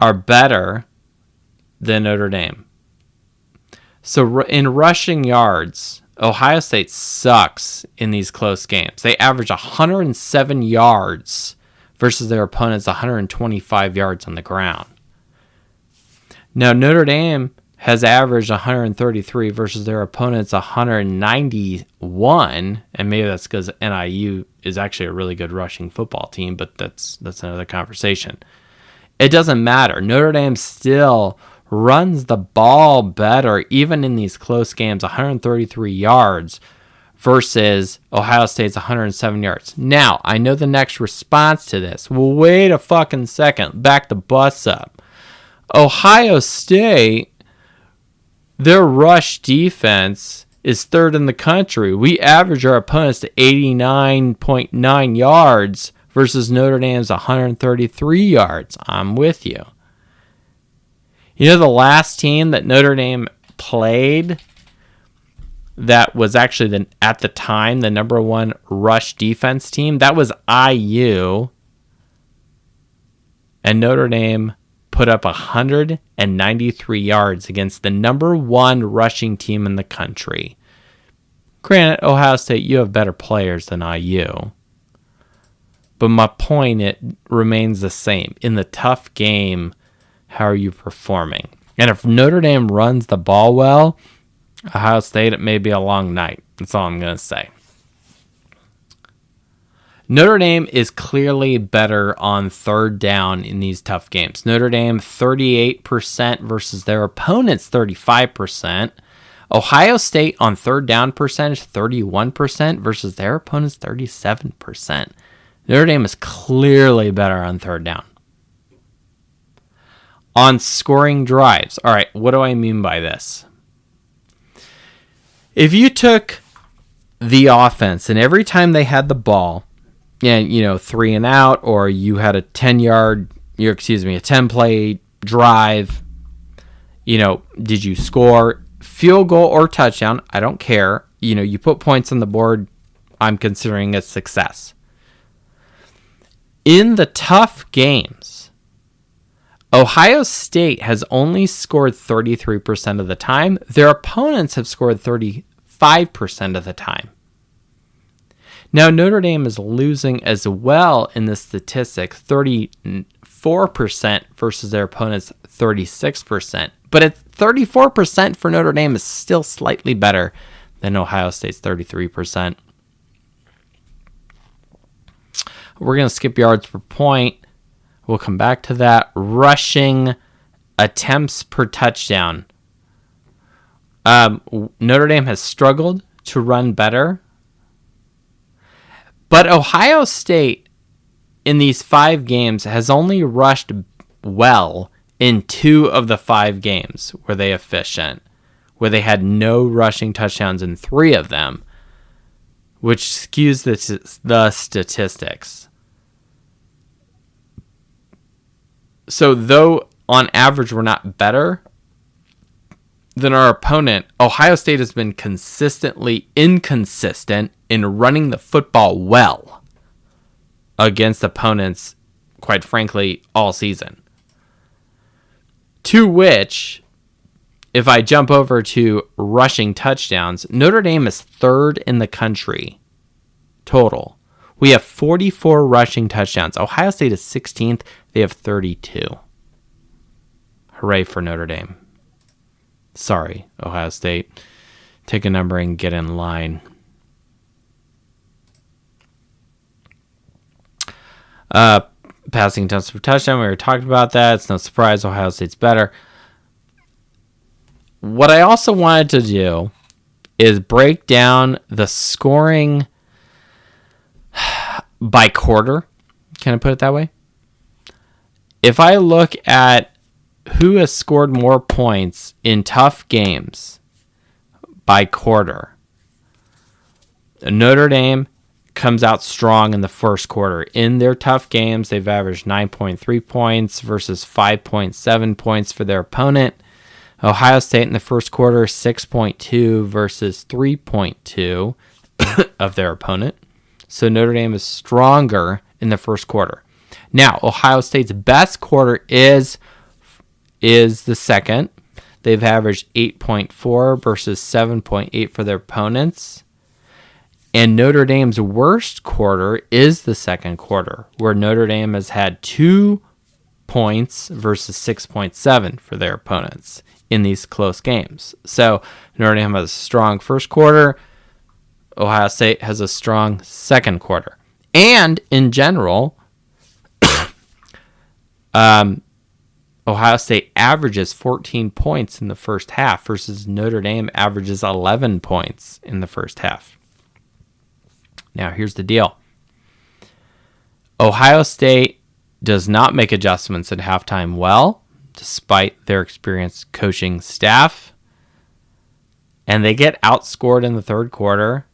are better than Notre Dame. So in rushing yards, Ohio State sucks in these close games. They average 107 yards versus their opponents 125 yards on the ground. Now, Notre Dame has averaged 133 versus their opponents 191, and maybe that's because NIU is actually a really good rushing football team, but that's another conversation. It doesn't matter. Notre Dame still runs the ball better, even in these close games, 133 yards versus Ohio State's 107 yards. Now, I know the next response to this. Well, wait a fucking second. Back the bus up. Ohio State, their rush defense is third in the country. We average our opponents to 89.9 yards versus Notre Dame's 133 yards. I'm with you. You know, the last team that Notre Dame played that was actually at the time the number one rush defense team, that was IU. And Notre Dame put up 193 yards against the number one rushing team in the country. Granted, Ohio State, you have better players than IU. But my point, it remains the same. In the tough game, how are you performing? And if Notre Dame runs the ball well, Ohio State, it may be a long night. That's all I'm going to say. Notre Dame is clearly better on third down in these tough games. Notre Dame 38% versus their opponents 35%. Ohio State on third down percentage 31% versus their opponents 37%. Notre Dame is clearly better on third down. on scoring drives. All right, what do I mean by this? If you took the offense and every time they had the ball, and 3 and out, or you had a 10-play drive, did you score field goal or touchdown? I don't care. You put points on the board, I'm considering a success. In the tough games, Ohio State has only scored 33% of the time. Their opponents have scored 35% of the time. Now, Notre Dame is losing as well in this statistic, 34% versus their opponents, 36%. But at 34% for Notre Dame is still slightly better than Ohio State's 33%. We're going to skip yards per point. We'll come back to that. Rushing attempts per touchdown. Notre Dame has struggled to run better. But Ohio State, in these 5 games, has only rushed well in 2 of the 5 games where they efficient, where they had no rushing touchdowns in 3 of them, which skews the statistics. So though on average we're not better than our opponent, Ohio State has been consistently inconsistent in running the football well against opponents, quite frankly, all season. To which, if I jump over to rushing touchdowns, Notre Dame is 3rd in the country total. We have 44 rushing touchdowns. Ohio State is 16th. They have 32. Hooray for Notre Dame. Sorry, Ohio State. Take a number and get in line. Passing attempts for touchdown, we already talked about that. It's no surprise Ohio State's better. What I also wanted to do is break down the scoring by quarter. Can I put it that way? If I look at who has scored more points in tough games by quarter, Notre Dame comes out strong in the first quarter. In their tough games, they've averaged 9.3 points versus 5.7 points for their opponent. Ohio State in the first quarter, 6.2 versus 3.2 of their opponent. So Notre Dame is stronger in the first quarter. Now, Ohio State's best quarter is the second. They've averaged 8.4 versus 7.8 for their opponents. And Notre Dame's worst quarter is the second quarter, where Notre Dame has had 2 points versus 6.7 for their opponents in these close games. So Notre Dame has a strong first quarter. Ohio State has a strong second quarter. And in general, Ohio State averages 14 points in the first half versus Notre Dame averages 11 points in the first half. Now, here's the deal. Ohio State does not make adjustments at halftime well, despite their experienced coaching staff. And they get outscored in the third quarter.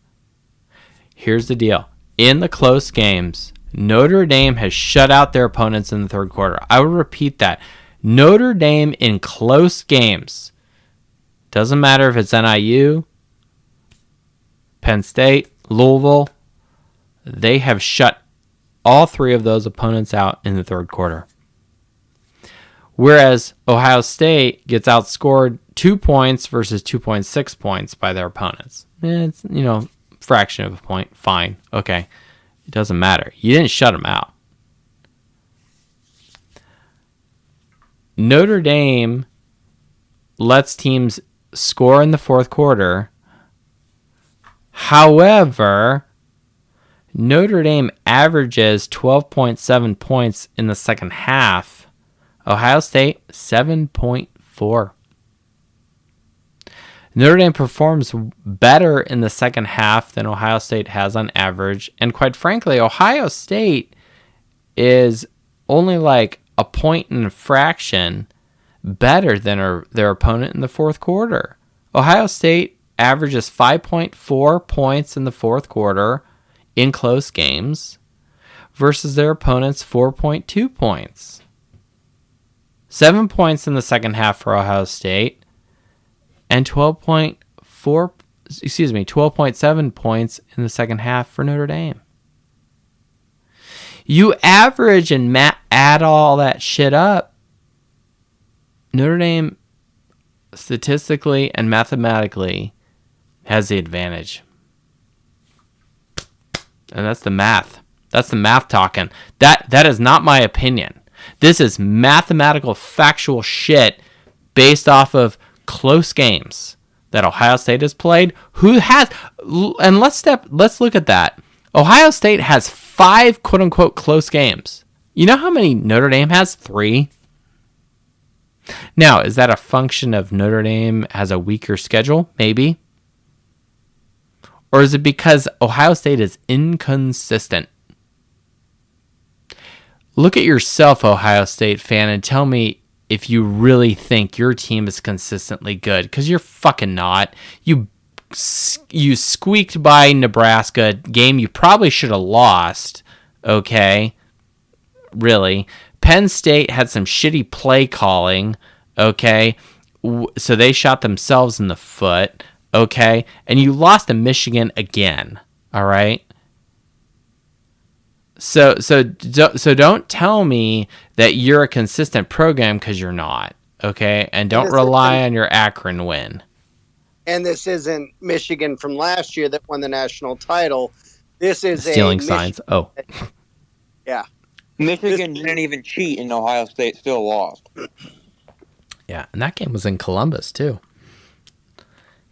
Here's the deal. In the close games, Notre Dame has shut out their opponents in the third quarter. I will repeat that. Notre Dame in close games, doesn't matter if it's NIU, Penn State, Louisville, they have shut all 3 of those opponents out in the third quarter. Whereas Ohio State gets outscored 2 points versus 2.6 points by their opponents. It's, fraction of a point. Fine. Okay. It doesn't matter. You didn't shut them out. Notre Dame lets teams score in the fourth quarter. However, Notre Dame averages 12.7 points in the second half. Ohio State, 7.4. Notre Dame performs better in the second half than Ohio State has on average. And quite frankly, Ohio State is only like a point and a fraction better than their opponent in the fourth quarter. Ohio State averages 5.4 points in the fourth quarter in close games versus their opponent's 4.2 points. 7 points in the second half for Ohio State and 12.7 points in the second half for Notre Dame. You average and add all that shit up, Notre Dame statistically and mathematically has the advantage. And that's the math. That's the math talking. That is not my opinion. This is mathematical, factual shit based off of close games that Ohio State has played. And let's look at that. Ohio State has 5 quote unquote close games. You know how many Notre Dame has? 3. Now, is that a function of Notre Dame has a weaker schedule? Maybe. Or is it because Ohio State is inconsistent? Look at yourself, Ohio State fan, and tell me if you really think your team is consistently good, because you're fucking not. You squeaked by Nebraska, game you probably should have lost, okay? Really. Penn State had some shitty play calling, okay? So they shot themselves in the foot, okay? And you lost to Michigan again, all right? So don't tell me that you're a consistent program, because you're not, okay? And don't rely on your Akron win. And this isn't Michigan from last year that won the national title. This is stealing signs. Oh, yeah. Michigan didn't even cheat, and Ohio State still lost. Yeah, and that game was in Columbus too.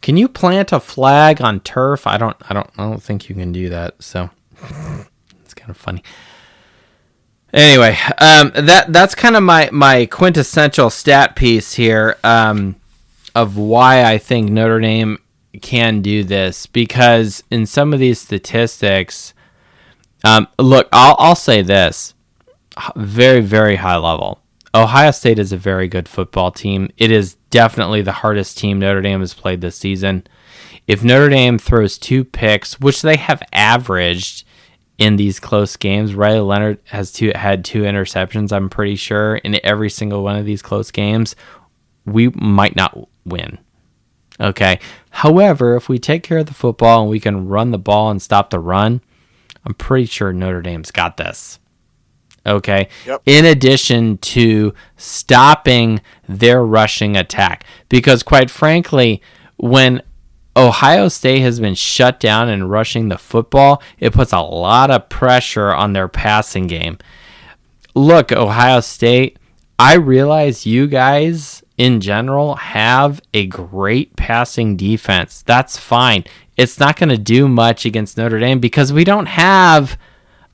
Can you plant a flag on turf? I don't think you can do that. So it's kind of funny. Anyway, that's kind of my quintessential stat piece here of why I think Notre Dame can do this, because in some of these statistics, look, I'll say this. Very, very high level. Ohio State is a very good football team. It is definitely the hardest team Notre Dame has played this season. If Notre Dame throws 2 picks, which they have averaged in these close games, Riley Leonard had 2 interceptions, I'm pretty sure, in every single one of these close games, we might not win. Okay. However, if we take care of the football and we can run the ball and stop the run, I'm pretty sure Notre Dame's got this. Okay. Yep. In addition to stopping their rushing attack. Because quite frankly, when Ohio State has been shut down and rushing the football, it puts a lot of pressure on their passing game. Look, Ohio State, I realize you guys in general have a great passing defense. That's fine. It's not going to do much against Notre Dame because we don't have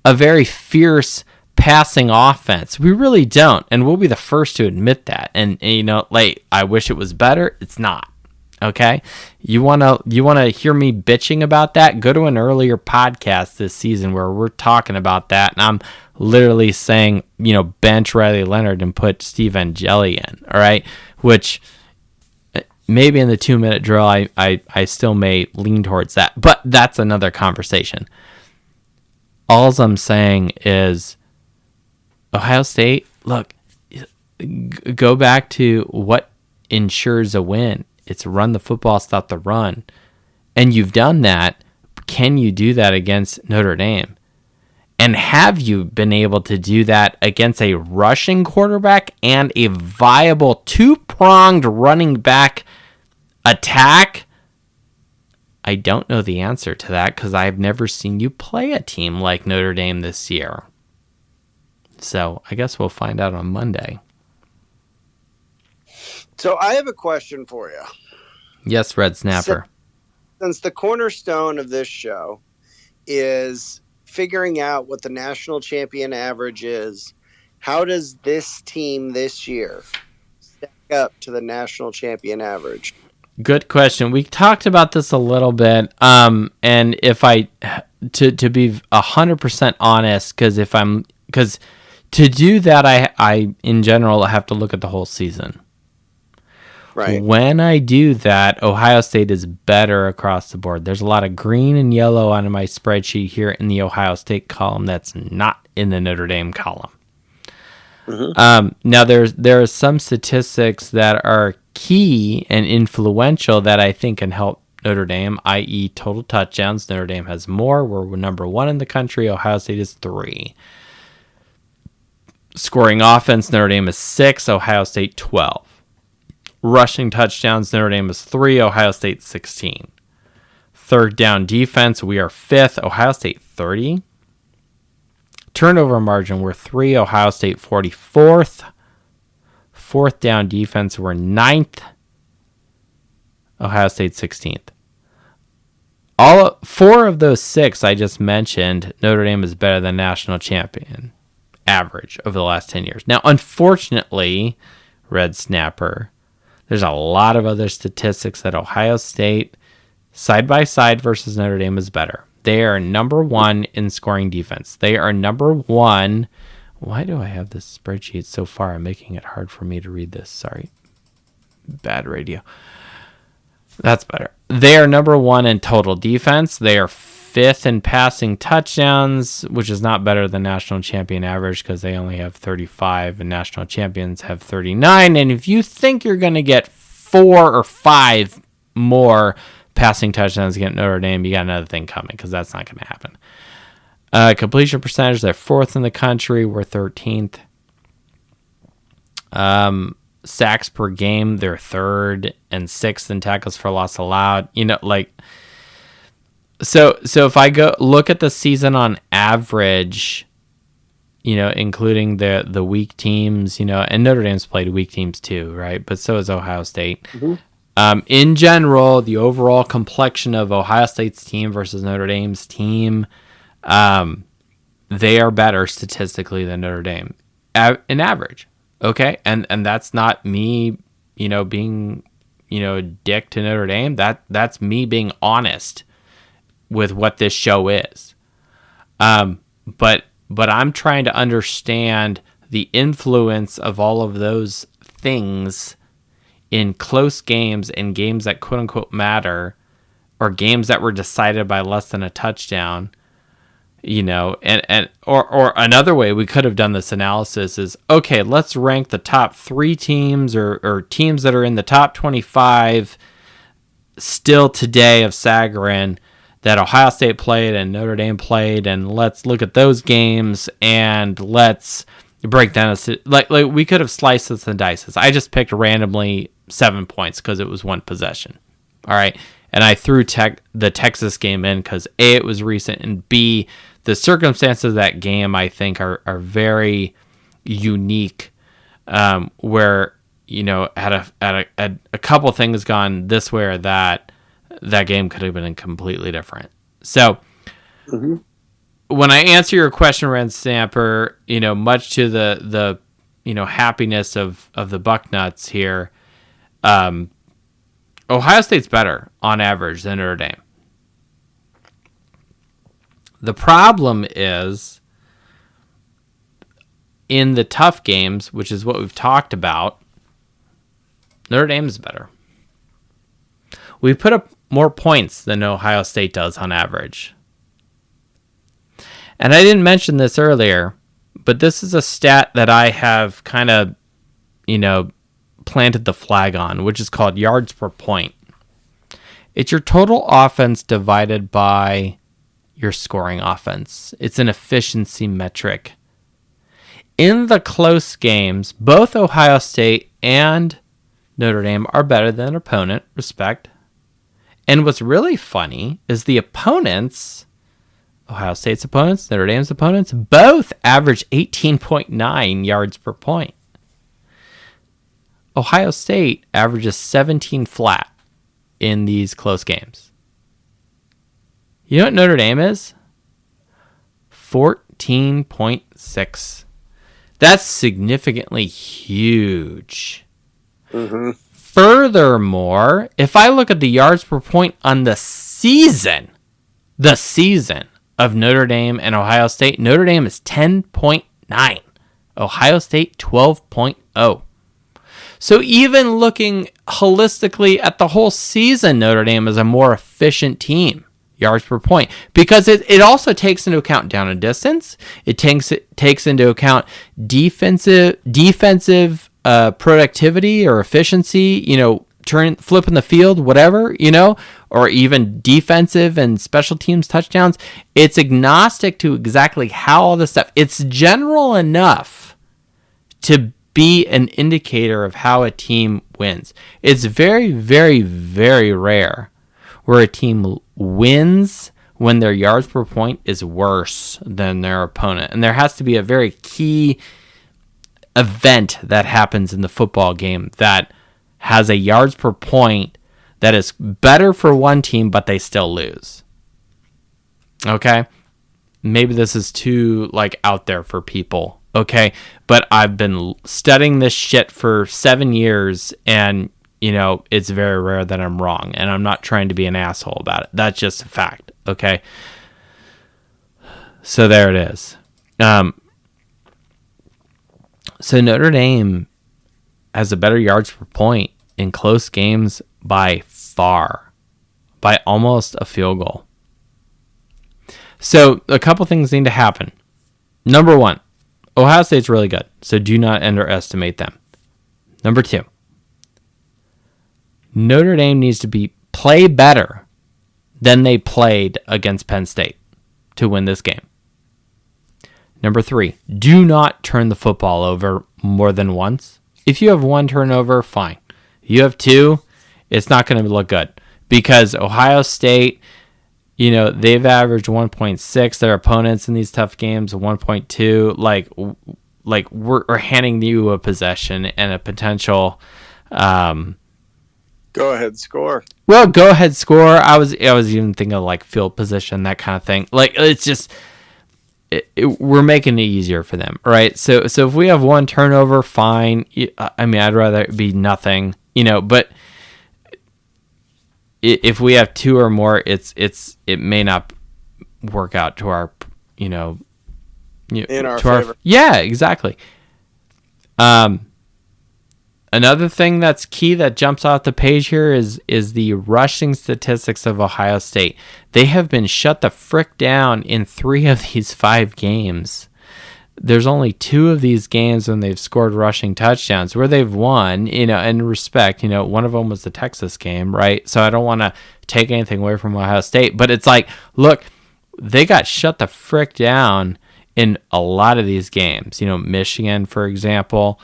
a very fierce passing offense. We really don't, and we'll be the first to admit that. And I wish it was better. It's not. Okay? You wanna hear me bitching about that? Go to an earlier podcast this season where we're talking about that, and I'm literally saying, bench Riley Leonard and put Steve Angeli in. All right, which maybe in the 2-minute drill, I still may lean towards that, but that's another conversation. All I'm saying is, Ohio State, look, go back to what ensures a win. It's run the football, stop the run. And you've done that. Can you do that against Notre Dame? And have you been able to do that against a rushing quarterback and a viable 2-pronged running back attack? I don't know the answer to that because I've never seen you play a team like Notre Dame this year. So I guess we'll find out on Monday. So I have a question for you. Yes, Red Snapper. Since the cornerstone of this show is figuring out what the national champion average is, how does this team this year stack up to the national champion average? Good question. We talked about this a little bit. And if I, to be 100% honest, because to do that, I in general have to look at the whole season. Right. When I do that, Ohio State is better across the board. There's a lot of green and yellow on my spreadsheet here in the Ohio State column that's not in the Notre Dame column. Now, there are some statistics that are key and influential that I think can help Notre Dame, i.e. total touchdowns. Notre Dame has more. We're number 1 in the country. Ohio State is 3. Scoring offense, Notre Dame is 6. Ohio State 12. Rushing touchdowns, Notre Dame is 3, Ohio State 16. Third down defense, we are 5th, Ohio State 30. Turnover margin, we're 3, Ohio State 44th. Fourth down defense, we're 9th, Ohio State 16th. All 4 of those 6 I just mentioned, Notre Dame is better than national champion average over the last 10 years. Now, unfortunately, Red Snapper, there's a lot of other statistics that Ohio State, side by side versus Notre Dame, is better. They are number 1 in scoring defense. They are number 1. Why do I have this spreadsheet so far? I'm making it hard for me to read this. Sorry. Bad radio. That's better. They are number 1 in total defense. They are 5th in passing touchdowns, which is not better than national champion average because they only have 35 and national champions have 39. And if you think you're going to get 4 or 5 more passing touchdowns against Notre Dame, you got another thing coming because that's not going to happen. Completion percentage, they're 4th in the country. We're 13th. Sacks per game, they're 3rd and 6th in tackles for loss allowed. So if I go look at the season on average, including the weak teams, and Notre Dame's played weak teams too, right? But so has Ohio State. Mm-hmm. In general, the overall complexion of Ohio State's team versus Notre Dame's team, they are better statistically than Notre Dame in average. Okay, and that's not me, being, a dick to Notre Dame. That's me being honest with what this show is. But I'm trying to understand the influence of all of those things in close games and games that quote unquote matter, or games that were decided by less than a touchdown. Or another way we could have done this analysis is, okay, let's rank the top 3 teams or teams that are in the top 25 still today of Sagarin that Ohio State played and Notre Dame played, and let's look at those games and let's break down like we could have sliced this and dices. I just picked randomly 7 points because it was one possession. All right. And I threw the Texas game in because A, it was recent, and B, the circumstances of that game I think are very unique, where had a couple things gone this way or that game could have been completely different. So when I answer your question, Red Stamper, much to the happiness of the Bucknuts here, Ohio State's better on average than Notre Dame. The problem is in the tough games, which is what we've talked about, Notre Dame is better. We put up more points than Ohio State does on average. And I didn't mention this earlier, but this is a stat that I have kind of, planted the flag on, which is called yards per point. It's your total offense divided by your scoring offense. It's an efficiency metric. In the close games, both Ohio State and Notre Dame are better than their opponent, respect. And what's really funny is the opponents, Ohio State's opponents, Notre Dame's opponents, both average 18.9 yards per point. Ohio State averages 17 flat in these close games. You know what Notre Dame is? 14.6. That's significantly huge. Mm-hmm. Furthermore, if I look at the yards per point on the season of Notre Dame and Ohio State, Notre Dame is 10.9. Ohio State 12.0. So even looking holistically at the whole season, Notre Dame is a more efficient team, yards per point, because it also takes into account down and distance. It takes into account defensive productivity or efficiency, flipping the field, whatever, or even defensive and special teams touchdowns. It's agnostic to exactly how all this stuff. It's general enough to be an indicator of how a team wins. It's very, very, very rare where a team wins when their yards per point is worse than their opponent. And there has to be a very key event that happens in the football game that has a yards per point that is better for one team, but they still lose. Okay? Maybe this is too out there for people. Okay? But I've been studying this shit for 7 years, and it's very rare that I'm wrong, and I'm not trying to be an asshole about it. That's just a fact. Okay? So there it is. So Notre Dame has a better yards per point in close games by far, by almost a field goal. So a couple things need to happen. Number one, Ohio State's really good, so do not underestimate them. Number two, Notre Dame needs to play better than they played against Penn State to win this game. Number three, do not turn the football over more than once. If you have one turnover, fine. If you have two, it's not going to look good. Because Ohio State, they've averaged 1.6. Their opponents in these tough games, 1.2. Like we're handing you a possession and a potential... go ahead, score. Well, go ahead, score. I was even thinking of field position, that kind of thing. It's just... we're making it easier for them, right? So if we have one turnover, fine. I'd rather it be nothing, but if we have two or more, it may not work out to our, in our favor. Yeah, exactly. Another thing that's key that jumps off the page here is the rushing statistics of Ohio State. They have been shut the frick down in 3 of these 5 games. There's only 2 of these games when they've scored rushing touchdowns where they've won, in respect. One of them was the Texas game, right? So I don't want to take anything away from Ohio State, but it's look, they got shut the frick down in a lot of these games. Michigan, for example.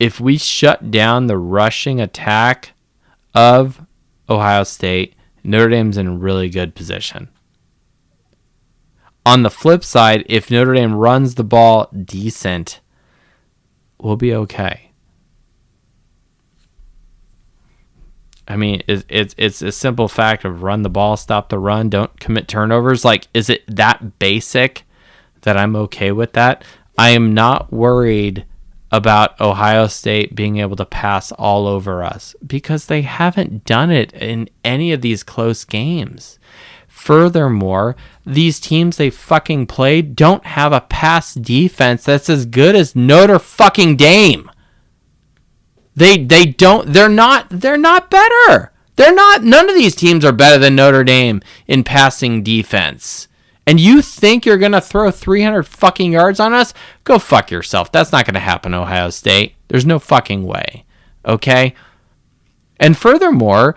If we shut down the rushing attack of Ohio State, Notre Dame's in a really good position. On the flip side, if Notre Dame runs the ball decent, we'll be okay. It's a simple fact of run the ball, stop the run, don't commit turnovers. Is it that basic that I'm okay with that? I am not worried about Ohio State being able to pass all over us because they haven't done it in any of these close games. Furthermore, these teams they fucking played don't have a pass defense that's as good as Notre fucking Dame. They're not better. None of these teams are better than Notre Dame in passing defense. And you think you're going to throw 300 fucking yards on us? Go fuck yourself. That's not going to happen, Ohio State. There's no fucking way. Okay? And furthermore,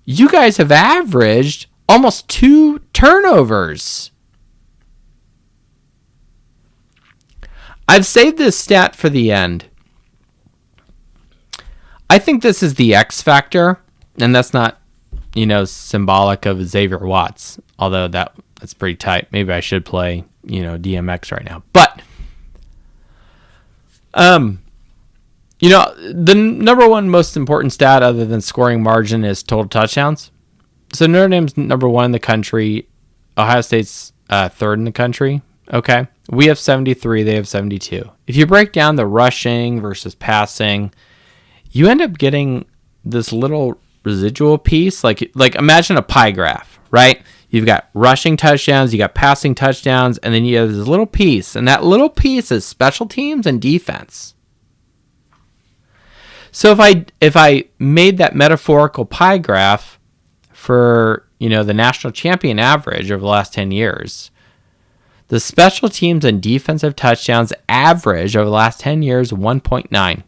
you guys have averaged almost 2 turnovers. I've saved this stat for the end. I think this is the X factor, and that's not, symbolic of Xavier Watts, although that's pretty tight. Maybe I should play, DMX right now. But, the number one most important stat other than scoring margin is total touchdowns. So Notre Dame's number 1 in the country. Ohio State's 3rd in the country. Okay. We have 73. They have 72. If you break down the rushing versus passing, you end up getting this little residual piece. Like imagine a pie graph, right? You've got rushing touchdowns, you got passing touchdowns, and then you have this little piece, and that little piece is special teams and defense. So if I made that metaphorical pie graph for, the national champion average over the last 10 years, the special teams and defensive touchdowns average over the last 10 years 1.9.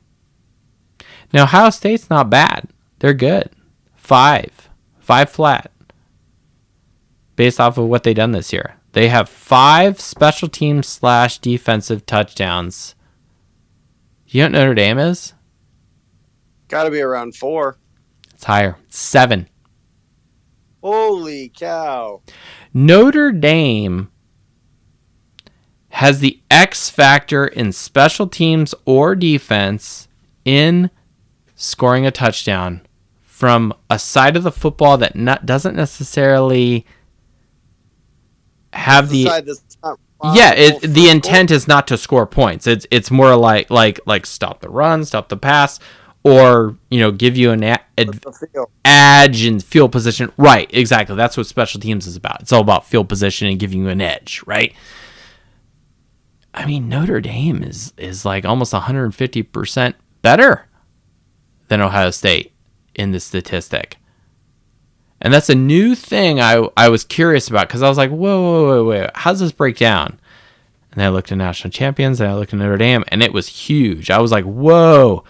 Now Ohio State's not bad. They're good. 5 flat. Based off of what they've done this year. They have 5 special teams / defensive touchdowns. You know what Notre Dame is? Got to be around 4. It's higher. 7. Holy cow. Notre Dame has the X factor in special teams or defense in scoring a touchdown from a side of the football that doesn't necessarily have the the intent is not to score points. It's more like stop the run, stop the pass, or give you an edge in field position. Right, exactly. That's what special teams is about. It's all about field position and giving you an edge, right? I mean, Notre Dame is like almost 150% better than Ohio State in this statistic. And that's a new thing I was curious about, because I was like, whoa, how does this break down? And I looked at national champions, and I looked at Notre Dame, and it was huge. I was like, whoa.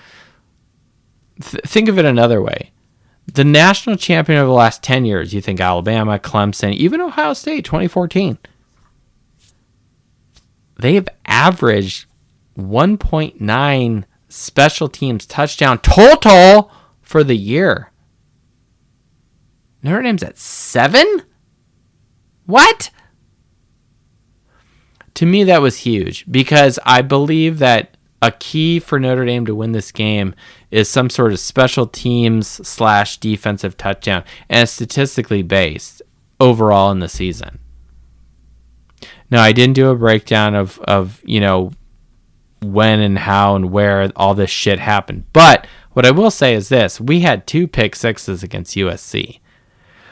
Think of it another way. The national champion over the last 10 years, you think Alabama, Clemson, even Ohio State, 2014, they've averaged 1.9 special teams touchdown total for the year. Notre Dame's at 7? What? To me, that was huge, because I believe that a key for Notre Dame to win this game is some sort of special teams / defensive touchdown, and it's statistically based overall in the season. Now, I didn't do a breakdown of when and how and where all this shit happened, but what I will say is this: we had 2 pick sixes against USC.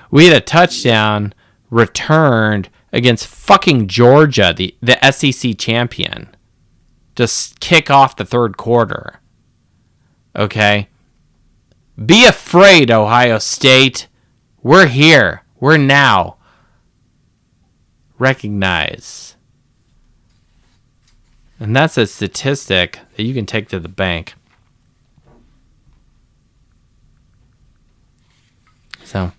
We had a touchdown returned against fucking Georgia, the SEC champion, to kick off the third quarter. Okay? Be afraid, Ohio State. We're here. We're now. Recognize. And that's a statistic that you can take to the bank. So,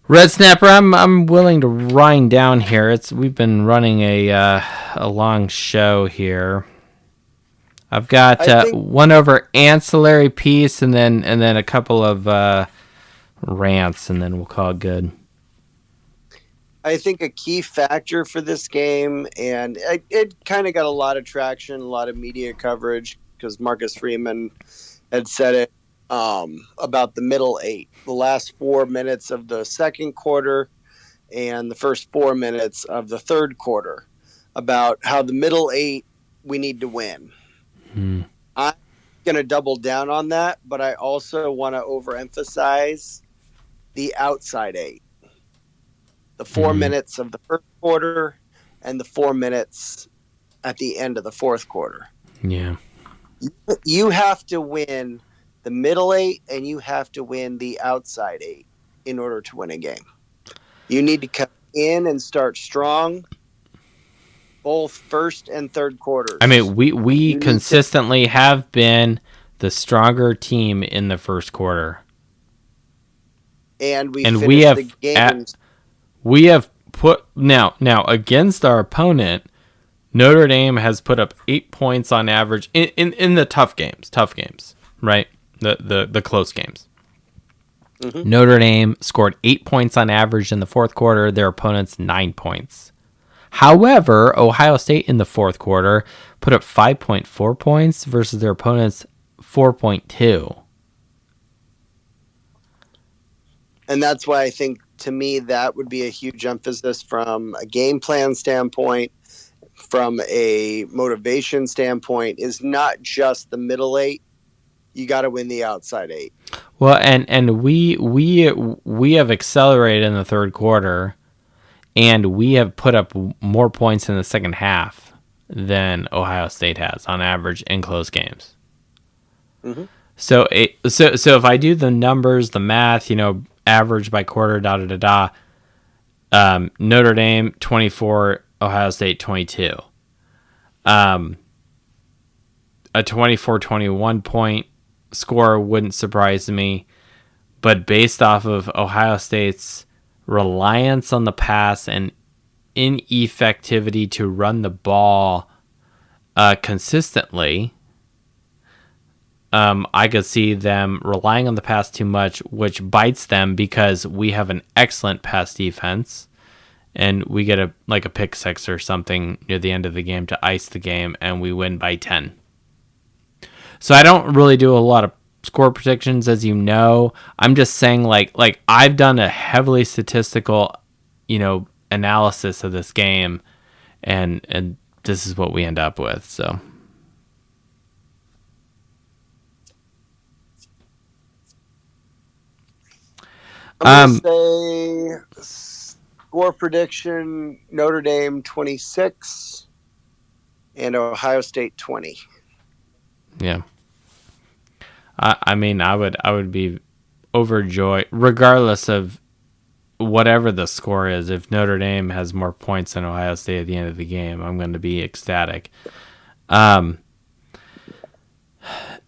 Red Snapper, I'm willing to wind down here. We've been running a long show here. I've got one over ancillary piece, and then a couple of rants, and then we'll call it good. I think a key factor for this game, and it kind of got a lot of traction, a lot of media coverage, because Marcus Freeman had said it about the middle 8, the last 4 minutes of the second quarter and the first 4 minutes of the third quarter, about how the middle 8 we need to win. I'm going to double down on that, but I also want to overemphasize the outside 8. The 4 minutes of the first quarter and the 4 minutes at the end of the fourth quarter. Yeah. You have to win the middle 8 and you have to win the outside 8 in order to win a game. You need to come in and start strong, both first and third quarters. I mean, we consistently have been the stronger team in the first quarter. And we have the games. We have put now against our opponent, Notre Dame has put up 8 points on average in the tough games, right? The close games. Mm-hmm. Notre Dame scored 8 points on average in the fourth quarter, their opponents 9 points. However, Ohio State in the fourth quarter put up 5.4 points versus their opponents 4.2. And that's why I think, to me, that would be a huge emphasis from a game plan standpoint, from a motivation standpoint, is not just the middle 8. You got to win the outside 8. Well, and we have accelerated in the third quarter, and we have put up more points in the second half than Ohio State has on average in close games. Mm-hmm. So if I do the numbers, the math, average by quarter, Notre Dame 24, Ohio State 22. A 24-21 point score wouldn't surprise me, but based off of Ohio State's reliance on the pass and ineffectivity to run the ball consistently, I could see them relying on the pass too much, which bites them because we have an excellent pass defense, and we get a pick six or something near the end of the game to ice the game, and we win by 10. So I don't really do a lot of score predictions, as you know. I'm just saying, like I've done a heavily statistical, analysis of this game, and this is what we end up with. So. I'm going to say score prediction, Notre Dame 26 and Ohio State 20. Yeah. I mean, I would be overjoyed, regardless of whatever the score is. If Notre Dame has more points than Ohio State at the end of the game, I'm going to be ecstatic. I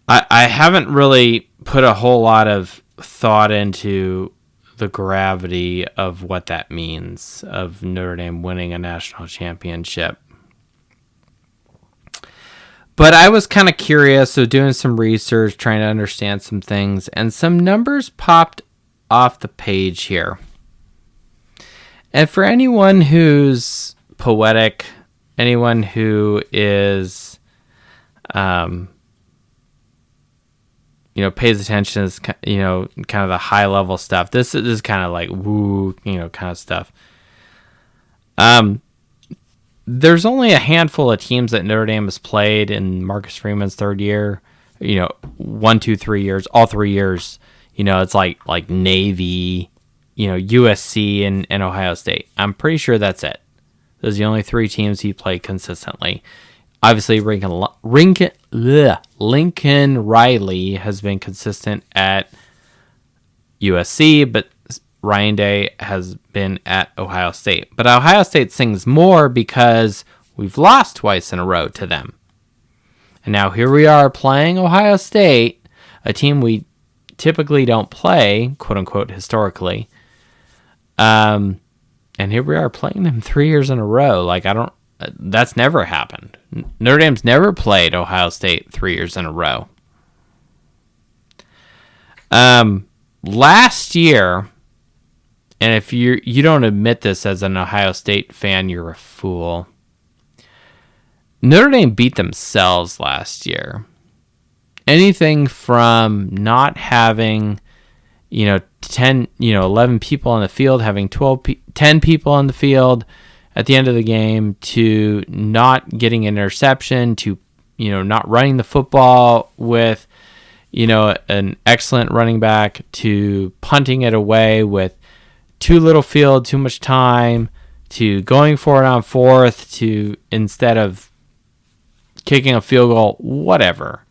haven't really put a whole lot of thought into the gravity of what that means, of Notre Dame winning a national championship. But I was kind of curious, so doing some research, trying to understand some things, and some numbers popped off the page here. And for anyone who's poetic, anyone who is, pays attention to, kind of the high level stuff. This is kind of like woo, kind of stuff. There's only a handful of teams that Notre Dame has played in Marcus Freeman's third year. 1, 2, 3 years, all 3 years. It's like Navy, USC and Ohio State. I'm pretty sure that's it. Those are the only 3 teams he played consistently. Obviously, Lincoln Riley has been consistent at USC, but Ryan Day has been at Ohio State. But Ohio State sings more because we've lost twice in a row to them. And now here we are playing Ohio State, a team we typically don't play, quote unquote, historically. And here we are playing them 3 years in a row. That's never happened. Notre Dame's never played Ohio State 3 years in a row. Last year, and if you don't admit this as an Ohio State fan, you're a fool. Notre Dame beat themselves last year. Anything from not having, 10, 11 people on the field, having 10 people on the field at the end of the game, to not getting an interception, to, not running the football with, an excellent running back, to punting it away with too little field, too much time, to going for it on fourth, to instead of kicking a field goal, whatever.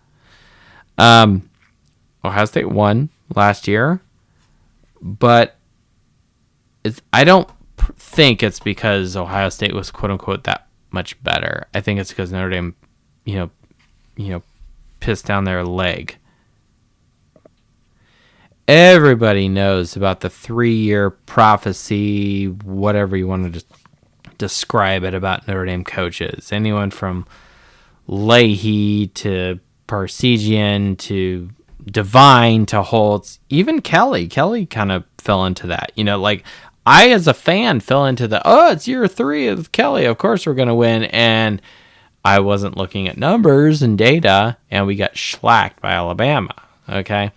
Ohio State won last year, but I don't think it's because Ohio State was quote unquote that much better. I think it's because Notre Dame, pissed down their leg. Everybody knows about the 3-year prophecy, whatever you want to describe it, about Notre Dame coaches. Anyone from Leahy to Parsegian to Devine to Holtz, even Kelly. Kelly kind of fell into that. I, as a fan, fell into it's year 3 of Kelly. Of course we're going to win. And I wasn't looking at numbers and data, and we got shellacked by Alabama. Okay?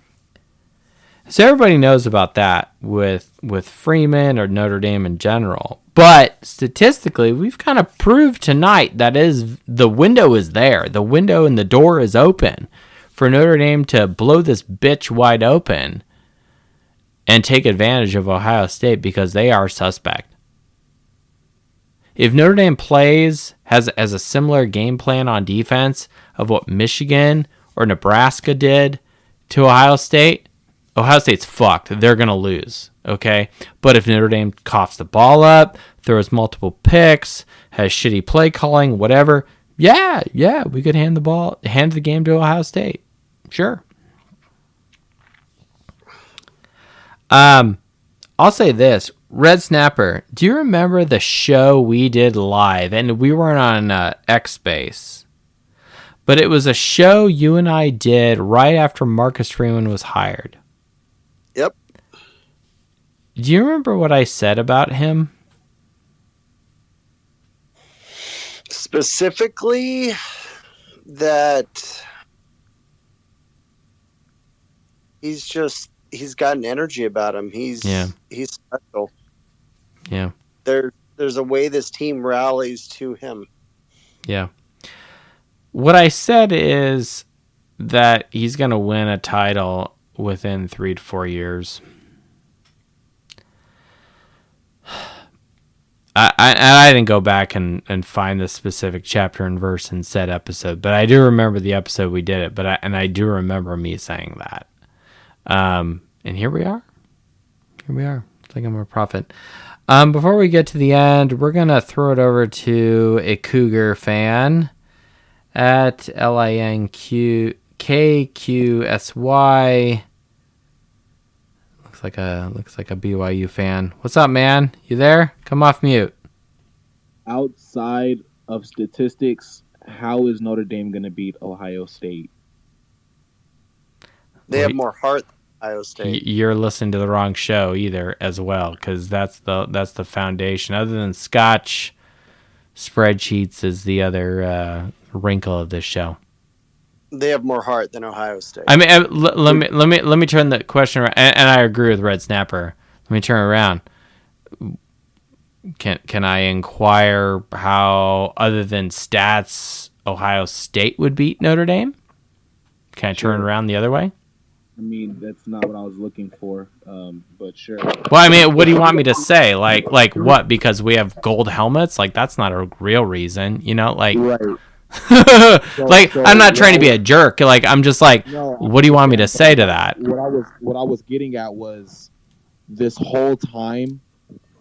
So everybody knows about that with Freeman or Notre Dame in general. But statistically, we've kind of proved tonight that the window is there. The window and the door is open for Notre Dame to blow this bitch wide open and take advantage of Ohio State, because they are suspect. If Notre Dame has a similar game plan on defense of what Michigan or Nebraska did to Ohio State, Ohio State's fucked. They're going to lose, okay? But if Notre Dame coughs the ball up, throws multiple picks, has shitty play calling, whatever, yeah, we could hand the game to Ohio State. Sure. I'll say this. Red Snapper, do you remember the show we did live? And we weren't on X-Space. But it was a show you and I did right after Marcus Freeman was hired. Yep. Do you remember what I said about him? Specifically, that he's got an energy about him. He's special. Yeah. There's a way this team rallies to him. Yeah. What I said is that he's going to win a title within 3 to 4 years. I didn't go back and find the specific chapter and verse in said episode, but I do remember the episode we did it. I do remember me saying that. And here we are. It's like I'm a prophet. Before we get to the end, we're gonna throw it over to a Cougar fan at LINQKQSY. Looks like a BYU fan. What's up, man? You there? Come off mute. Outside of statistics, how is Notre Dame going to beat Ohio State? They have more heart than Ohio State. You're listening to the wrong show either, as well, because that's the foundation. Other than Scotch spreadsheets is the other wrinkle of this show. They have more heart than Ohio State. I mean, let me turn the question around, and I agree with Red Snapper. Let me turn it around. Can I inquire how, other than stats, Ohio State would beat Notre Dame? Can I turn it around the other way? I mean, that's not what I was looking for, but sure. Well, I mean, what do you want me to say? Like what? Because we have gold helmets? Like, that's not a real reason, you know? Like, right. I'm not trying to be a jerk. Like, I'm just like, what do you want me to say to that? What I was getting at was, this whole time,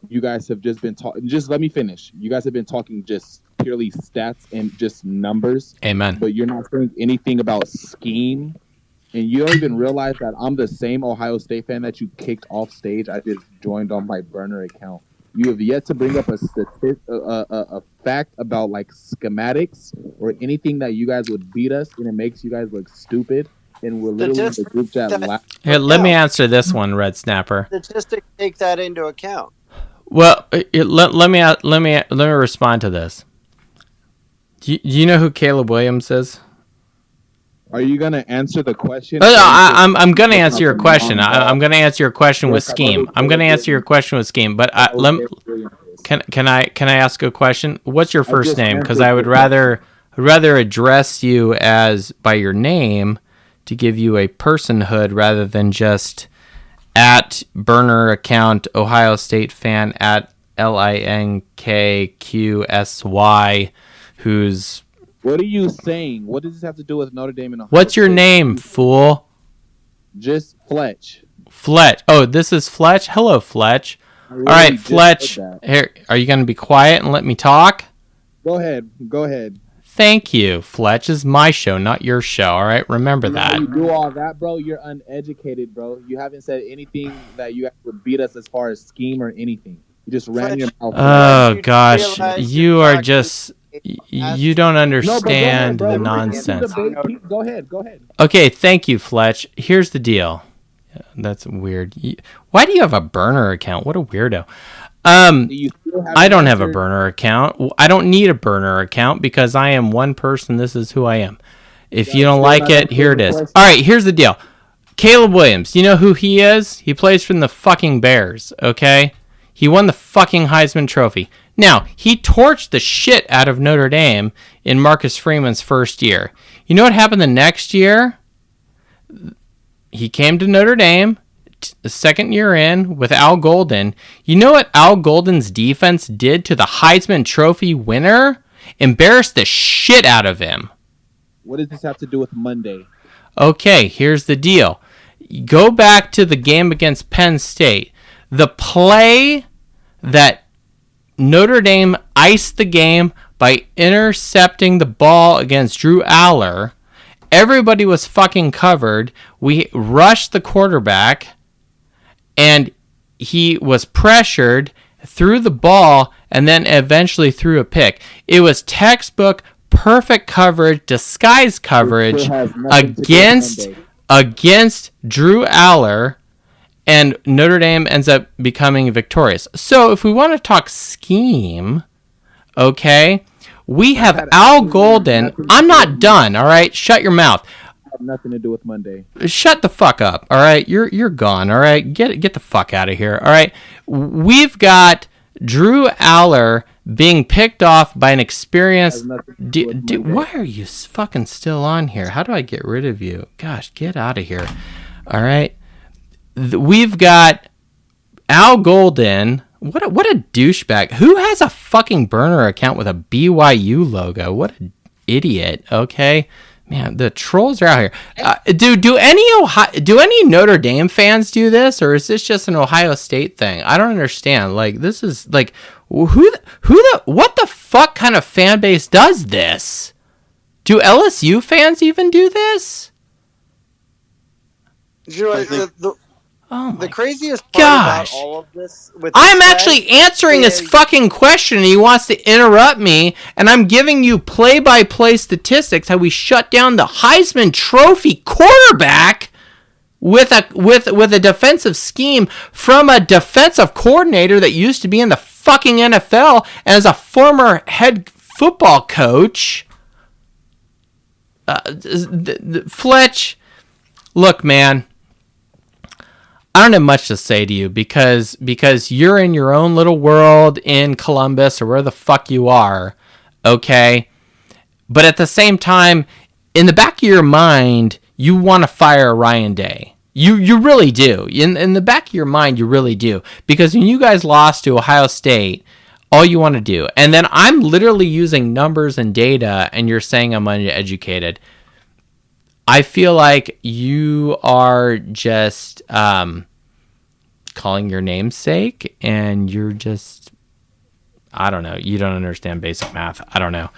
you guys have just been talking. Just let me finish. You guys have been talking just purely stats and just numbers. Amen. But you're not saying anything about scheme. And you don't even realize that I'm the same Ohio State fan that you kicked off stage. I just joined on my burner account. You have yet to bring up a fact about like schematics or anything that you guys would beat us, and it makes you guys look stupid. And we're literally in the group chat laughing. Here, let me answer this one, Red Snapper. Statistics take that into account. Well, let me respond to this. Do you know who Caleb Williams is? Are you gonna answer the question? No, I'm gonna answer your question. I'm gonna answer your question with scheme. I'm gonna answer your question with scheme. But can I ask a question? What's your first name? Because I would rather address you as by your name to give you a personhood rather than just at burner account Ohio State fan at LINKQSY, who's. What are you saying? What does this have to do with Notre Dame and Ohio What's your State? name, fool? Just Fletch. Fletch. Oh, this is Fletch? Hello, Fletch. All right, Fletch. Here, are you going to be quiet and let me talk? Go ahead. Thank you. Fletch is my show, not your show. All right, remember that. You do all that, bro. You're uneducated, bro. You haven't said anything that you guys would beat us as far as scheme or anything. You just ran your mouth. Oh, gosh. You are just... You don't understand the nonsense. Go ahead. Okay, thank you, Fletch. Here's the deal. That's weird. Why do you have a burner account? What a weirdo. I don't have a burner account. I don't need a burner account because I am one person. This is who I am. If you don't like it, here it is. All right, here's the deal. Caleb Williams, you know who he is? He plays for the fucking Bears, okay? He won the fucking Heisman Trophy. Now, he torched the shit out of Notre Dame in Marcus Freeman's first year. You know what happened the next year? He came to Notre Dame, the second year in, with Al Golden. You know what Al Golden's defense did to the Heisman Trophy winner? Embarrassed the shit out of him. What does this have to do with Monday? Okay, here's the deal. Go back to the game against Penn State. The play that Notre Dame iced the game by intercepting the ball against Drew Aller. Everybody was fucking covered. We rushed the quarterback, and he was pressured, threw the ball, and then eventually threw a pick. It was textbook perfect coverage, disguise coverage against Drew Aller, and Notre Dame ends up becoming victorious. So if we want to talk scheme, okay, we have Al Golden. I'm not done, all right? Shut your mouth. Have nothing to do with Monday. Shut the fuck up, all right? You're gone, all right? Get the fuck out of here, all right? We've got Drew Aller being picked off by an experienced... why are you fucking still on here? How do I get rid of you? Gosh, get out of here, all right? We've got Al Golden. What a douchebag. Who has a fucking burner account with a BYU logo? What an idiot, okay? Man, the trolls are out here. Do any Notre Dame fans do this, or is this just an Ohio State thing? I don't understand. Like, this is like, what the fuck kind of fan base does this? Do LSU fans even do this? You know, the craziest part about all of this, I'm actually answering his fucking question, and he wants to interrupt me, and I'm giving you play-by-play statistics how we shut down the Heisman Trophy quarterback with a defensive scheme from a defensive coordinator that used to be in the fucking NFL and as a former head football coach. Fletch, look, man. I don't have much to say to you because you're in your own little world in Columbus or where the fuck you are, okay? But at the same time, in the back of your mind, you want to fire Ryan Day. You really do. In the back of your mind, you really do. Because when you guys lost to Ohio State, all you want to do, and then I'm literally using numbers and data, and you're saying I'm uneducated. I feel like you are just calling your namesake, and you're just, I don't know. You don't understand basic math. I don't know.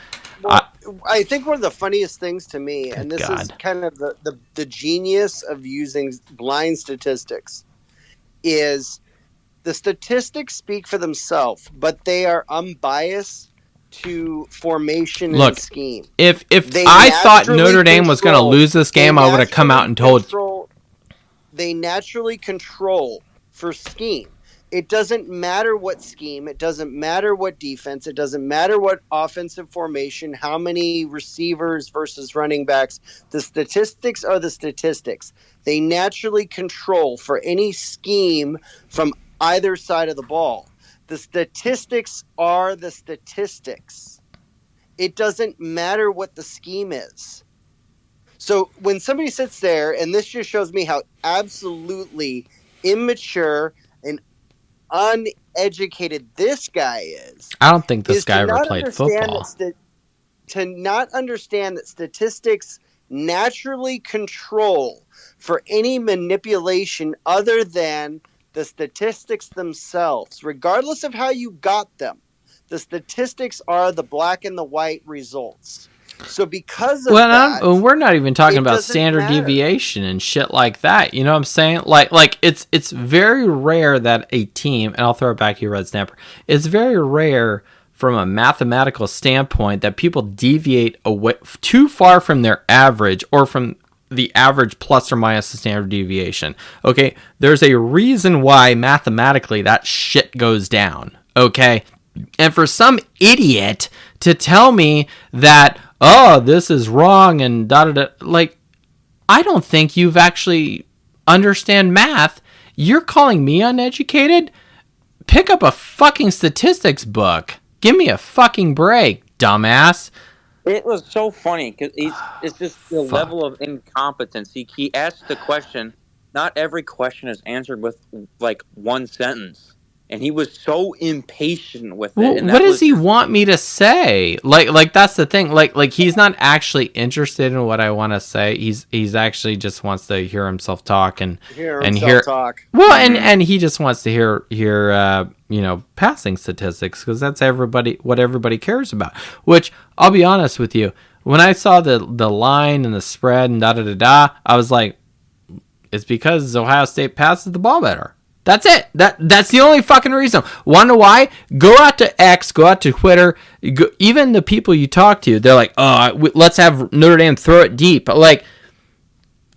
Well, I think one of the funniest things to me, and this is kind of the genius of using blind statistics, is the statistics speak for themselves, but they are unbiased to formation and scheme. If I thought Notre Dame was going to lose this game, I would have come out and told you. They naturally control for scheme. It doesn't matter what scheme. It doesn't matter what defense. It doesn't matter what offensive formation, how many receivers versus running backs. The statistics are the statistics. They naturally control for any scheme from either side of the ball. The statistics are the statistics. It doesn't matter what the scheme is. So when somebody sits there, and this just shows me how absolutely immature and uneducated this guy is. I don't think this guy ever played football. To not understand that statistics naturally control for any manipulation other than the statistics themselves, regardless of how you got them. The statistics are the black and the white results. So because of that, we're not even talking about standard deviation and shit like that. You know what I'm saying? Like it's very rare that a team, and I'll throw it back to you, Red Snapper. It's very rare from a mathematical standpoint that people deviate away too far from their average or from the average plus or minus the standard deviation. Okay, there's a reason why mathematically that shit goes down. Okay, and for some idiot to tell me that, oh, this is wrong and da-da-da, like, I don't think you've actually understand math. You're calling me uneducated? Pick up a fucking statistics book. Give me a fucking break, dumbass. It was so funny because it's just the level of incompetence. He asked the question. Not every question is answered with like one sentence. and he was so impatient with it. Well, And what does he want me to say? Like that's the thing. Like he's not actually interested in what I want to say. He's actually just wants to hear himself talk and hear talk. Well, and he just wants to hear passing statistics because that's what everybody cares about. Which I'll be honest with you, when I saw the line and the spread and I was like, it's because Ohio State passes the ball better. That's it. That's the only fucking reason. Want to know why? Go out to X, go out to Twitter. Even the people you talk to, they're like, oh, let's have Notre Dame throw it deep. Like,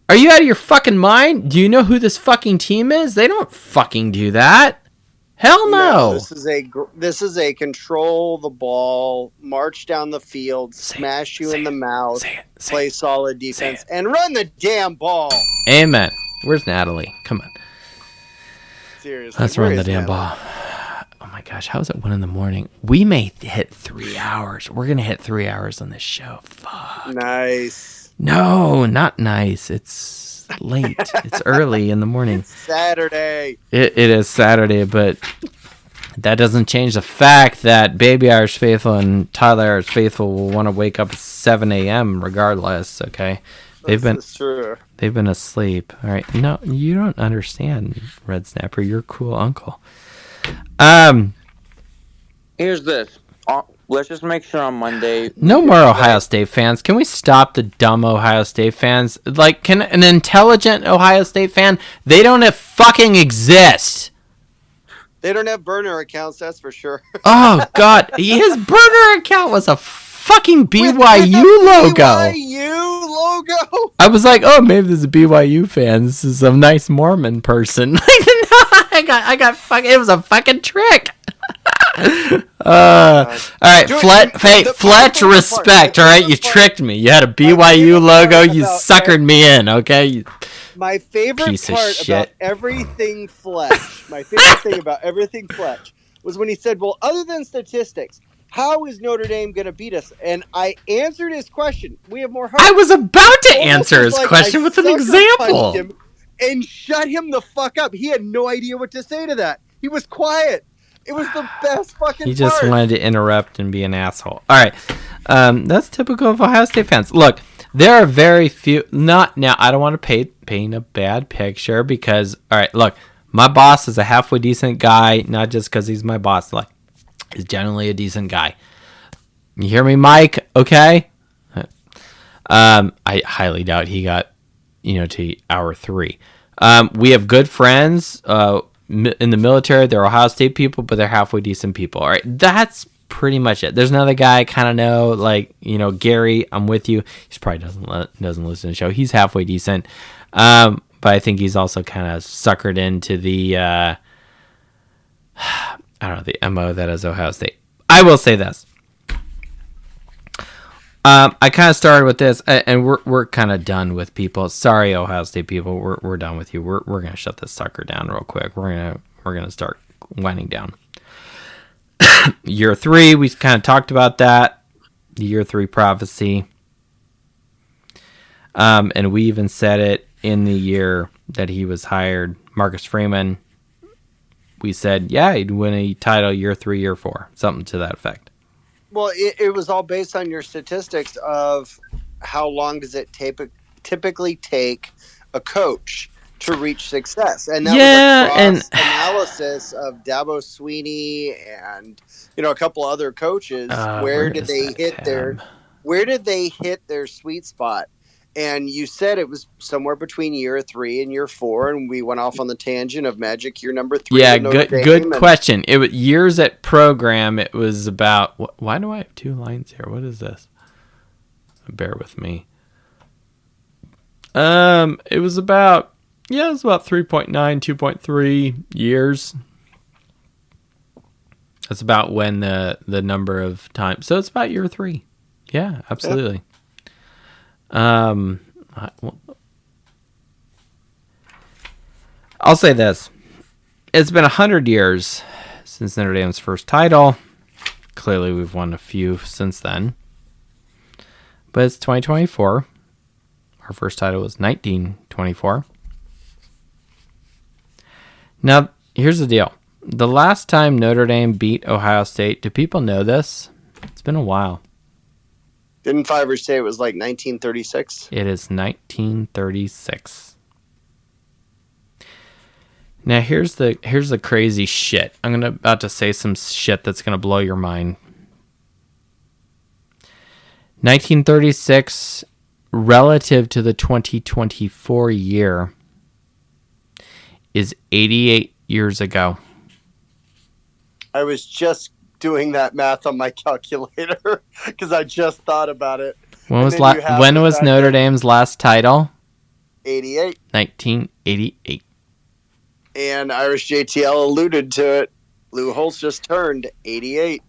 are you out of your fucking mind? Do you know who this fucking team is? They don't fucking do that. Hell no. This is a control the ball, march down the field, smash you in the mouth, play solid defense, and run the damn ball. Amen. Where's Natalie? Come on. Seriously, let's run the damn ball. Oh my gosh, how is it 1 a.m? We may hit 3 hours. We're gonna hit 3 hours on this show. Fuck. Nice. No, not nice. It's late. It's early in the morning. It's Saturday. It is Saturday, but that doesn't change the fact that Baby Irish Faithful and Tyler Irish Faithful will want to wake up at 7 a.m. regardless. Okay, That's true. They've been asleep. All right. No, you don't understand, Red Snapper. You're a cool uncle. Here's this. Let's just make sure on Monday. No more Ohio State fans. Can we stop the dumb Ohio State fans? Like, can an intelligent Ohio State fan? They don't fucking exist. They don't have burner accounts, that's for sure. Oh God, his burner account was a fucking BYU logo. BYU logo. I was like, oh, maybe this is a BYU fan. This is a nice Mormon person. I got fucking. It was a fucking trick. All right, Fletch, respect. All right, you tricked me. You had a BYU logo. You suckered me in. Okay. My favorite part about everything Fletch. My favorite thing about everything Fletch was when he said, "Well, other than statistics, how is Notre Dame going to beat us?" And I answered his question. We have more heart. I was about to answer his question with an example. And shut him the fuck up. He had no idea what to say to that. He was quiet. It was the best fucking He just part. wanted to interrupt and be an asshole. All right. That's typical of Ohio State fans. Look, there are very few. Not now. I don't want to paint a bad picture because, all right, look, my boss is a halfway decent guy, not just because he's my boss. Like, he's generally a decent guy. You hear me, Mike? Okay. I highly doubt he got, to hour 3. We have good friends in the military. They're Ohio State people, but they're halfway decent people. All right, that's pretty much it. There's another guy I kind of know, like Gary. I'm with you. He probably doesn't listen to the show. He's halfway decent, but I think he's also kind of suckered into the I don't know, the MO that is Ohio State. I will say this. I kind of started with this, and we're kind of done with people. Sorry, Ohio State people, we're done with you. We're gonna shut this sucker down real quick. We're gonna start winding down. Year 3, we kind of talked about that. The year 3 prophecy, and we even said it in the year that he was hired. Marcus Freeman. We said, yeah, he'd win a title year 3, year 4, something to that effect. Well, it was all based on your statistics of how long does it typically take a coach to reach success, and that was a cross analysis of Dabo Sweeney and a couple other coaches. Where did they hit their sweet spot? And you said it was somewhere between year 3 and year 4, and we went off on the tangent of Magic year number 3. Yeah, good question. It was years at program. It was about. Why do I have 2 lines here? What is this? Bear with me. It was about 3.9, 2.3 years. That's about when the number of times. So it's about year 3. Yeah, absolutely. Yeah. I'll say this. It's been 100 years since Notre Dame's first title. Clearly, we've won a few since then. But it's 2024. Our first title was 1924. Now, here's the deal. the last time Notre Dame beat Ohio State, do people know this? It's been a while. Didn't Fiver say it was like 1936? It is 1936. Now here's the crazy shit. I'm about to say some shit that's gonna blow your mind. 1936, relative to the 2024 year, is 88 years ago. I was just doing that math on my calculator because I just thought about it. When was Notre Dame's last title? 88. 1988. And Irish JTL alluded to it. Lou Holtz just turned 88.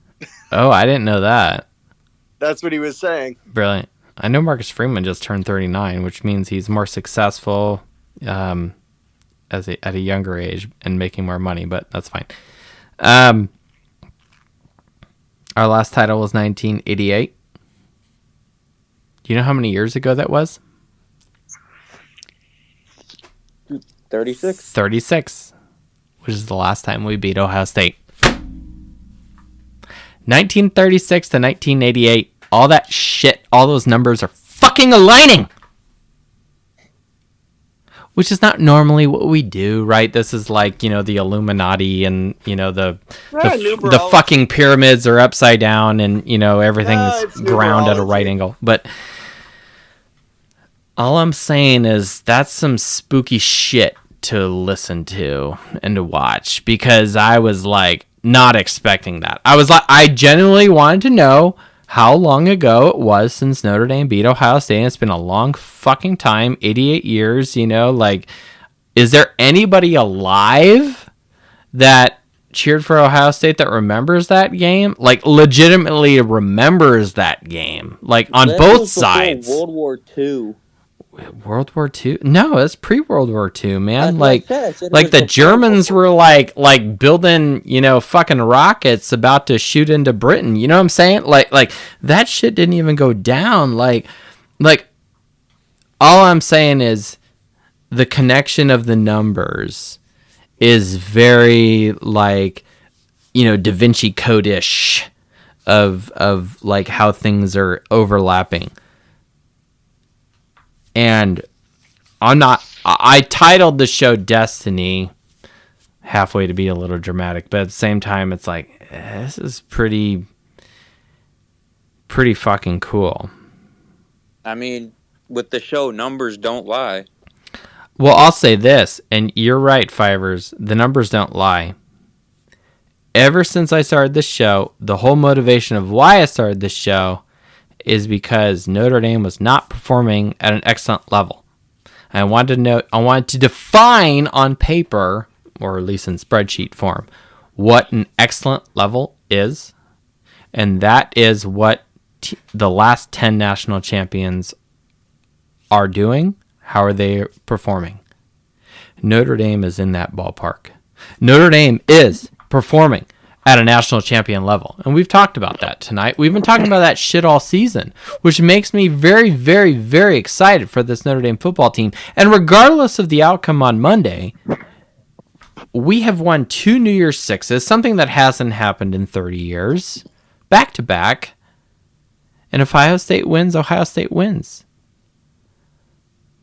Oh, I didn't know that. That's what he was saying. Brilliant. I know Marcus Freeman just turned 39, which means he's more successful at a younger age and making more money, but that's fine. Our last title was 1988. Do you know how many years ago that was? 36. 36, which is the last time we beat Ohio State. 1936 to 1988. All that shit, all those numbers are fucking aligning. Which is not normally what we do, right? This is like, the Illuminati and, the fucking pyramids are upside down and, everything's ground at a right angle. But all I'm saying is that's some spooky shit to listen to and to watch because I was like not expecting that. I genuinely wanted to know how long ago it was since Notre Dame beat Ohio State. And it's been a long fucking time, 88 years, is there anybody alive that cheered for Ohio State that remembers that game? Like, legitimately remembers that game. Like, on both sides. World War II. World War II? No, it's pre-World War II, man. Like the Germans were like building, fucking rockets about to shoot into Britain. You know what I'm saying? Like that shit didn't even go down. Like all I'm saying is the connection of the numbers is very Da Vinci Code-ish of like how things are overlapping. And I titled the show Destiny, halfway to be a little dramatic, but at the same time, it's like, this is pretty fucking cool. I mean, with the show, numbers don't lie. Well, I'll say this, and you're right, Fivers, the numbers don't lie. Ever since I started this show, the whole motivation of why I started this show is because Notre Dame was not performing at an excellent level. I wanted to define on paper, or at least in spreadsheet form, what an excellent level is, and that is what the last 10 national champions are doing. How are they performing? Notre Dame is in that ballpark. Notre Dame is performing at a national champion level. And we've talked about that tonight. We've been talking about that shit all season, which makes me very, very, very excited for this Notre Dame football team. And regardless of the outcome on Monday, we have won 2 New Year's Sixes, something that hasn't happened in 30 years, back to back. And if Ohio State wins, Ohio State wins.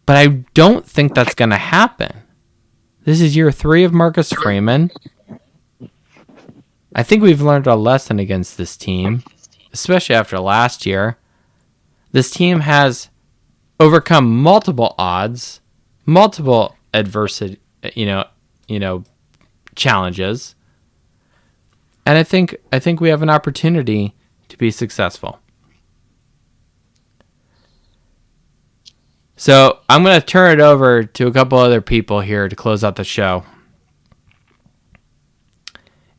But I don't think that's going to happen. This is year 3 of Marcus Freeman. I think we've learned a lesson against this team, especially after last year. This team has overcome multiple odds, multiple adversity, challenges. And I think we have an opportunity to be successful. So I'm going to turn it over to a couple other people here to close out the show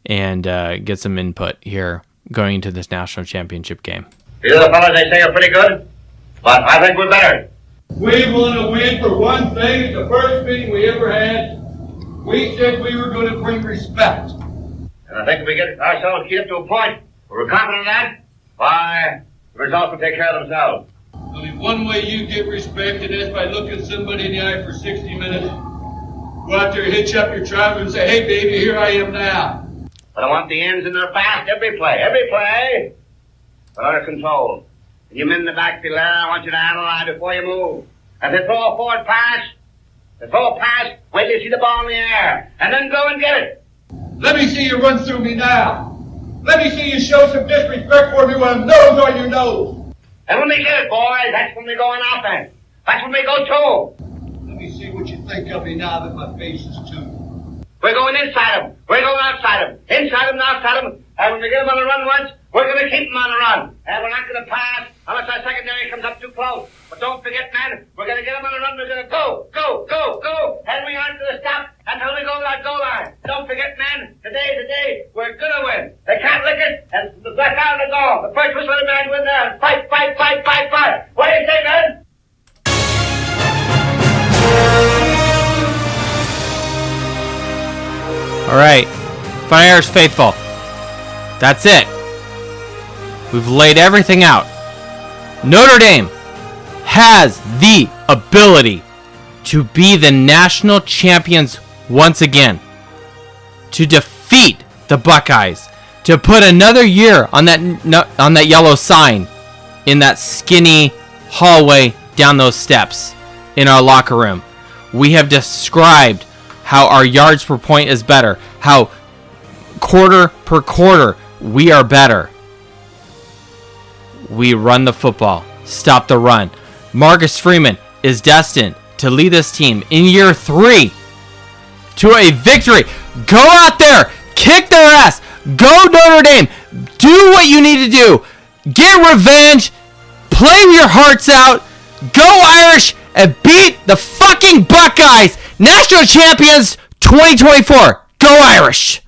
and get some input here going into this national championship game. These are the fellas they say are pretty good, but I think we're better. We want to win for one thing. At the first meeting we ever had, we said we were going to bring respect. And I think if we get ourselves get to a point where we're confident of that, why, the results will take care of themselves. Only one way you get respect, and that's by looking somebody in the eye for 60 minutes. Go out there, hitch up your trousers, and say, hey, baby, here I am now. But I want the ends in their fast every play, but under control. And you men in the backfield there, I want you to analyze before you move. If they throw a forward pass, wait till you see the ball in the air, and then go and get it. Let me see you run through me now. Let me see you show some disrespect for me with a nose on your nose. And when we get it, boys, that's when we go on offense. That's when we go to. Let me see what you think of me now that my face is tuned. We're going inside them. We're going outside them. Inside them and outside them. And when we get them on the run once, we're going to keep them on the run. And we're not going to pass unless our secondary comes up too close. But don't forget, man, we're going to get them on the run. We're going to go. And we aren't going to stop until we go to that goal line. Don't forget, man, today's the day we're going to win. They can't lick it. And the back out of the goal. The first whistle of the man win there. And fight. What do you say, man? All right, Fine Irish faithful. That's it. We've laid everything out. Notre Dame has the ability to be the national champions once again, to defeat the Buckeyes, to put another year on that yellow sign in that skinny hallway down those steps in our locker room. We have described how our yards per point is better, how quarter per quarter we are better. We run the football, stop the run. Marcus Freeman is destined to lead this team in year 3 to a victory. Go out there, kick their ass, go Notre Dame, do what you need to do, get revenge, play your hearts out, go Irish, and beat the fucking Buckeyes, national champions 2024. Go Irish!